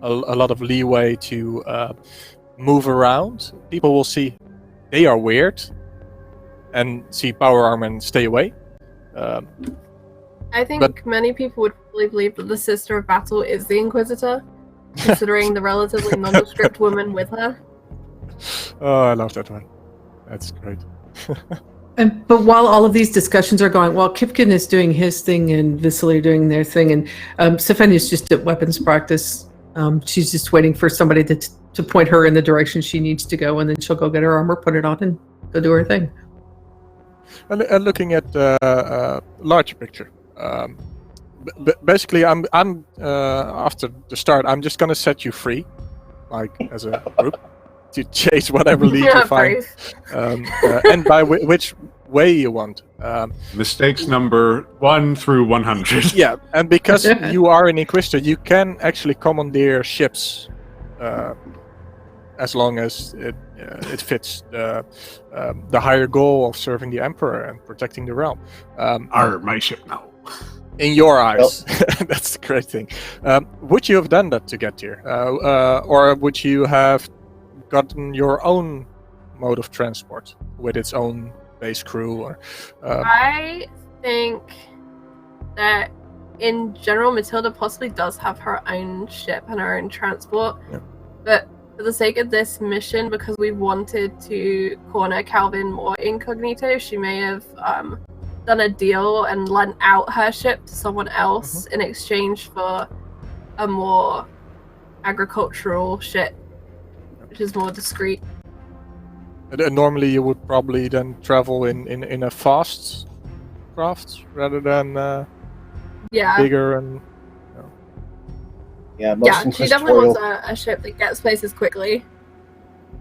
[SPEAKER 1] a lot of leeway to move around. People will see they are weird and see power armor and stay away.
[SPEAKER 5] I think many people would probably believe that the Sister of Battle is the Inquisitor, considering the relatively nondescript woman with her.
[SPEAKER 1] Oh, I love that one. That's great.
[SPEAKER 4] But while all of these discussions are going, while Kipkin is doing his thing and Vasily doing their thing, and Stefania's just at weapons practice, she's just waiting for somebody to point her in the direction she needs to go, and then she'll go get her armor, put it on, and go do her thing.
[SPEAKER 1] And looking at the larger picture, basically, I'm after the start, I'm just gonna set you free, like as a group, to chase whatever lead you find, and by which way you want.
[SPEAKER 2] Mistakes number 1 through 100.
[SPEAKER 1] Yeah, and because you are an Inquisitor, you can actually commandeer ships, as long as it fits the higher goal of serving the Emperor and protecting the realm.
[SPEAKER 2] My ship now.
[SPEAKER 1] In your eyes, that's the great thing. Would you have done that to get here, or would you have gotten your own mode of transport with its own base crew? Or
[SPEAKER 5] I think that in general, Mathilde possibly does have her own ship and her own transport, but for the sake of this mission, because we wanted to corner Calvin more incognito, she may have done a deal and lent out her ship to someone else in exchange for a more agricultural ship, which is more discreet.
[SPEAKER 1] And normally you would probably then travel in a fast craft rather than bigger and...
[SPEAKER 6] Yeah,
[SPEAKER 5] she definitely wants a ship that gets places quickly.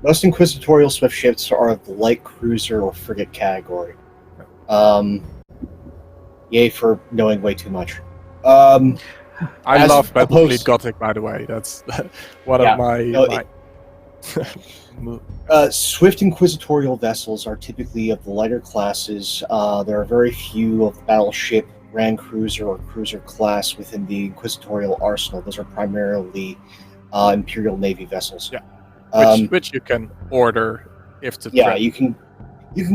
[SPEAKER 6] Most Inquisitorial swift ships are of the light cruiser or frigate category. Yay for knowing way too much.
[SPEAKER 1] I love Battlefleet Gothic, by the way. That's one of my
[SPEAKER 6] Swift Inquisitorial vessels are typically of the lighter classes. There are very few of the battleship, Grand Cruiser, or Cruiser class within the Inquisitorial arsenal. Those are primarily Imperial Navy vessels.
[SPEAKER 1] Yeah, which you can order if the
[SPEAKER 6] yeah, you can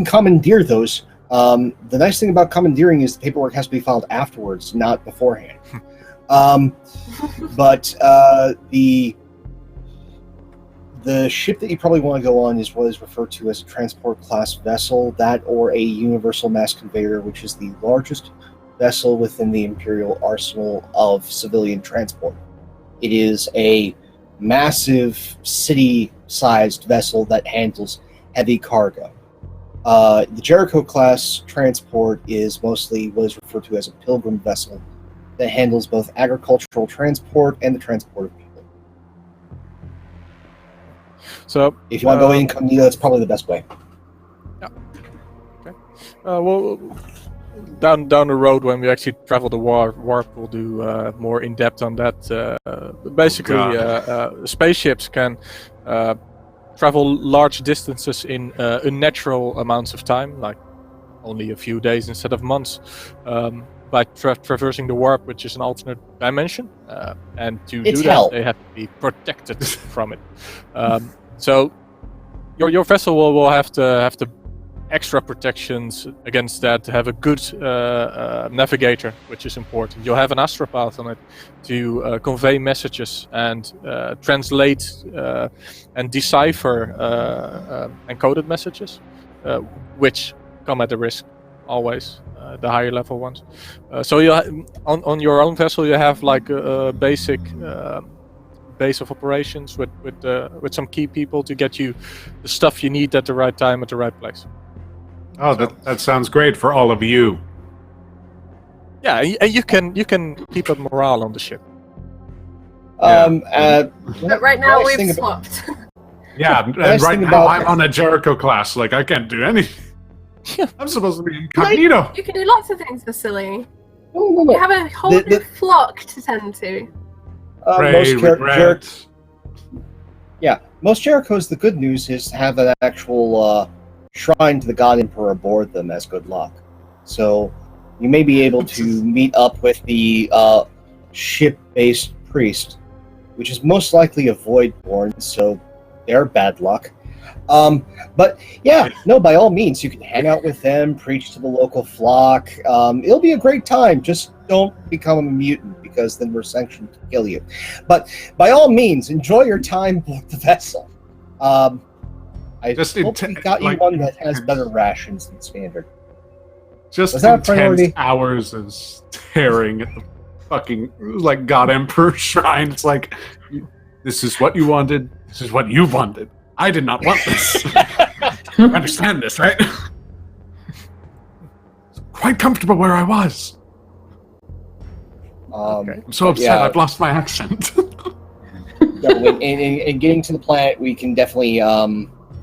[SPEAKER 6] commandeer those. The nice thing about commandeering is the paperwork has to be filed afterwards, not beforehand. But the ship that you probably want to go on is what is referred to as a transport class vessel, that or a universal mass conveyor, which is the largest vessel within the Imperial arsenal of civilian transport. It is a massive city-sized vessel that handles heavy cargo. The Jericho class transport is mostly what is referred to as a pilgrim vessel that handles both agricultural transport and the transport of people.
[SPEAKER 1] So,
[SPEAKER 6] if you want to go incognito, that's probably the best way.
[SPEAKER 1] Yeah. Okay. Well, down the road when we actually travel the warp, we'll do more in depth on that. Basically, spaceships can travel large distances in unnatural amounts of time, like only a few days instead of months, by traversing the warp, which is an alternate dimension. And to do that, they have to be protected from it. So your vessel will have to extra protections against that, to have a good navigator, which is important. You'll have an astropath on it to convey messages and translate and decipher encoded messages, which come at a risk always, the higher level ones. So you on your own vessel you have like a basic base of operations with some key people to get you the stuff you need at the right time at the right place.
[SPEAKER 2] Oh, that sounds great for all of you.
[SPEAKER 1] Yeah, and you can keep a morale on the ship.
[SPEAKER 5] But right now we've swapped.
[SPEAKER 2] Yeah, and right now I'm on a Jericho class. Like, I can't do anything. I'm supposed to be incognito.
[SPEAKER 5] You can do lots of things, Vasily. You have a whole new flock to tend to.
[SPEAKER 6] Most Jerichos, the good news is have an actual shrine to the God Emperor aboard them as good luck. So you may be able to meet up with the ship-based priest, which is most likely a Voidborn, so they're bad luck. But yeah, no, by all means, you can hang out with them, preach to the local flock. It'll be a great time. Just don't become a mutant, because then we're sanctioned to kill you. But by all means, enjoy your time aboard the vessel. I hope we got you one that has better rations than standard.
[SPEAKER 2] Just intense hours of staring at the fucking like God Emperor shrine. It's like, this is what you wanted. This is what you wanted. I did not want this. You understand this, right? Quite comfortable where I was.
[SPEAKER 6] Okay.
[SPEAKER 2] I'm so upset I've lost my accent.
[SPEAKER 6] In getting to the planet, we can definitely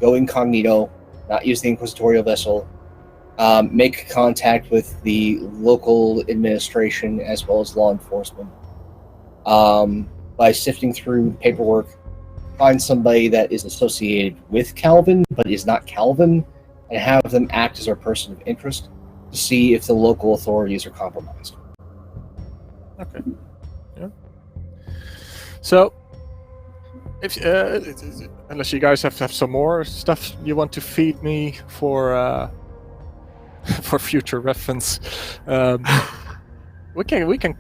[SPEAKER 6] go incognito, not use the Inquisitorial vessel, make contact with the local administration as well as law enforcement. By sifting through paperwork, find somebody that is associated with Calvin but is not Calvin, and have them act as our person of interest to see if the local authorities are compromised.
[SPEAKER 1] Okay. Yeah. So, if unless you guys have some more stuff you want to feed me for future reference, we can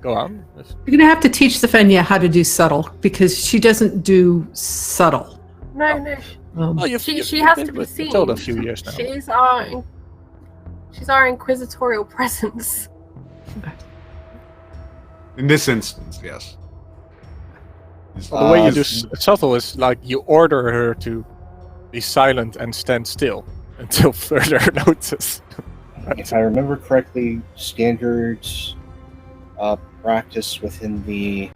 [SPEAKER 1] go on.
[SPEAKER 4] You're gonna have to teach Stefania how to do subtle, because she doesn't do subtle.
[SPEAKER 5] No. She has to be seen.
[SPEAKER 1] Told a few years now.
[SPEAKER 5] She's our inquisitorial presence.
[SPEAKER 2] In this instance, yes.
[SPEAKER 1] The way you do subtle is like you order her to be silent and stand still until further notice.
[SPEAKER 6] If I remember correctly, standard practice within the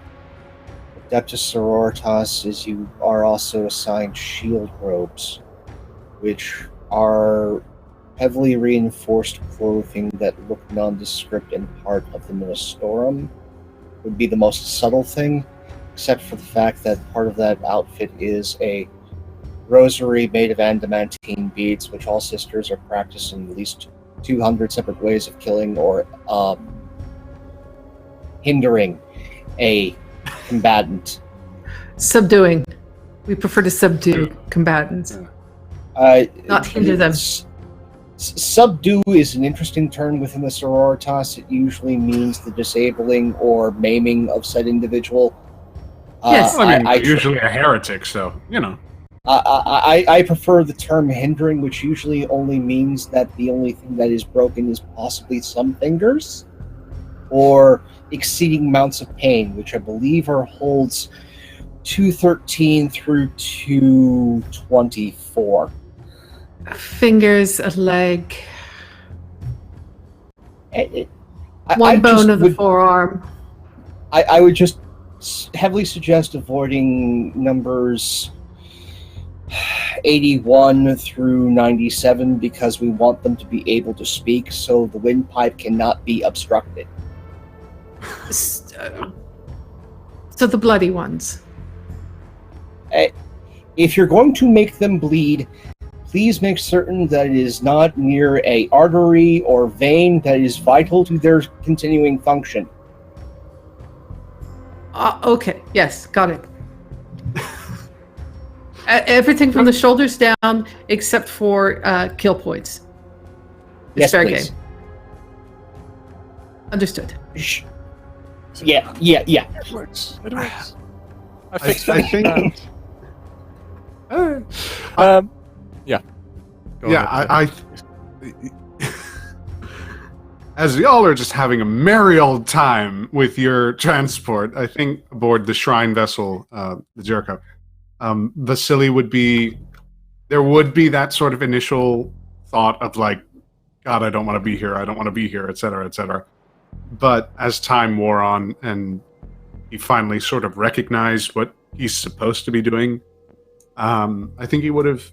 [SPEAKER 6] Adeptus Sororitas is you are also assigned shield robes, which are heavily reinforced clothing that look nondescript and part of the Ministorum. Would be the most subtle thing. except for the fact that part of that outfit is a rosary made of adamantine beads, which all sisters are practicing at least 200 separate ways of killing or hindering a combatant.
[SPEAKER 4] Subduing. We prefer to subdue combatants, not hinder them.
[SPEAKER 6] Subdue is an interesting term within the sororitas. It usually means the disabling or maiming of said individual.
[SPEAKER 4] Yes.
[SPEAKER 2] Usually a heretic, so, you know.
[SPEAKER 6] I prefer the term hindering, which usually only means that the only thing that is broken is possibly some fingers, or exceeding amounts of pain, which I believe holds 213 through 224.
[SPEAKER 4] Fingers, a leg,
[SPEAKER 6] One
[SPEAKER 4] bone of the forearm.
[SPEAKER 6] I would just heavily suggest avoiding numbers 81 through 97 because we want them to be able to speak, so the windpipe cannot be obstructed.
[SPEAKER 4] So the bloody ones.
[SPEAKER 6] If you're going to make them bleed, please make certain that it is not near a artery or vein that is vital to their continuing function.
[SPEAKER 4] Okay, yes, got it. Everything from the shoulders down, except for kill points.
[SPEAKER 6] Yes,
[SPEAKER 4] fair
[SPEAKER 6] please.
[SPEAKER 4] game. Understood.
[SPEAKER 6] Yeah.
[SPEAKER 1] It works. I fixed
[SPEAKER 2] I
[SPEAKER 1] it.
[SPEAKER 2] think.
[SPEAKER 1] Yeah. Go
[SPEAKER 2] Yeah,
[SPEAKER 1] ahead.
[SPEAKER 2] As y'all are just having a merry old time with your transport, I think aboard the shrine vessel, the Jericho, Vasily there would be that sort of initial thought of like, God, I don't want to be here, etc., etc. But as time wore on and he finally sort of recognized what he's supposed to be doing, I think he would have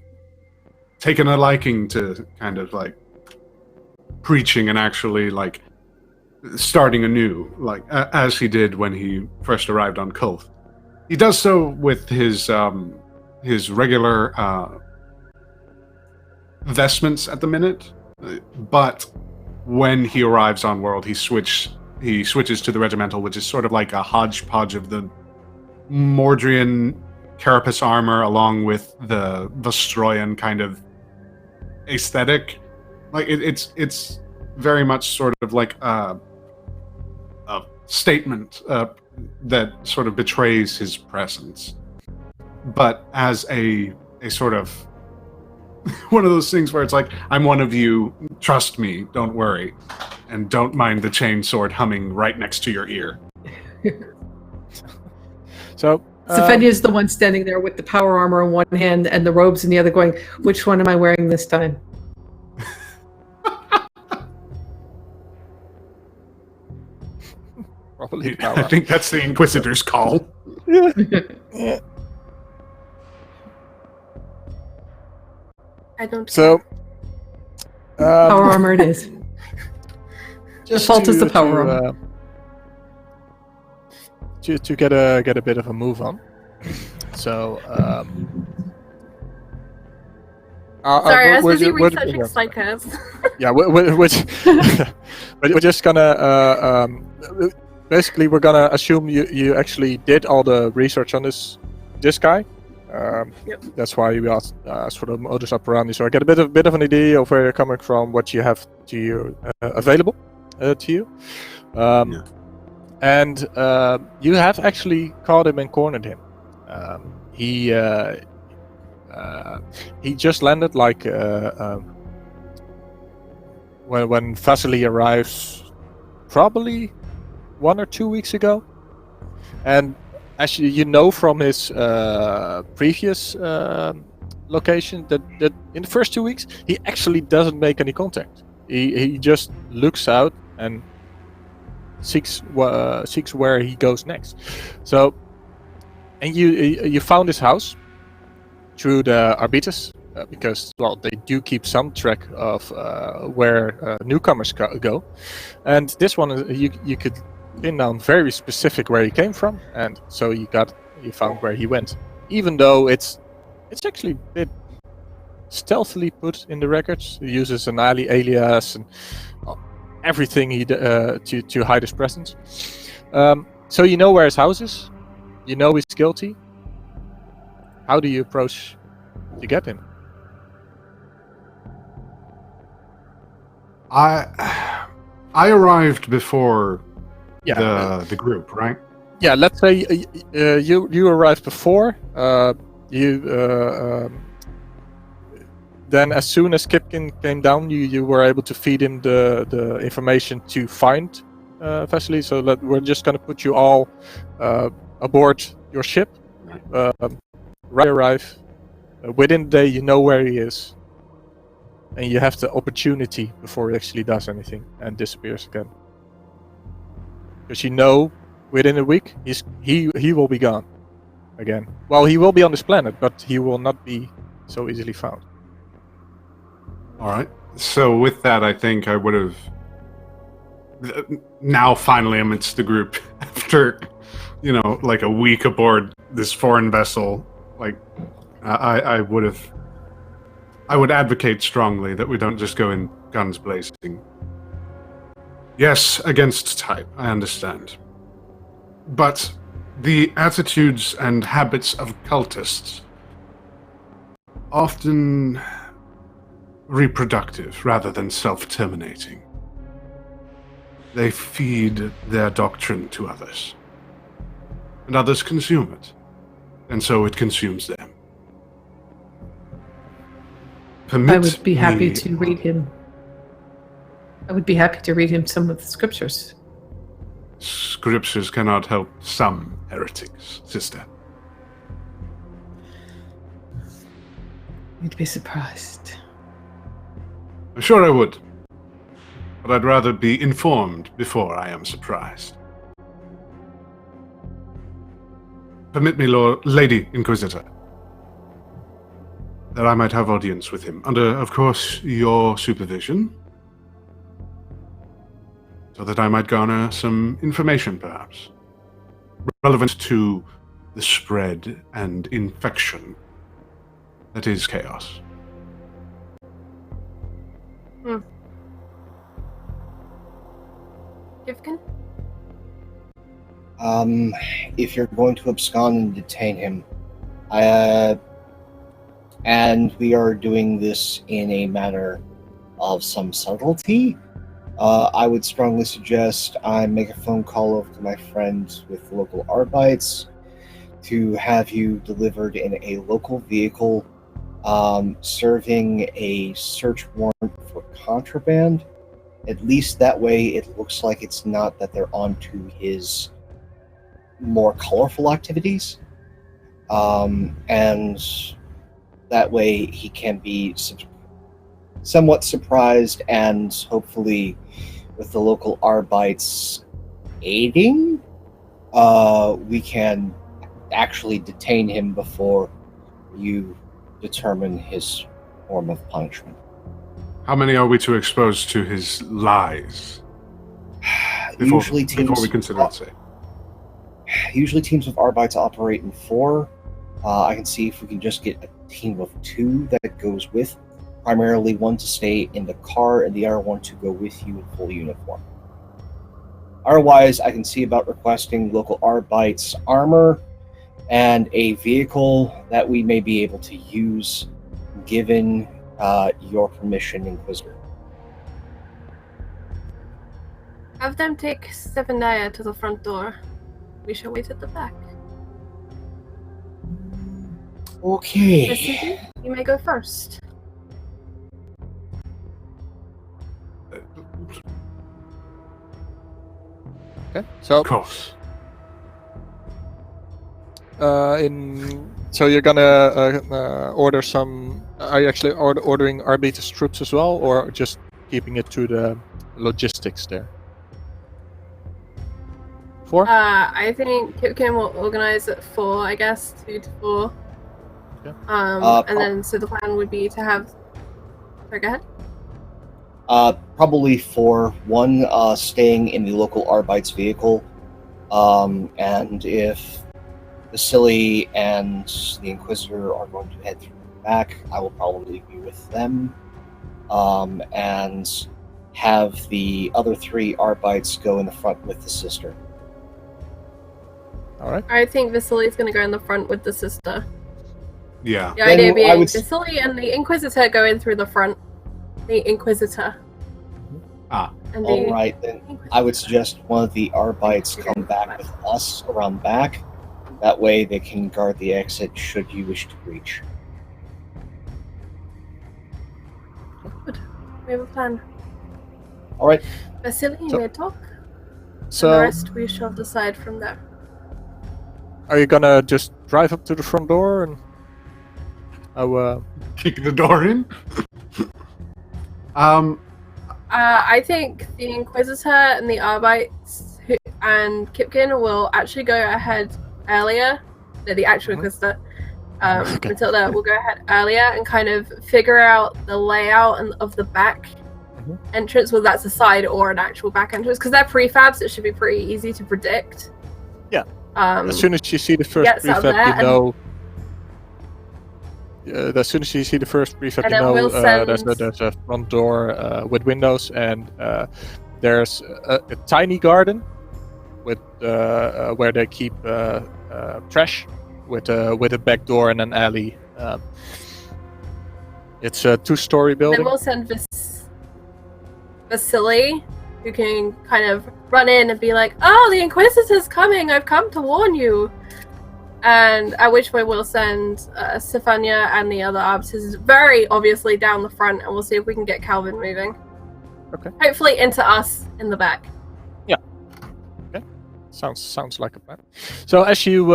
[SPEAKER 2] taken a liking to kind of like preaching and actually like starting anew, like as he did when he first arrived on Kulth. He does so with his regular vestments at the minute, but when he arrives on world, he switches to the regimental, which is sort of like a hodgepodge of the Mordrian carapace armor along with the Vostroyan kind of aesthetic. Like it's very much sort of like a statement that sort of betrays his presence, but as a sort of one of those things where it's like, I'm one of you, trust me, don't worry, and don't mind the chainsword humming right next to your ear.
[SPEAKER 1] So
[SPEAKER 4] Stefania is the one standing there with the power armor in one hand and the robes in the other, going, which one am I wearing this time?
[SPEAKER 1] probably
[SPEAKER 2] I think that's the Inquisitor's call.
[SPEAKER 1] Yeah.
[SPEAKER 5] I don't.
[SPEAKER 1] So
[SPEAKER 4] Power armor it is.
[SPEAKER 1] just
[SPEAKER 4] Default is the power armor.
[SPEAKER 1] To get a bit of a move on. So
[SPEAKER 5] Sorry, I was busy
[SPEAKER 1] we're-
[SPEAKER 5] researching psychos.
[SPEAKER 1] Yeah, we're just gonna basically we're gonna assume you actually did all the research on this guy.
[SPEAKER 5] Yep.
[SPEAKER 1] That's why we asked sort of modus operandi, so I get a bit of an idea of where you're coming from, what you have to you available to you, and you have actually caught him and cornered him. He just landed like when Vasily arrives, probably 1 or 2 weeks ago, and actually you know from his previous location that in the first 2 weeks he actually doesn't make any contact. He just looks out and seeks where he goes next. So, and you found his house through the Arbites, because, well, they do keep some track of where newcomers go. And this one, you could pin down very specific where he came from, and so you found where he went. Even though it's actually a bit stealthily put in the records. He uses an alias and everything to hide his presence. So you know where his house is. You know he's guilty. How do you approach to get him?
[SPEAKER 2] I arrived before the group, right?
[SPEAKER 1] Yeah, let's say you arrived before. Then as soon as Kipkin came down, you were able to feed him the information to find Vasily. So that we're just going to put you all aboard your ship. Arrive. Within the day, you know where he is. And you have the opportunity before he actually does anything and disappears again. Because you know, within a week, he will be gone again. Well, he will be on this planet, but he will not be so easily found.
[SPEAKER 2] All right. So with that, I think I would have now finally amidst the group after, like a week aboard this foreign vessel. Like, I would advocate strongly that we don't just go in guns blazing. Yes, against type, I understand. But the attitudes and habits of cultists often reproductive rather than self-terminating. They feed their doctrine to others, and others consume it, and so it consumes them.
[SPEAKER 4] I would be happy to read him. I would be happy to read him some of the scriptures.
[SPEAKER 2] Scriptures cannot help some heretics, sister.
[SPEAKER 4] You'd be surprised.
[SPEAKER 2] I'm sure I would. But I'd rather be informed before I am surprised. Permit me, Lady Inquisitor, that I might have audience with him, under, of course, your supervision, so that I might garner some information, perhaps, relevant to the spread and infection that is chaos.
[SPEAKER 5] Kipkin?
[SPEAKER 6] If you're going to abscond and detain him, and we are doing this in a manner of some subtlety, I would strongly suggest I make a phone call over to my friends with the local Arbites to have you delivered in a local vehicle, serving a search warrant for contraband. At least that way it looks like it's not that they're onto his more colorful activities. And that way he can be somewhat surprised, and hopefully with the local Arbites aiding, we can actually detain him before you determine his form of punishment.
[SPEAKER 2] How many are we to expose to his lies? Before we consider it safe.
[SPEAKER 6] Usually teams of Arbites operate in 4. I can see if we can just get a team of 2 that goes with. Primarily one to stay in the car and the other one to go with you in full uniform. Otherwise, I can see about requesting local Arbites armor and a vehicle that we may be able to use given your permission, Inquisitor.
[SPEAKER 5] Have them take Stephanaya to the front door. We shall wait at the back.
[SPEAKER 6] Okay.
[SPEAKER 5] Vasily, you may go first.
[SPEAKER 1] Okay, so
[SPEAKER 2] Of course.
[SPEAKER 1] So you're gonna order some. Are you actually ordering Arbites troops as well, or just keeping it to the logistics there? 4?
[SPEAKER 5] I think Kipkin will organize at 4, I guess, 2 to 4.
[SPEAKER 1] Yeah.
[SPEAKER 5] And then so the plan would be to have. Sorry, go ahead.
[SPEAKER 6] Probably 4. 1, staying in the local Arbites vehicle. And if Vasily and the Inquisitor are going to head through the back, I will probably be with them. And have the other 3 Arbites go in the front with the sister.
[SPEAKER 1] All right.
[SPEAKER 5] I think Vasily's going to go in the front with the sister.
[SPEAKER 2] Yeah.
[SPEAKER 5] The idea
[SPEAKER 6] Then
[SPEAKER 5] being
[SPEAKER 6] I would-
[SPEAKER 5] Vasily and the Inquisitor go in through the front. The Inquisitor.
[SPEAKER 2] Ah.
[SPEAKER 5] And
[SPEAKER 6] All right, then I would suggest one of the Arbites come back with us around back. That way they can guard the exit should you wish to breach.
[SPEAKER 5] Good. We have a plan.
[SPEAKER 6] All right.
[SPEAKER 5] Vasily, you
[SPEAKER 1] So-
[SPEAKER 5] may talk. And the
[SPEAKER 1] So,
[SPEAKER 5] rest we shall decide from there.
[SPEAKER 1] are you gonna just drive up to the front door and?
[SPEAKER 2] Kick the door in.
[SPEAKER 5] I think the Inquisitor and the Arbites and Kipkin will actually go ahead earlier. No, the actual Inquisitor.
[SPEAKER 1] Okay.
[SPEAKER 5] Mathilde will go ahead earlier and kind of figure out the layout of the back entrance, whether that's a side or an actual back entrance. Because they're prefabs, it should be pretty easy to predict.
[SPEAKER 1] Yeah. As soon as you see the first
[SPEAKER 5] gets out
[SPEAKER 1] prefab,
[SPEAKER 5] there
[SPEAKER 1] you
[SPEAKER 5] and-
[SPEAKER 1] know. As soon as you see the first prefab,
[SPEAKER 5] And
[SPEAKER 1] you
[SPEAKER 5] then
[SPEAKER 1] know
[SPEAKER 5] we'll
[SPEAKER 1] there's
[SPEAKER 5] send-
[SPEAKER 1] a front door with windows, and there's a tiny garden with where they keep trash, with a back door and an alley. It's a 2-story building.
[SPEAKER 5] Then we'll send Vasily, who can kind of run in and be like, "Oh, the Inquisitor's coming! I've come to warn you." And at which point we'll send Stefania and the other arbiters very obviously down the front, and we'll see if we can get Calvin moving.
[SPEAKER 1] Okay.
[SPEAKER 5] Hopefully into us in the back.
[SPEAKER 1] Sounds like a plan. So as you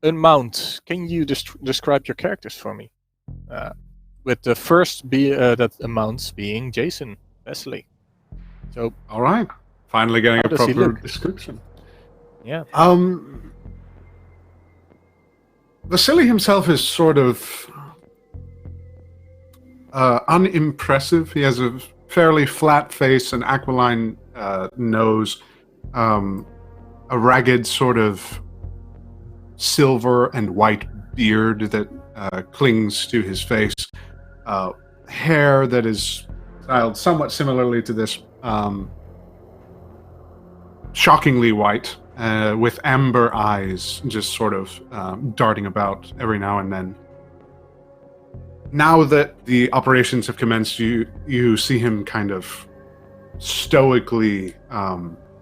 [SPEAKER 1] unmount, can you describe your characters for me? With the first that amounts being Jason Wesley. So
[SPEAKER 2] All right. Finally getting
[SPEAKER 1] How
[SPEAKER 2] a
[SPEAKER 1] does he
[SPEAKER 2] proper
[SPEAKER 1] look?
[SPEAKER 2] description.
[SPEAKER 1] yeah.
[SPEAKER 2] Vasily himself is sort of unimpressive. He has a fairly flat face, an aquiline nose, a ragged sort of silver and white beard that clings to his face, hair that is styled somewhat similarly to this, shockingly white, with amber eyes just sort of darting about every now and then. Now that the operations have commenced, you see him kind of stoically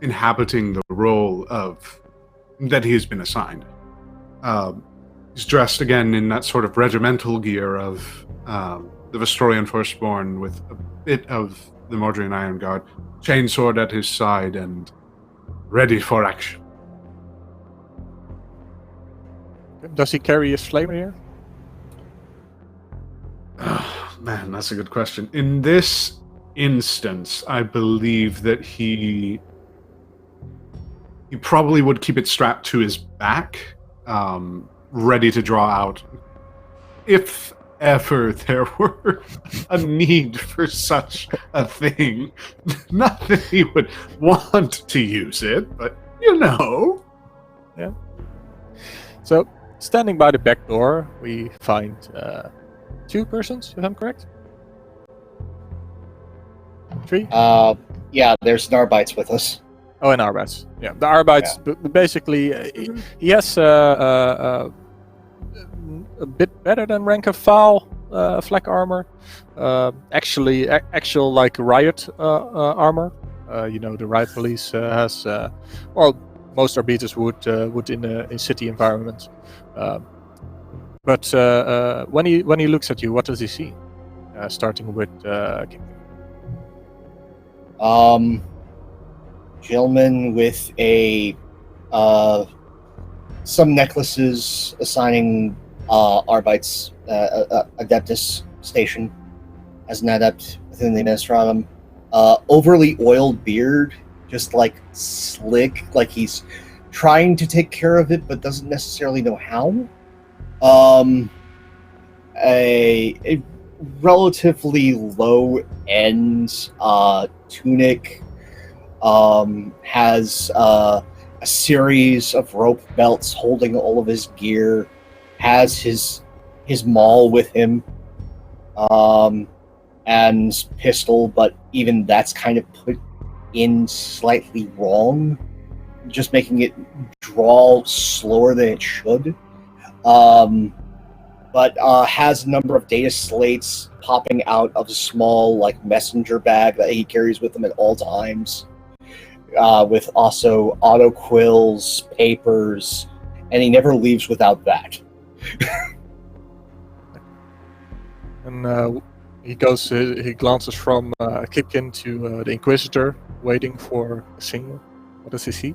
[SPEAKER 2] inhabiting the role that he has been assigned. He's dressed again in that sort of regimental gear of the Vestorian Firstborn, with a bit of the Mordrian Iron Guard, chainsword at his side, and ready for action.
[SPEAKER 1] Does he carry a flame here?
[SPEAKER 2] Man, that's a good question. In this instance, I believe that he probably would keep it strapped to his back, ready to draw out if ever there were a need for such a thing. Not that he would want to use it, but you know.
[SPEAKER 1] Yeah. So, standing by the back door, we find 2 persons, if I'm correct? 3?
[SPEAKER 6] Yeah, there's Narbites with us.
[SPEAKER 1] Oh, and Arbites. Yeah, the Arbites. Basically, he has a bit better than rank and file flak armor. Actual like riot armor. The riot police has. Well, most Arbites would in city environments. But when he looks at you, what does he see? Starting with
[SPEAKER 6] Gentleman with a some necklaces assigning Arbites Adeptus station as an adept within the Administratum. Overly oiled beard, just like slick, like he's trying to take care of it but doesn't necessarily know how. A relatively low-end tunic, has a series of rope belts holding all of his gear, has his maul with him, and pistol, but even that's kind of put in slightly wrong, just making it draw slower than it should. But has a number of data slates popping out of a small messenger bag that he carries with him at all times, with also auto quills, papers, and he never leaves without that.
[SPEAKER 1] And he glances from Kipkin to the Inquisitor, waiting for a signal. What does he see?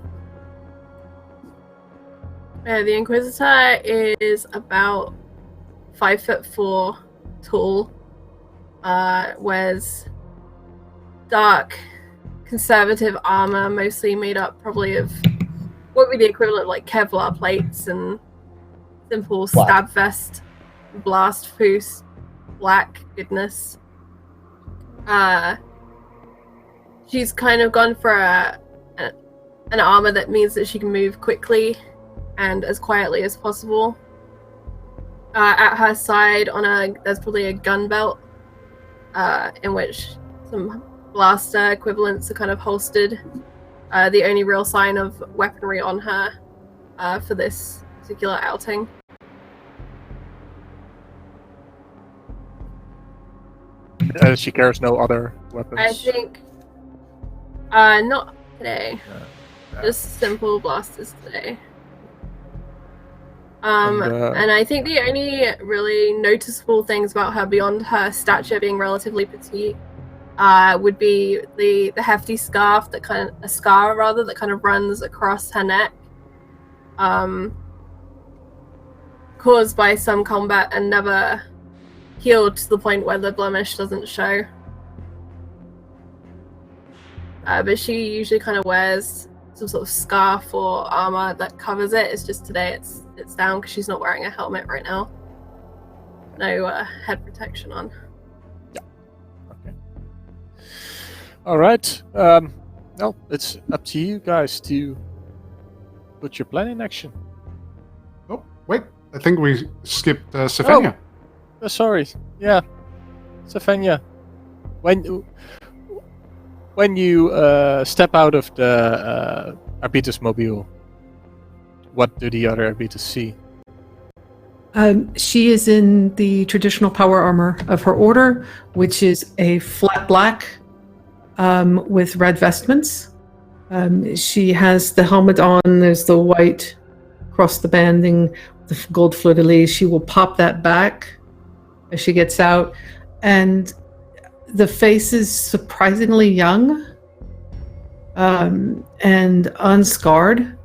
[SPEAKER 5] The Inquisitor is about 5'4" tall. Wears dark, conservative armor, mostly made up probably of what would be the equivalent of Kevlar plates and simple stab vest, blast proof, black goodness. She's kind of gone for an armor that means that she can move quickly and as quietly as possible. At her side, there's probably a gun belt, in which some blaster equivalents are kind of holstered. The only real sign of weaponry on her for this particular outing.
[SPEAKER 1] She carries no other weapons.
[SPEAKER 5] I think not today. Just simple blasters today. And I think the only really noticeable things about her beyond her stature being relatively petite would be the hefty scarf that kind of runs across her neck, caused by some combat and never healed to the point where the blemish doesn't show. But she usually kind of wears some sort of scarf or armor that covers it. It's just today it's down because she's not wearing a helmet right now. No head protection on.
[SPEAKER 1] Yeah. Okay. All right. Well, it's up to you guys to put your plan in action.
[SPEAKER 2] Oh, wait. I think we skipped Sefenia.
[SPEAKER 1] Oh, sorry. Yeah. Sefenia. When you step out of the Arbitrus mobile, what do the other Arbitrus see?
[SPEAKER 4] She is in the traditional power armor of her order, which is a flat black with red vestments. She has the helmet on. There's the white across the banding, the gold fleur-de-lis. She will pop that back as she gets out. And the face is surprisingly young and unscarred,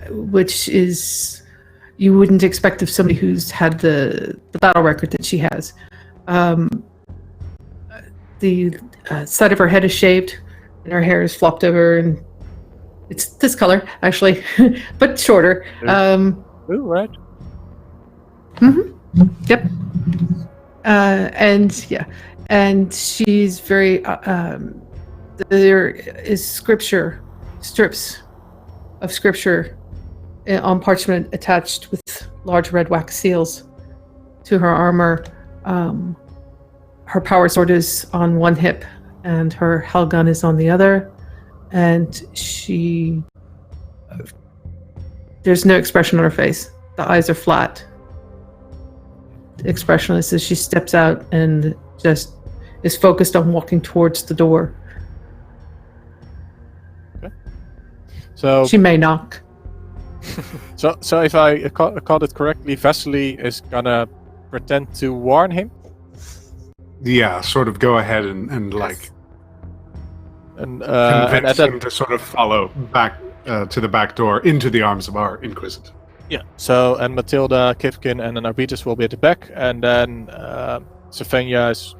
[SPEAKER 4] which is you wouldn't expect of somebody who's had the battle record that she has. The side of her head is shaved, and her hair is flopped over, and it's this color actually, but shorter.
[SPEAKER 1] Ooh, right.
[SPEAKER 4] Mm-hmm. Yep. And she's very. There is strips of scripture on parchment attached with large red wax seals to her armor. Her power sword is on one hip, and her hell gun is on the other. And there's no expression on her face. The eyes are flat, expressionless as she steps out and just is focused on walking towards the door.
[SPEAKER 1] Okay. So
[SPEAKER 4] she may knock.
[SPEAKER 1] So if I caught it correctly, Vasily is gonna pretend to warn him.
[SPEAKER 2] Yeah, sort of go ahead and
[SPEAKER 1] convince
[SPEAKER 2] him to sort of follow back to the back door into the arms of our Inquisitor.
[SPEAKER 1] Yeah. So and Mathilde, Kivkin, and then Arbitrus will be at the back, and then Sefenia is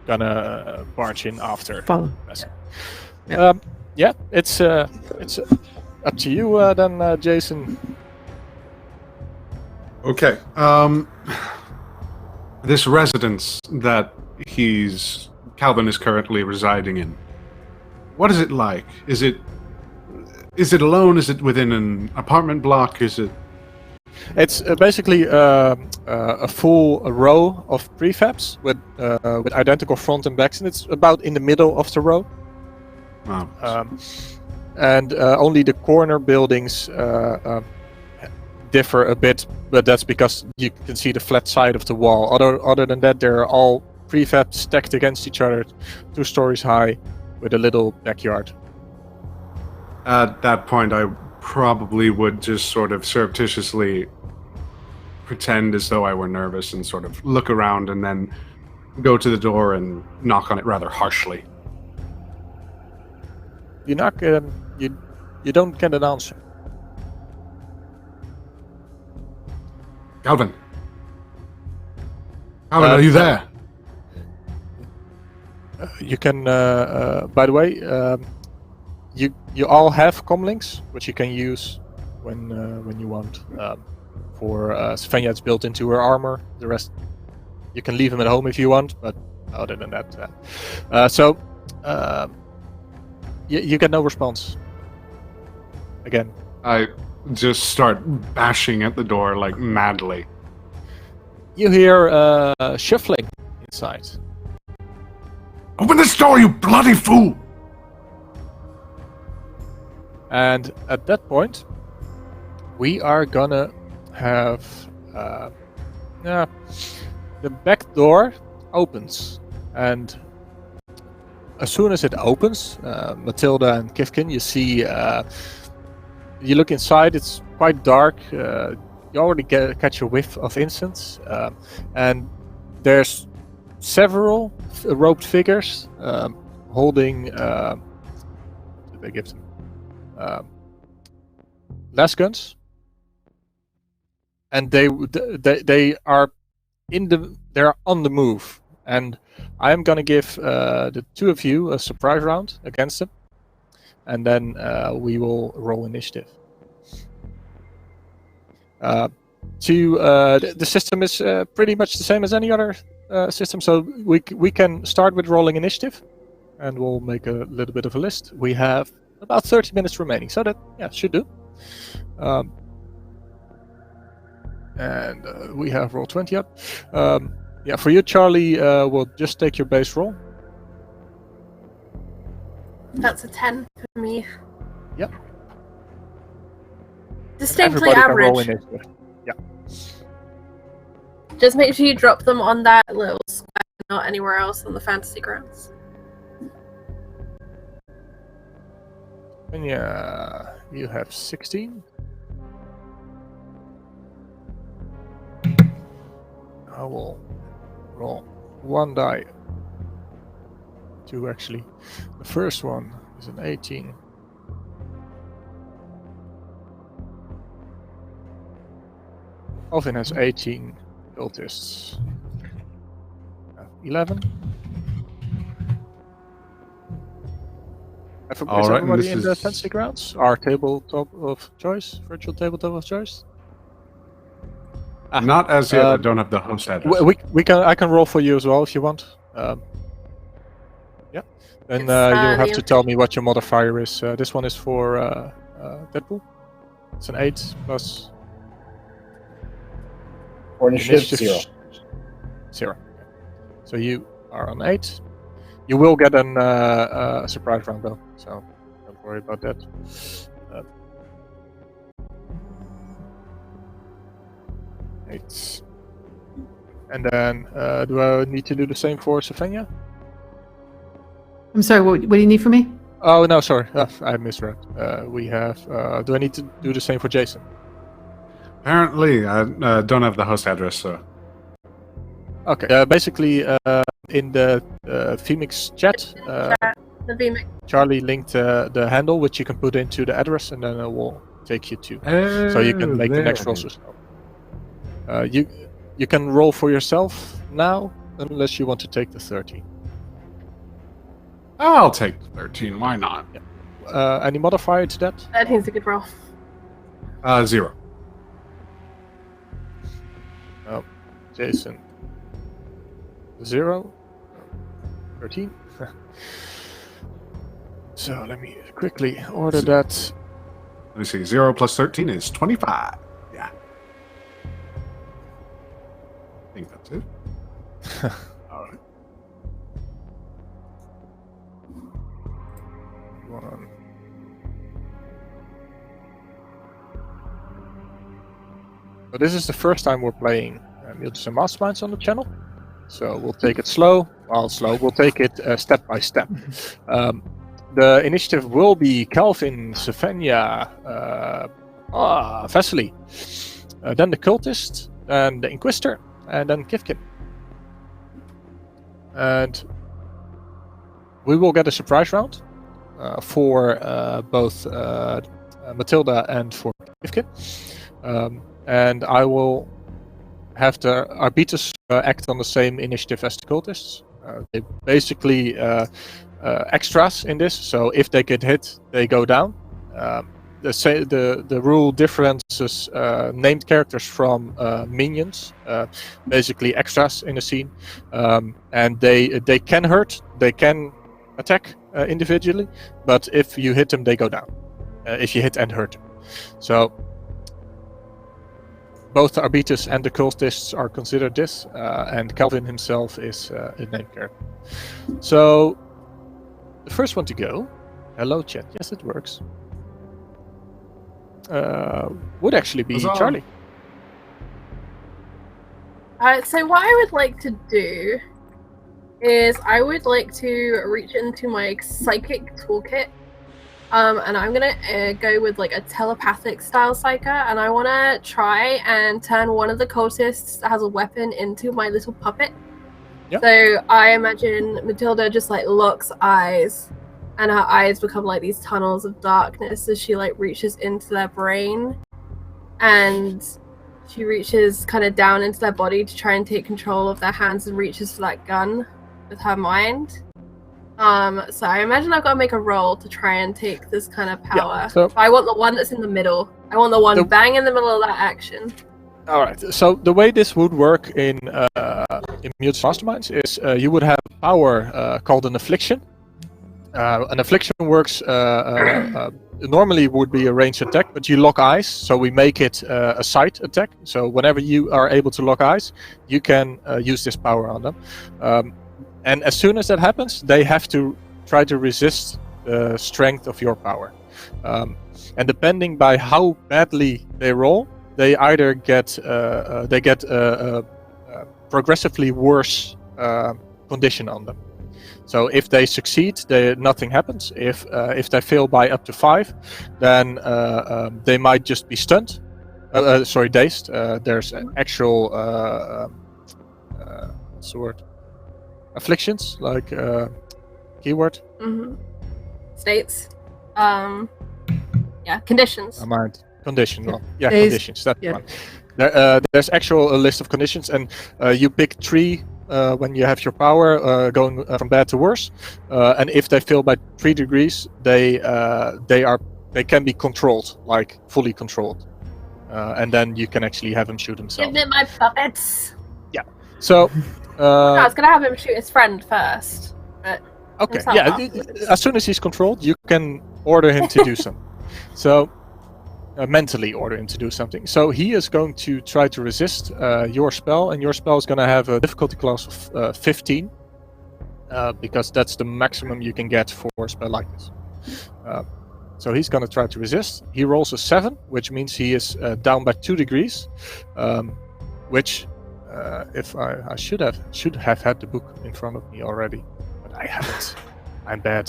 [SPEAKER 1] gonna barge in after.
[SPEAKER 4] Follow.
[SPEAKER 1] Yeah. It's up to you then, Jason.
[SPEAKER 2] Okay. this residence that Calvin is currently residing in. What is it like? Is it alone? Is it within an apartment block? Is it?
[SPEAKER 1] It's basically a full row of prefabs with identical front and backs, and it's about in the middle of the row.
[SPEAKER 2] Wow.
[SPEAKER 1] And only the corner buildings differ a bit, but that's because you can see the flat side of the wall. Other than that, they're all prefabs stacked against each other, 2 stories high, with a little backyard.
[SPEAKER 2] At that point, I probably would just sort of surreptitiously pretend as though I were nervous and sort of look around and then go to the door and knock on it rather harshly.
[SPEAKER 1] You knock, you don't get an answer.
[SPEAKER 2] Calvin, are you there?
[SPEAKER 1] You can, by the way, you all have comlinks, which you can use when you want. For Svenja, it's built into her armor. The rest, you can leave them at home if you want, but other than that, you get no response. Again,
[SPEAKER 2] I just start bashing at the door like madly.
[SPEAKER 1] You hear shuffling inside.
[SPEAKER 2] Open this door, you bloody fool!
[SPEAKER 1] And at that point, we are gonna have the back door opens, and as soon as it opens, Mathilde and Kifkin, you see, you look inside. It's quite dark. You already catch a whiff of incense, and there's several robed figures holding. What did they give them? Las guns, and they are they're on the move, and I am gonna give the 2 of you a surprise round against them, and then we will roll initiative. The system is pretty much the same as any other system, so we can start with rolling initiative, and we'll make a little bit of a list. We have about 30 minutes remaining, so that should do. And we have roll 20 up. For you, Charlie, we'll just take your base roll.
[SPEAKER 5] That's a 10 for me.
[SPEAKER 1] Yep.
[SPEAKER 5] Distinctly average.
[SPEAKER 1] Yeah.
[SPEAKER 5] Just make sure you drop them on that little square, not anywhere else on the fantasy grounds.
[SPEAKER 1] And you have 16. I will roll 1 die. 2 actually. The first one is an 18. Alvin has 18 cultists. 11. Is everybody in the fantasy grounds? Our tabletop of choice? Virtual tabletop of choice?
[SPEAKER 2] Not as yet. I don't have the host address.
[SPEAKER 1] I can roll for you as well if you want. Then you'll have to tell me what your modifier is. This one is for Deadpool. It's an 8 plus.
[SPEAKER 6] For initiative,
[SPEAKER 1] 0. So you are on 8. You will get a surprise round though, so don't worry about that. 8. And then, do I need to do the same for Svenja?
[SPEAKER 4] I'm sorry, what do you need from me?
[SPEAKER 1] Oh, no, sorry. I misread. We have... do I need to do the same for Jason?
[SPEAKER 2] Apparently, I don't have the host address, so...
[SPEAKER 1] Okay, basically, in the Phoenix chat,
[SPEAKER 5] the VMix.
[SPEAKER 1] Charlie linked the handle, which you can put into the address, and then it will take you to... so you can make the next rolls yourself. You can roll for yourself now, unless you want to take the 13.
[SPEAKER 2] I'll take the 13, why not?
[SPEAKER 1] Yeah. Any modifier to that?
[SPEAKER 5] 13's a good roll.
[SPEAKER 2] 0.
[SPEAKER 1] Oh, Jason. 0, 13. So let me quickly order that.
[SPEAKER 2] Let me see. 0 plus 13 is 25. Yeah. I think that's it. All right.
[SPEAKER 1] 1. So this is the first time we're playing Mutants and Masterminds on the channel. So we'll take it slow. Well, slow. We'll take it step by step. The initiative will be Calvin, Savania, Vesely, then the Cultist, and the Inquisitor, and then Kifkin. And we will get a surprise round for both Mathilde and for Kifkin. And I will have the Arbiters act on the same initiative as the Cultists. They basically extras in this, so if they get hit, they go down. The rule differences named characters from minions, basically extras in the scene, and they can hurt, they can attack individually, but if you hit them, they go down. If you hit and hurt them, so both the Arbiters and the Cultists are considered this, and Calvin himself is a named character. So the first one to go, hello chat, yes it works, would actually be Charlie.
[SPEAKER 5] So what I would like to do is I would like to reach into my psychic toolkit, and I'm gonna go with like a telepathic style psyker, and I want to try and turn one of the cultists that has a weapon into my little puppet.
[SPEAKER 1] Yep.
[SPEAKER 5] So I imagine Mathilde just like locks eyes, and her eyes become like these tunnels of darkness as she like reaches into their brain, and she reaches kind of down into their body to try and take control of their hands and reaches for that gun with her mind. So I imagine I've got to make a roll to try and take this kind of power.
[SPEAKER 1] Yeah, so
[SPEAKER 5] I want the one that's in the middle. I want the one bang in the middle of that action.
[SPEAKER 1] All right. So the way this would work in Mutants Masterminds is you would have power called an affliction. An affliction works normally would be a ranged attack, but you lock eyes, so we make it a sight attack. So whenever you are able to lock eyes, you can use this power on them. And as soon as that happens, they have to try to resist the strength of your power. And depending by how badly they roll, they either get progressively worse condition on them. So if they succeed, nothing happens. If they fail by up to 5, then they might just be stunned. Dazed. There's actual what's the word? Afflictions, like keyword.
[SPEAKER 5] Mm-hmm. States. Conditions.
[SPEAKER 1] Mind. Condition. Well, yeah,
[SPEAKER 4] Days.
[SPEAKER 1] conditions. That's one. There's actual a list of conditions, and you pick 3 when you have your power going from bad to worse. And if they fail by 3 degrees, they can be controlled, like fully controlled, and then you can actually have him shoot himself.
[SPEAKER 5] Give me my puppets.
[SPEAKER 1] Yeah. So.
[SPEAKER 5] I was gonna have him shoot his friend first. But
[SPEAKER 1] okay. Yeah. As soon as he's controlled, you can order him to do something. So. Mentally order him to do something. So he is going to try to resist your spell, and your spell is going to have a difficulty class of 15, because that's the maximum you can get for a spell like this. So he's going to try to resist. He rolls a 7, which means he is down by 2 degrees, which if I should have had the book in front of me already, but I haven't. I'm bad.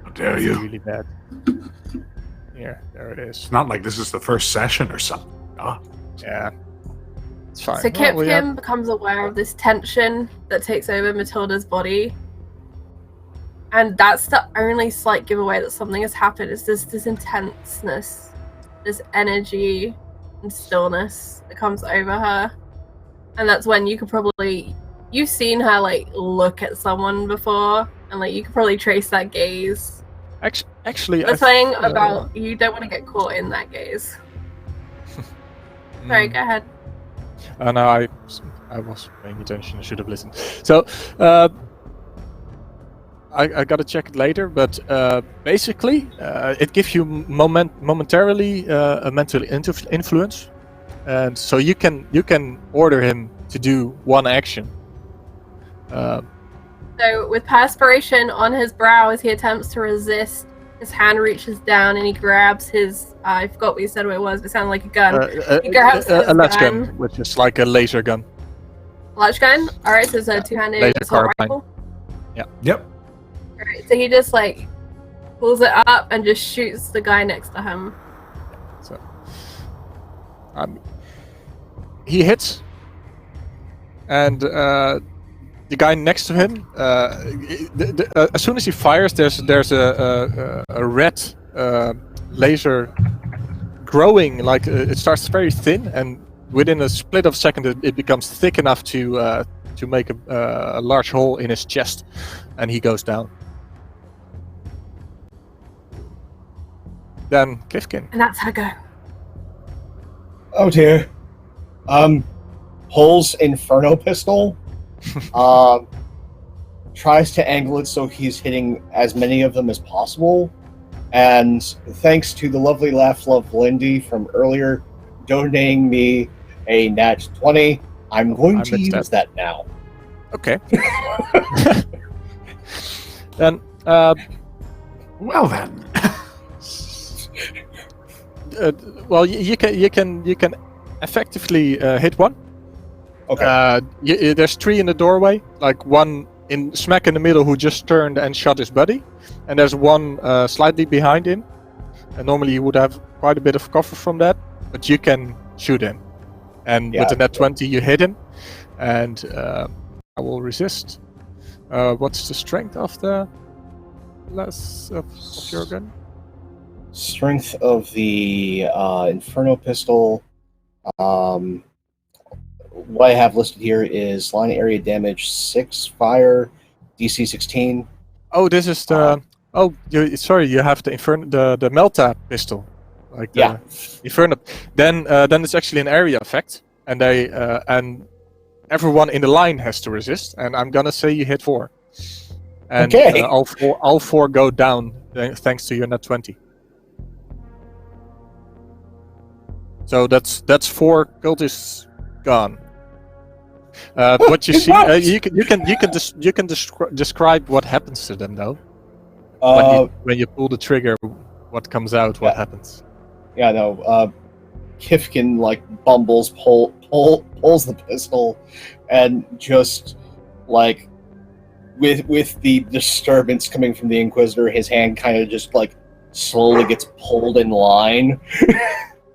[SPEAKER 2] How dare you?
[SPEAKER 1] Really bad. Here, there it is.
[SPEAKER 2] It's not like this is the first session or something. Oh.
[SPEAKER 1] Yeah, it's fine.
[SPEAKER 5] So Kipkin becomes aware of this tension that takes over Mathilde's body, and that's the only slight giveaway that something has happened. Is this intenseness, this energy and stillness that comes over her, and that's when you could you've seen her like look at someone before, and like you could probably trace that gaze.
[SPEAKER 1] Actually,
[SPEAKER 5] the thing about you don't want to get caught in that gaze. Sorry, go ahead.
[SPEAKER 1] No, I I was paying attention. I should have listened. So, I gotta check it later, but basically, it gives you momentarily a mental influence, and so you can order him to do one action.
[SPEAKER 5] So, with perspiration on his brow as he attempts to resist, his hand reaches down and he grabs his. I forgot what you said what it was. It sounded like a gun. He grabs his
[SPEAKER 1] a latch
[SPEAKER 5] gun,
[SPEAKER 1] which is like a laser gun.
[SPEAKER 5] Latch gun. All right, so it's a two-handed
[SPEAKER 1] Laser
[SPEAKER 5] assault
[SPEAKER 1] carbine.
[SPEAKER 5] rifle.
[SPEAKER 2] Yep.
[SPEAKER 5] All right, so he just like pulls it up and just shoots the guy next to him.
[SPEAKER 1] So, he hits, and the guy next to him, as soon as he fires, there's a red laser growing. Like it starts very thin, and within a split of a second, it becomes thick enough to make a large hole in his chest, and he goes down. Then Kifkin.
[SPEAKER 5] And that's her go.
[SPEAKER 6] Oh dear. Pulls Inferno pistol. Tries to angle it so he's hitting as many of them as possible. And thanks to the lovely laugh love Lindy from earlier donating me a nat 20, I'm going to use that now.
[SPEAKER 1] Okay. Then,
[SPEAKER 2] Well then.
[SPEAKER 1] well, you can effectively hit one.
[SPEAKER 6] Okay.
[SPEAKER 1] There's three in the doorway, like one smack in the middle who just turned and shot his buddy, and there's one slightly behind him. And normally you would have quite a bit of cover from that, but you can shoot him. And with the net 20, you hit him, and I will resist. What's the strength of the of your gun?
[SPEAKER 6] Strength of the Inferno pistol. What I have listed here is line area damage 6, fire, DC 16.
[SPEAKER 1] Oh, this is the. You have the the Melta pistol, like the Inferno. Then it's actually an area effect, and and everyone in the line has to resist. And I'm gonna say you hit 4, and all four go down thanks to your net 20. So that's 4 cultists gone. What you see, you can describe what happens to them though. When you pull the trigger, what comes out? What happens?
[SPEAKER 6] Yeah, no. Kifkin bumbles, pulls the pistol, and just with the disturbance coming from the Inquisitor, his hand kind of just slowly gets pulled in line,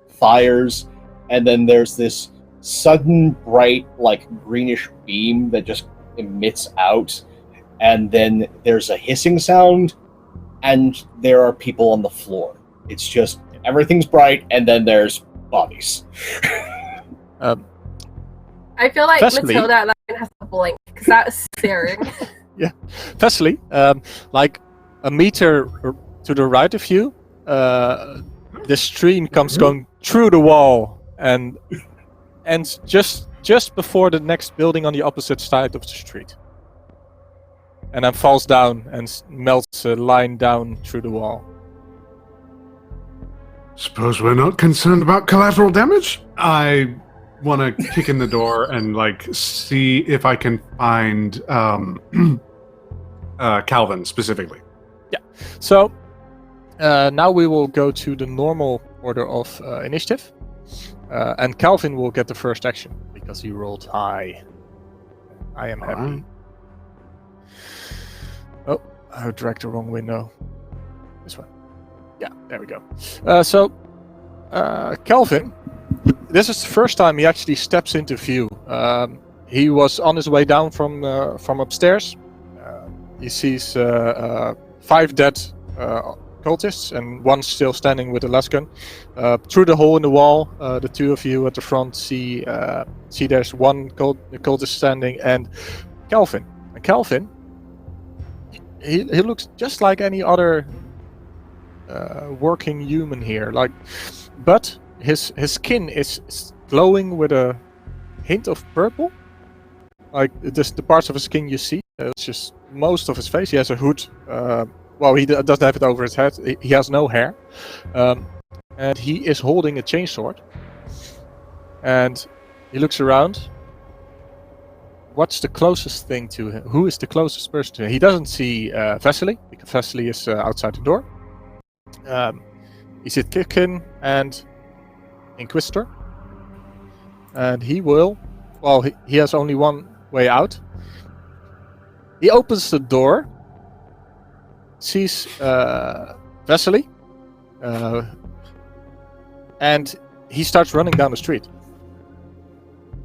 [SPEAKER 6] fires, and then there's this sudden bright greenish beam that just emits out, and then there's a hissing sound, and there are people on the floor. It's just everything's bright, and then there's bodies.
[SPEAKER 5] I feel like
[SPEAKER 1] Firstly,
[SPEAKER 5] Mathilde at that point has to blink because that is staring.
[SPEAKER 1] Yeah, firstly, a meter to the right of you, the stream comes going through the wall and just before the next building on the opposite side of the street, and then falls down and melts a line down through the wall.
[SPEAKER 2] Suppose we're not concerned about collateral damage? I want to kick in the door and see if I can find Calvin specifically.
[SPEAKER 1] Yeah. So now we will go to the normal order of initiative, and Calvin will get the first action because he rolled high. I am happy.
[SPEAKER 2] Right.
[SPEAKER 1] Oh, I dragged the wrong window. This one. Yeah, there we go. So Calvin, this is the first time he actually steps into view. He was on his way down from upstairs. He sees 5 dead cultists and one still standing with a lasgun. Through the hole in the wall, the two of you at the front see there's one cultist standing, and Calvin. And Calvin, he looks just like any other working human here, but his skin is glowing with a hint of purple, like just the parts of his skin you see. It's just most of his face. He has a hood. Well, he doesn't have it over his head. He has no hair, and he is holding a chainsword. And he looks around. What's the closest thing to him? Who is the closest person to him? He doesn't see Vasily, because Vasily is outside the door. He sees Kirkin and Inquisitor. And he will... Well, he has only one way out. He opens the door, sees Vasily, and he starts running down the street.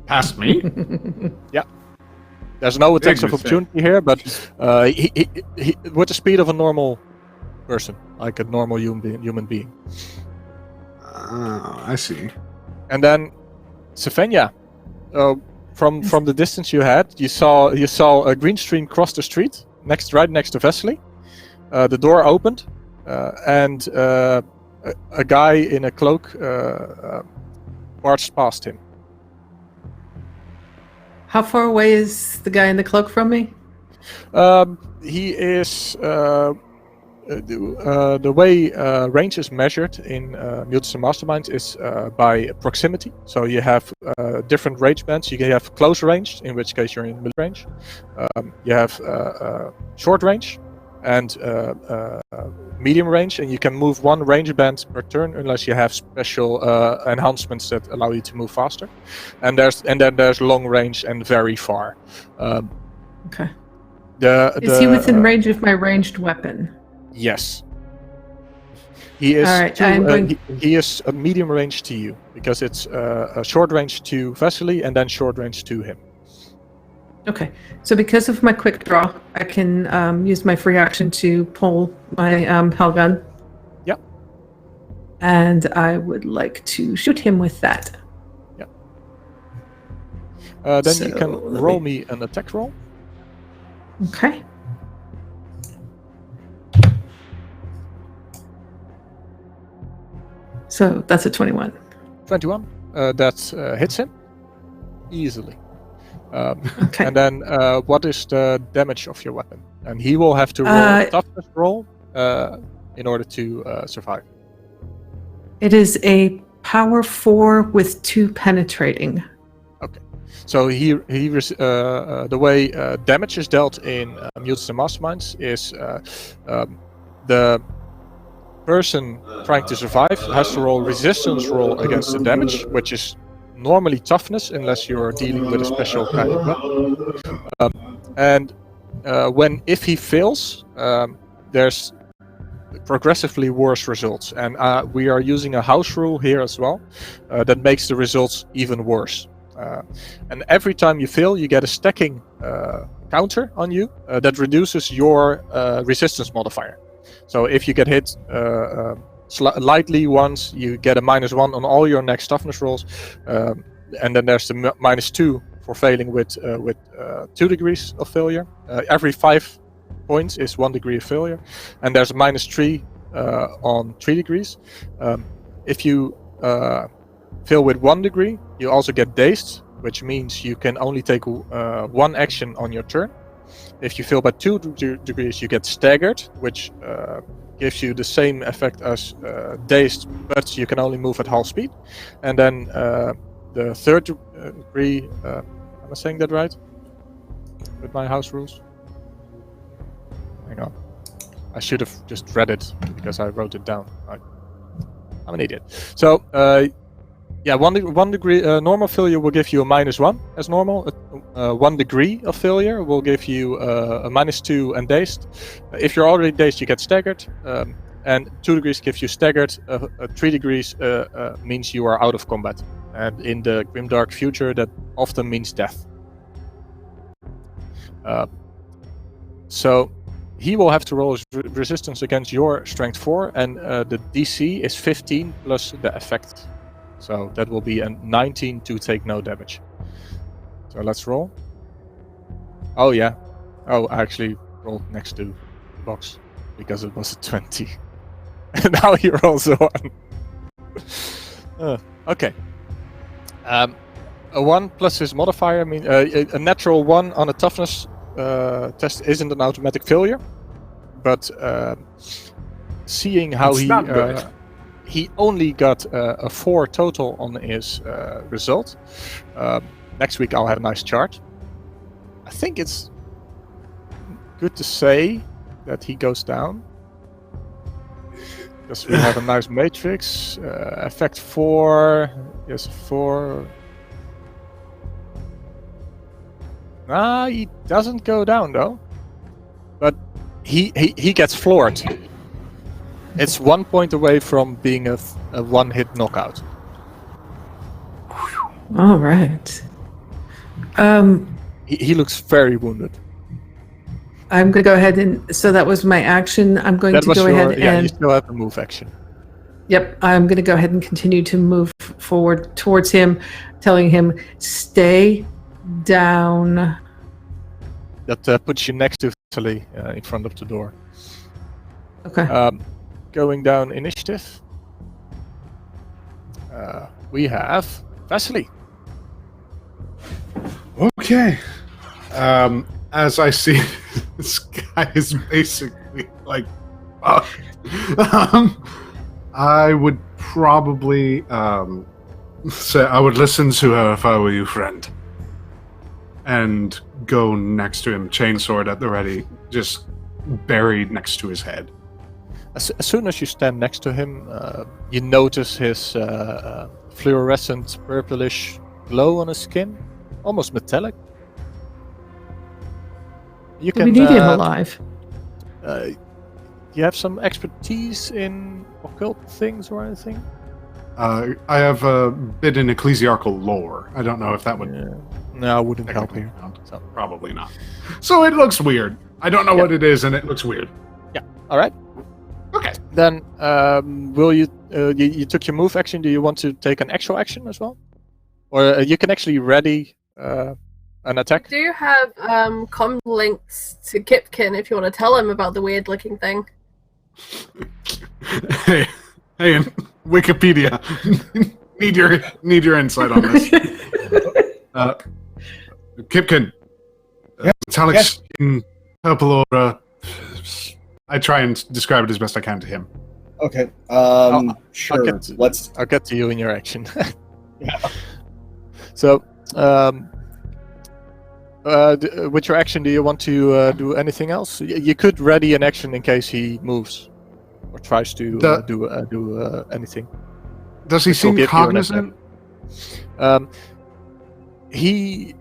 [SPEAKER 7] Past me?
[SPEAKER 1] Yeah. There's no attacks of opportunity here, but he with the speed of a normal person, like a normal human being.
[SPEAKER 2] I see.
[SPEAKER 1] And then Sefenia, from the distance you had, you saw a green screen cross the street right next to Vasily. The door opened, and a guy in a cloak marched past him.
[SPEAKER 4] How far away is the guy in the cloak from me?
[SPEAKER 1] He is the way range is measured in Mutants and Masterminds is by proximity. So you have different range bands. You can have close range, in which case you're in mid range. You have short range and medium range, and you can move one range band per turn unless you have special enhancements that allow you to move faster. And then there's long range and very far.
[SPEAKER 4] Okay.
[SPEAKER 1] Is
[SPEAKER 4] he within range of my ranged weapon?
[SPEAKER 1] Yes. He is.
[SPEAKER 4] Alright,
[SPEAKER 1] he is a medium range to you because it's a short range to Vasily and then short range to him.
[SPEAKER 4] Okay, so because of my quick draw, I can use my free action to pull my hell gun.
[SPEAKER 1] Yep.
[SPEAKER 4] And I would like to shoot him with that.
[SPEAKER 1] Yep. Then you can roll me an attack roll.
[SPEAKER 4] Okay. So that's a 21.
[SPEAKER 1] 21. That hits him easily.
[SPEAKER 4] Okay.
[SPEAKER 1] And then what is the damage of your weapon? And he will have to roll a toughness roll in order to survive.
[SPEAKER 4] It is a power 4 with 2 penetrating.
[SPEAKER 1] Okay. So the way damage is dealt in Mutants and Masterminds is the person trying to survive has to roll resistance roll against the damage, which is normally toughness unless you're dealing with a special kind of weapon. If he fails, there's progressively worse results, and we are using a house rule here as well that makes the results even worse. And every time you fail, you get a stacking counter on you that reduces your resistance modifier. So if you get hit lightly once, you get a -1 on all your next toughness rolls, and then there's the -2 for failing with 2 degrees of failure. Every 5 points is 1 degree of failure, and there's a -3 on 3 degrees. If you fail with 1 degree, you also get dazed, which means you can only take 1 action on your turn. If you fail by 2 degrees, you get staggered, which gives you the same effect as dazed, but you can only move at half speed. And then the 3rd degree, am I saying that right? With my house rules? Hang on. I should have just read it because I wrote it down. I'm an idiot. So, yeah, 1 degree normal failure will give you a -1 as normal. 1 degree of failure will give you a -2 and dazed. If you're already dazed, you get staggered. And 2 degrees gives you staggered. 3 degrees means you are out of combat. And in the grimdark future, that often means death. So he will have to roll his resistance against your strength 4, and the DC is 15 plus the effect. So that will be a 19 to take no damage. So let's roll. Oh yeah. Oh, I actually rolled next to the box because it was a 20. And now he rolls a 1. Okay. A 1 plus his modifier. I mean, a natural 1 on a toughness test isn't an automatic failure, but seeing how
[SPEAKER 2] It's not good.
[SPEAKER 1] he only got a 4 total on his result. Next week I'll have a nice chart. I think it's good to say that he goes down. Because we have a nice matrix. Effect 4. Yes, 4. He doesn't go down though. But he gets floored. It's 1 point away from being a one-hit knockout.
[SPEAKER 4] All right.
[SPEAKER 1] He looks very wounded.
[SPEAKER 4] I'm going to go ahead and... So that was my action. I'm going to go ahead
[SPEAKER 1] Yeah, you
[SPEAKER 4] and...
[SPEAKER 1] still have a move action.
[SPEAKER 4] Yep, I'm going to go ahead and continue to move forward towards him, telling him, stay down.
[SPEAKER 1] That puts you next to Vasily in front of the door.
[SPEAKER 4] Okay.
[SPEAKER 1] Going down initiative. We have Vasily.
[SPEAKER 2] Okay. As I see, this guy is basically like, I would probably say I would listen to her if I were you, friend, and go next to him, chainsword at the ready, just buried next to his head.
[SPEAKER 1] As soon as you stand next to him, you notice his fluorescent purplish glow on his skin, almost metallic. You
[SPEAKER 4] We need him alive.
[SPEAKER 1] You have some expertise in occult things or anything?
[SPEAKER 2] I have a bit in ecclesiarchal lore. I don't know if that would...
[SPEAKER 1] No, I wouldn't help here.
[SPEAKER 2] So, probably not. So it looks weird. I don't know what it is, and it looks weird.
[SPEAKER 1] Yeah. All right.
[SPEAKER 2] Okay.
[SPEAKER 1] Then, will you? You took your move action. Do you want to take an actual action as well, or you can actually ready an attack?
[SPEAKER 5] I do have comm links to Kipkin if you want to tell him about the weird looking thing.
[SPEAKER 2] Hey, Wikipedia. need your insight on this. Kipkin. Metallic skin, purple aura. I try and describe it as best I can to him.
[SPEAKER 6] Okay. Sure.
[SPEAKER 1] I'll get to you in your action.
[SPEAKER 6] Yeah.
[SPEAKER 1] So, with your action, do you want to do anything else? You could ready an action in case he moves or tries to do anything.
[SPEAKER 2] Does he seem cognizant?
[SPEAKER 1] He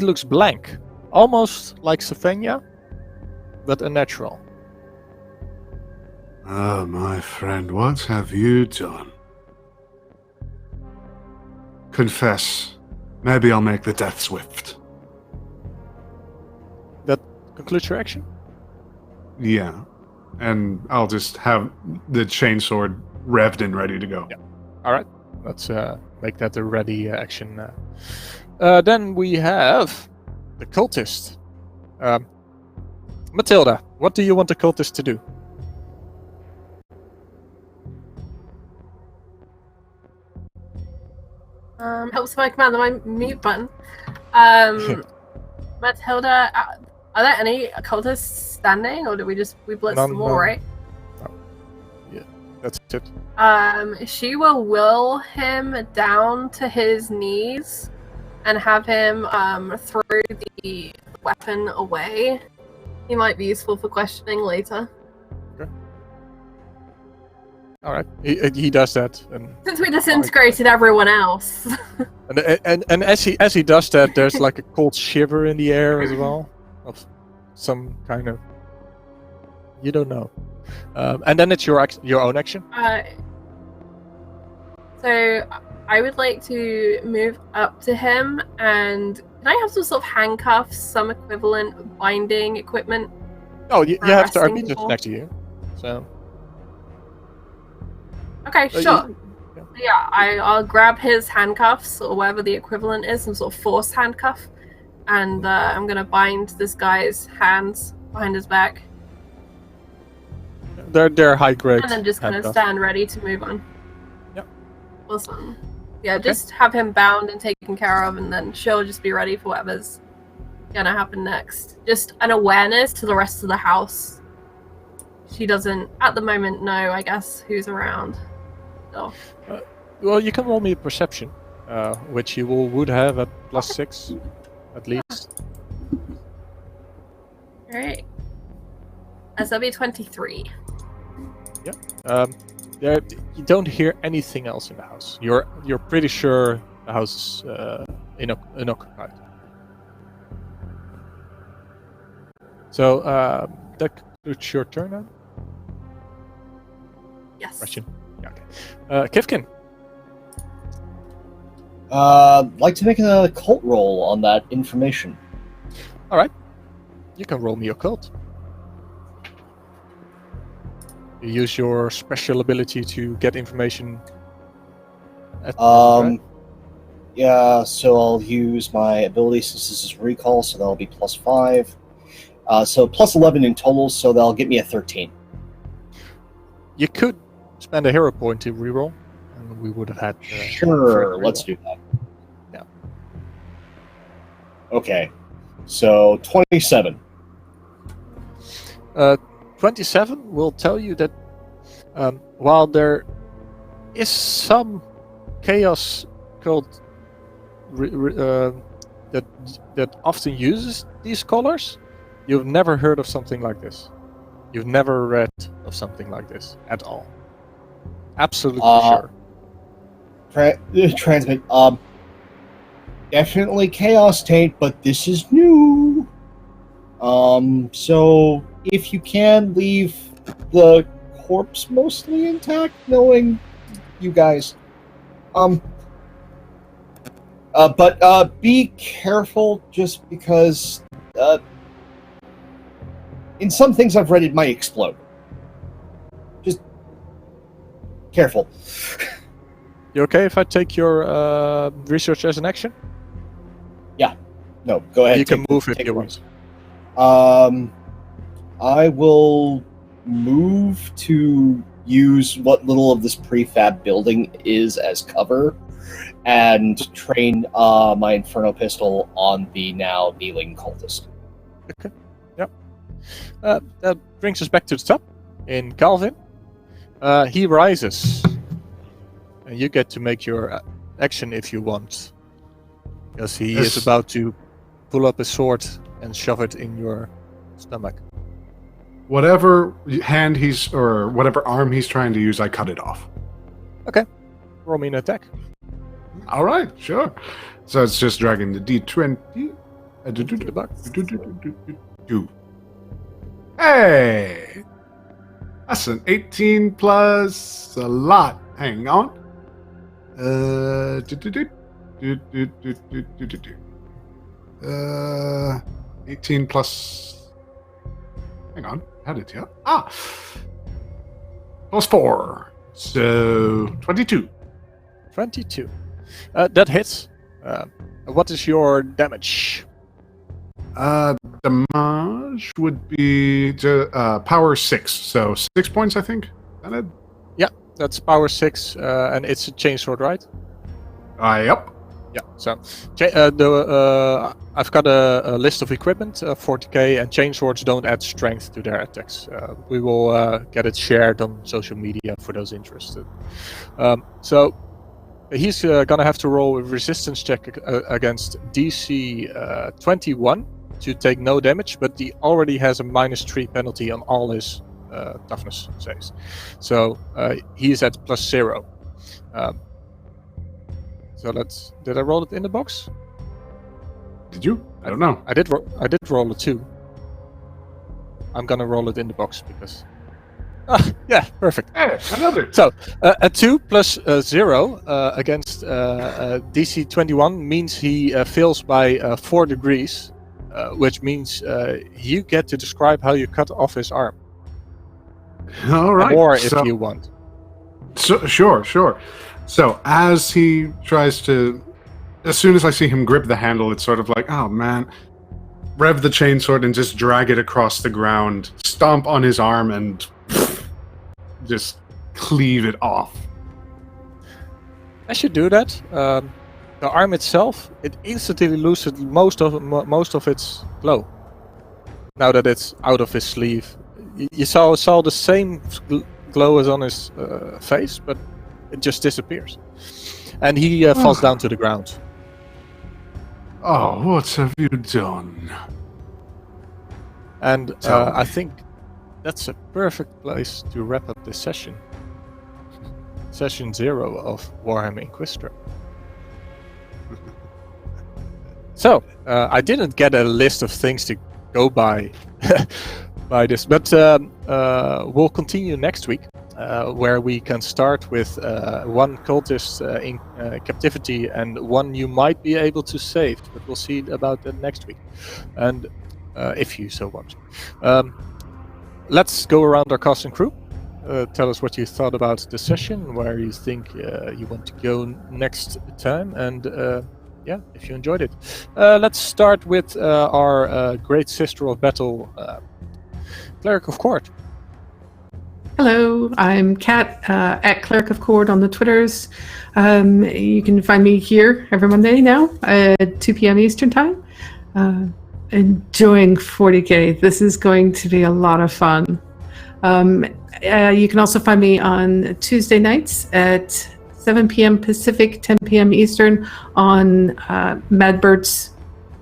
[SPEAKER 1] looks blank, almost like Savania, but unnatural.
[SPEAKER 2] Oh, my friend, what have you done? Confess. Maybe I'll make the death swift.
[SPEAKER 1] That concludes your action?
[SPEAKER 2] Yeah. And I'll just have the chainsword revved and ready to go.
[SPEAKER 1] Yeah. Alright. Let's make that a ready action. Then we have the cultist. Mathilde, what do you want the cultist to do?
[SPEAKER 5] Helps if I command my mute button. Mathilde, are there any cultists standing, or do we blitz them all, right?
[SPEAKER 1] No. Yeah, that's it.
[SPEAKER 5] She will will him down to his knees and have him throw the weapon away. He might be useful for questioning later.
[SPEAKER 1] Okay. All right, he does that, and
[SPEAKER 5] since we disintegrated everyone else.
[SPEAKER 1] and as he does that, there's like a cold shiver in the air as well, of some kind of, you don't know. And then it's your own action.
[SPEAKER 5] So I would like to move up to him, and can I have some sort of handcuffs, some equivalent binding equipment?
[SPEAKER 1] Oh, you have to
[SPEAKER 5] arresting
[SPEAKER 1] RP just
[SPEAKER 5] people?
[SPEAKER 1] next to you, so.
[SPEAKER 5] Okay, sure. Yeah, I'll grab his handcuffs, or whatever the equivalent is, some sort of force handcuff, and I'm gonna bind this guy's hands behind his back.
[SPEAKER 1] They're high grade.
[SPEAKER 5] And I'm just gonna stand ready to move on.
[SPEAKER 1] Yep.
[SPEAKER 5] Awesome. Yeah, just have him bound and taken care of, and then she'll just be ready for whatever's gonna happen next. Just an awareness to the rest of the house. She doesn't, at the moment, know, I guess, who's around. So.
[SPEAKER 1] Well, you can roll me a perception, which you would have at +6, at least.
[SPEAKER 5] Alright. SW 23.
[SPEAKER 1] There, you don't hear anything else in the house. You're pretty sure the house is unoccupied. So that concludes your turn now.
[SPEAKER 5] Yes.
[SPEAKER 1] Question. Yeah, okay. Kifkin.
[SPEAKER 6] Like to make a cult roll on that information.
[SPEAKER 1] All right. You can roll me occult. You use your special ability to get information. Right?
[SPEAKER 6] Yeah, so I'll use my ability since this is recall, so that'll be +5. So +11 in total, so that'll get me a 13.
[SPEAKER 1] You could spend a hero point to reroll, and we would have had.
[SPEAKER 6] Sure, let's do that.
[SPEAKER 1] Yeah.
[SPEAKER 6] Okay, so 27.
[SPEAKER 1] 27 will tell you that while there is some chaos cult that often uses these colors, you've never heard of something like this. You've never read of something like this at all. Absolutely sure.
[SPEAKER 6] Transmit. Definitely chaos taint, but this is new. So if you can leave the corpse mostly intact, knowing you guys. But be careful, just because in some things I've read it might explode. Just careful.
[SPEAKER 1] You okay if I take your research as an action?
[SPEAKER 6] Yeah. No, go ahead.
[SPEAKER 1] You can move if you want.
[SPEAKER 6] I will move to use what little of this prefab building is as cover and train my Inferno pistol on the now kneeling cultist.
[SPEAKER 1] Okay. Yep. That brings us back to the top in Calvin. He rises. And you get to make your action if you want. Because he is about to pull up his sword and shove it in your stomach.
[SPEAKER 2] Whatever hand or whatever arm he's trying to use, I cut it off.
[SPEAKER 1] Okay. Roll me an attack.
[SPEAKER 2] All right, sure. So it's just dragging the D20. Hey! That's an 18 plus a lot. Hang on. 18 plus. Hang on. Had it, yeah. Plus 4. So 22.
[SPEAKER 1] 22. That hits. What is your damage?
[SPEAKER 2] Damage would be power 6. So 6 points, I think. Is that it?
[SPEAKER 1] Yeah, that's power 6, and it's a chainsword, right?
[SPEAKER 2] Yep.
[SPEAKER 1] Yeah, so I've got a list of equipment, 40k, and chainswords don't add strength to their attacks. We will get it shared on social media for those interested. So he's gonna have to roll a resistance check against DC 21 to take no damage, but he already has a -3 penalty on all his toughness saves. So he's at +0. So did I roll it in the box?
[SPEAKER 2] Did you? I don't know.
[SPEAKER 1] I did roll a 2. I'm gonna roll it in the box because. Yeah, perfect.
[SPEAKER 2] Hey, another.
[SPEAKER 1] So a 2 plus 0 against DC 21 means he fails by 4 degrees, which means you get to describe how you cut off his arm.
[SPEAKER 2] All right.
[SPEAKER 1] Or if you want.
[SPEAKER 2] So, sure. So as he tries to, as soon as I see him grip the handle, it's sort of like, oh man, rev the chainsword and just drag it across the ground, stomp on his arm, and just cleave it off.
[SPEAKER 1] As you do that, the arm itself, it instantly loses most of its glow. Now that it's out of his sleeve, you saw the same glow as on his face, but it just disappears, and he falls down to the ground.
[SPEAKER 2] Oh, what have you done?
[SPEAKER 1] And I think that's a perfect place to wrap up this session. Session 0 of Warhammer Inquisitor. So, I didn't get a list of things to go by by this, but we'll continue next week, where we can start with one cultist in captivity and one you might be able to save, but we'll see about that next week, and if you so want. Let's go around our cast and crew. Tell us what you thought about the session, where you think you want to go next time, and if you enjoyed it. Let's start with our great sister of battle, Cleric of Court.
[SPEAKER 4] Hello, I'm Kat at Cleric of Court on the Twitters. You can find me here every Monday now at 2 p.m. Eastern Time. Enjoying 40K. This is going to be a lot of fun. You can also find me on Tuesday nights at 7 p.m. Pacific, 10 p.m. Eastern on Madbert's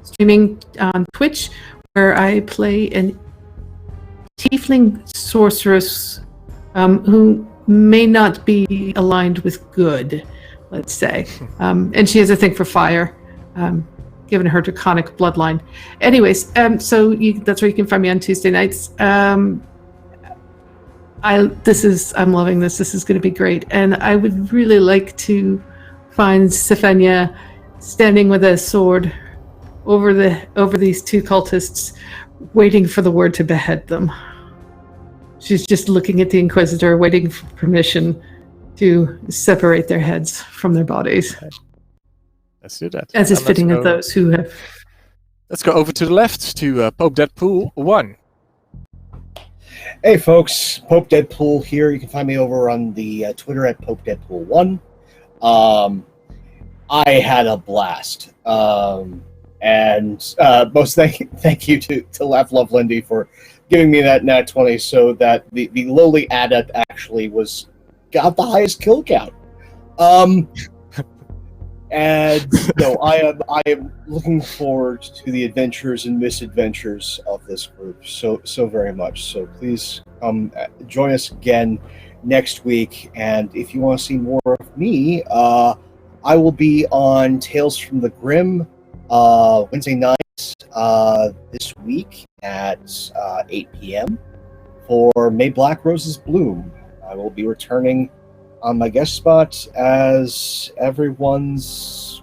[SPEAKER 4] streaming on Twitch, where I play an tiefling sorceress who may not be aligned with good, let's say. And she has a thing for fire, given her draconic bloodline. Anyways, that's where you can find me on Tuesday nights. I'm loving this. This is going to be great, and I would really like to find Sefenia standing with a sword over these two cultists, waiting for the word to behead them. She's just looking at the Inquisitor, waiting for permission to separate their heads from their bodies.
[SPEAKER 1] Let's do that.
[SPEAKER 4] As is fitting of those who have.
[SPEAKER 1] Let's go over to the left to Pope Deadpool 1.
[SPEAKER 6] Hey folks, Pope Deadpool here. You can find me over on the Twitter at Pope Deadpool 1. I had a blast. And most thank you to Laugh Love Lindy for giving me that nat 20 so that the lowly adept actually got the highest kill count. And no, I am looking forward to the adventures and misadventures of this group so very much. So please join us again next week. And if you want to see more of me, I will be on Tales from the Grim Wednesday nights this week at 8 p.m. for May Black Roses Bloom. I will be returning on my guest spot as everyone's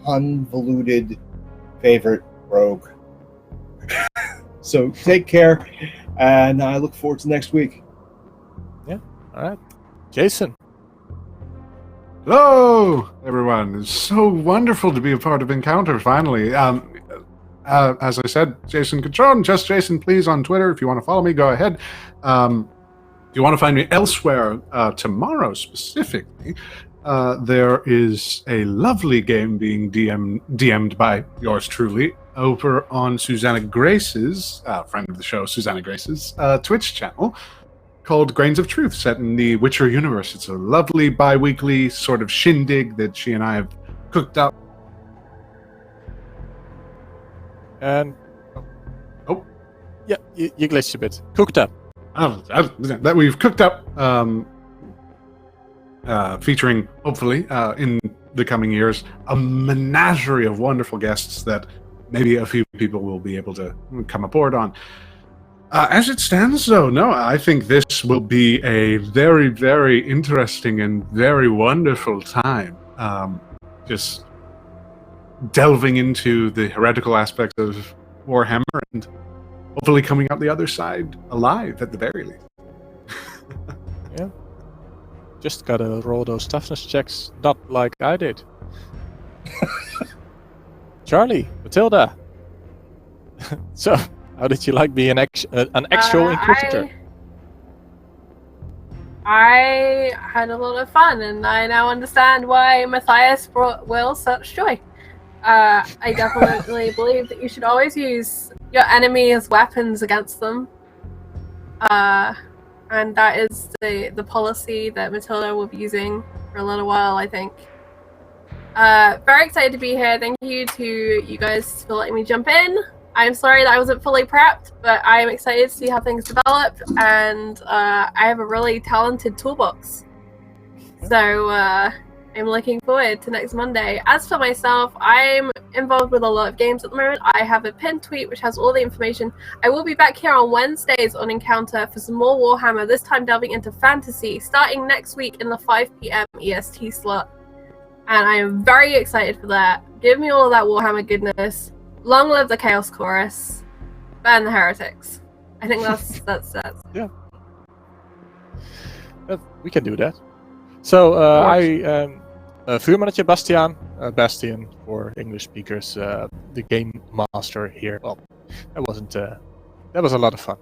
[SPEAKER 6] convoluted favorite rogue. So take care, and I look forward to next week.
[SPEAKER 1] Yeah, all right. Jason.
[SPEAKER 2] Hello, everyone. It's so wonderful to be a part of Encounter, finally. As I said, Jason Catron, just Jason, please, on Twitter. If you want to follow me, go ahead. If you want to find me elsewhere, tomorrow specifically, there is a lovely game being DM'd by yours truly over on Susanna Grace's, friend of the show, Susanna Grace's Twitch channel, called Grains of Truth, set in the Witcher universe. It's a lovely bi-weekly sort of shindig that she and I have cooked up.
[SPEAKER 1] And yeah, you glitched a bit. Cooked up.
[SPEAKER 2] That we've cooked up, featuring, hopefully, in the coming years, a menagerie of wonderful guests that maybe a few people will be able to come aboard on. As it stands, though, no, I think this will be a very, very interesting and very wonderful time. Just delving into the heretical aspects of Warhammer and hopefully coming out the other side alive, at the very least.
[SPEAKER 1] Yeah. Just gotta roll those toughness checks, not like I did. Charlie, Mathilde. So, how did you like being an actual Inquisitor?
[SPEAKER 5] I had a lot of fun, and I now understand why Matthias brought Will such joy. I definitely believe that you should always use your enemy as weapons against them. And that is the policy that Mathilde will be using for a little while, I think. Very excited to be here. Thank you to you guys for letting me jump in. I'm sorry that I wasn't fully prepped, but I'm excited to see how things develop, and I have a really talented toolbox. So I'm looking forward to next Monday. As for myself, I'm involved with a lot of games at the moment. I have a pinned tweet which has all the information. I will be back here on Wednesdays on Encounter for some more Warhammer, this time delving into fantasy, starting next week in the 5 p.m. EST slot. And I am very excited for that. Give me all of that Warhammer goodness. Long live the Chaos Chorus. Ban the heretics. I think that's.
[SPEAKER 1] Yeah. We can do that. So I am Vuurmannetje Bastiaan, Bastian for English speakers, the game master here. Well, that wasn't. That was a lot of fun.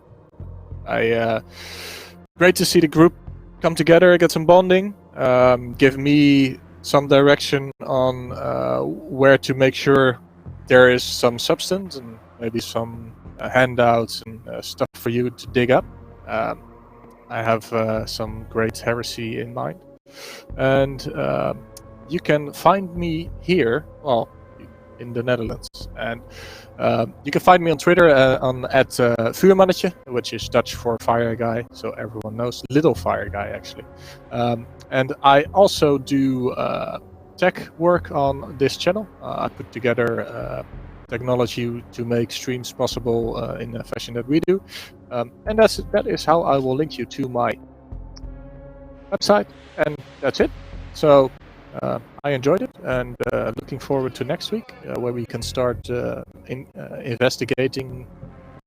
[SPEAKER 1] Great to see the group come together, get some bonding, give me some direction on where to make sure there is some substance and maybe some handouts and stuff for you to dig up. I have some great heresy in mind. And you can find me here, well, in the Netherlands. And you can find me on Twitter at Vuurmannetje, which is Dutch for fire guy, so everyone knows. Little fire guy, actually. And I also do tech work on this channel. I put together technology to make streams possible in the fashion that we do. And that is how I will link you to my website. And that's it. So I enjoyed it, and looking forward to next week where we can start investigating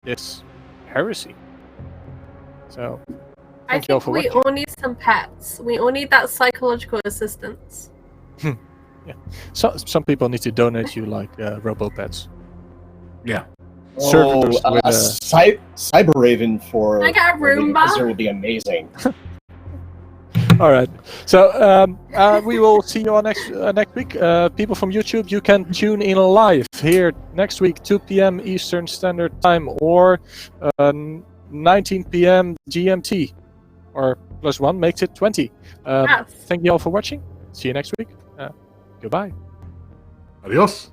[SPEAKER 1] this heresy. So
[SPEAKER 5] I think we all need some pets. We all need that psychological assistance.
[SPEAKER 1] Yeah. So some people need to donate you like RoboPets.
[SPEAKER 7] Yeah.
[SPEAKER 1] Servitors with
[SPEAKER 6] Cyber Raven for
[SPEAKER 5] I got a Roomba.
[SPEAKER 6] Inquisitor would be amazing.
[SPEAKER 1] All right. So we will see you on next week. People from YouTube, you can tune in live here next week, 2 p.m. Eastern Standard Time, or 19 p.m. GMT, or +1 makes it 20.
[SPEAKER 5] Yes.
[SPEAKER 1] Thank you all for watching. See you next week. Goodbye.
[SPEAKER 2] Adios.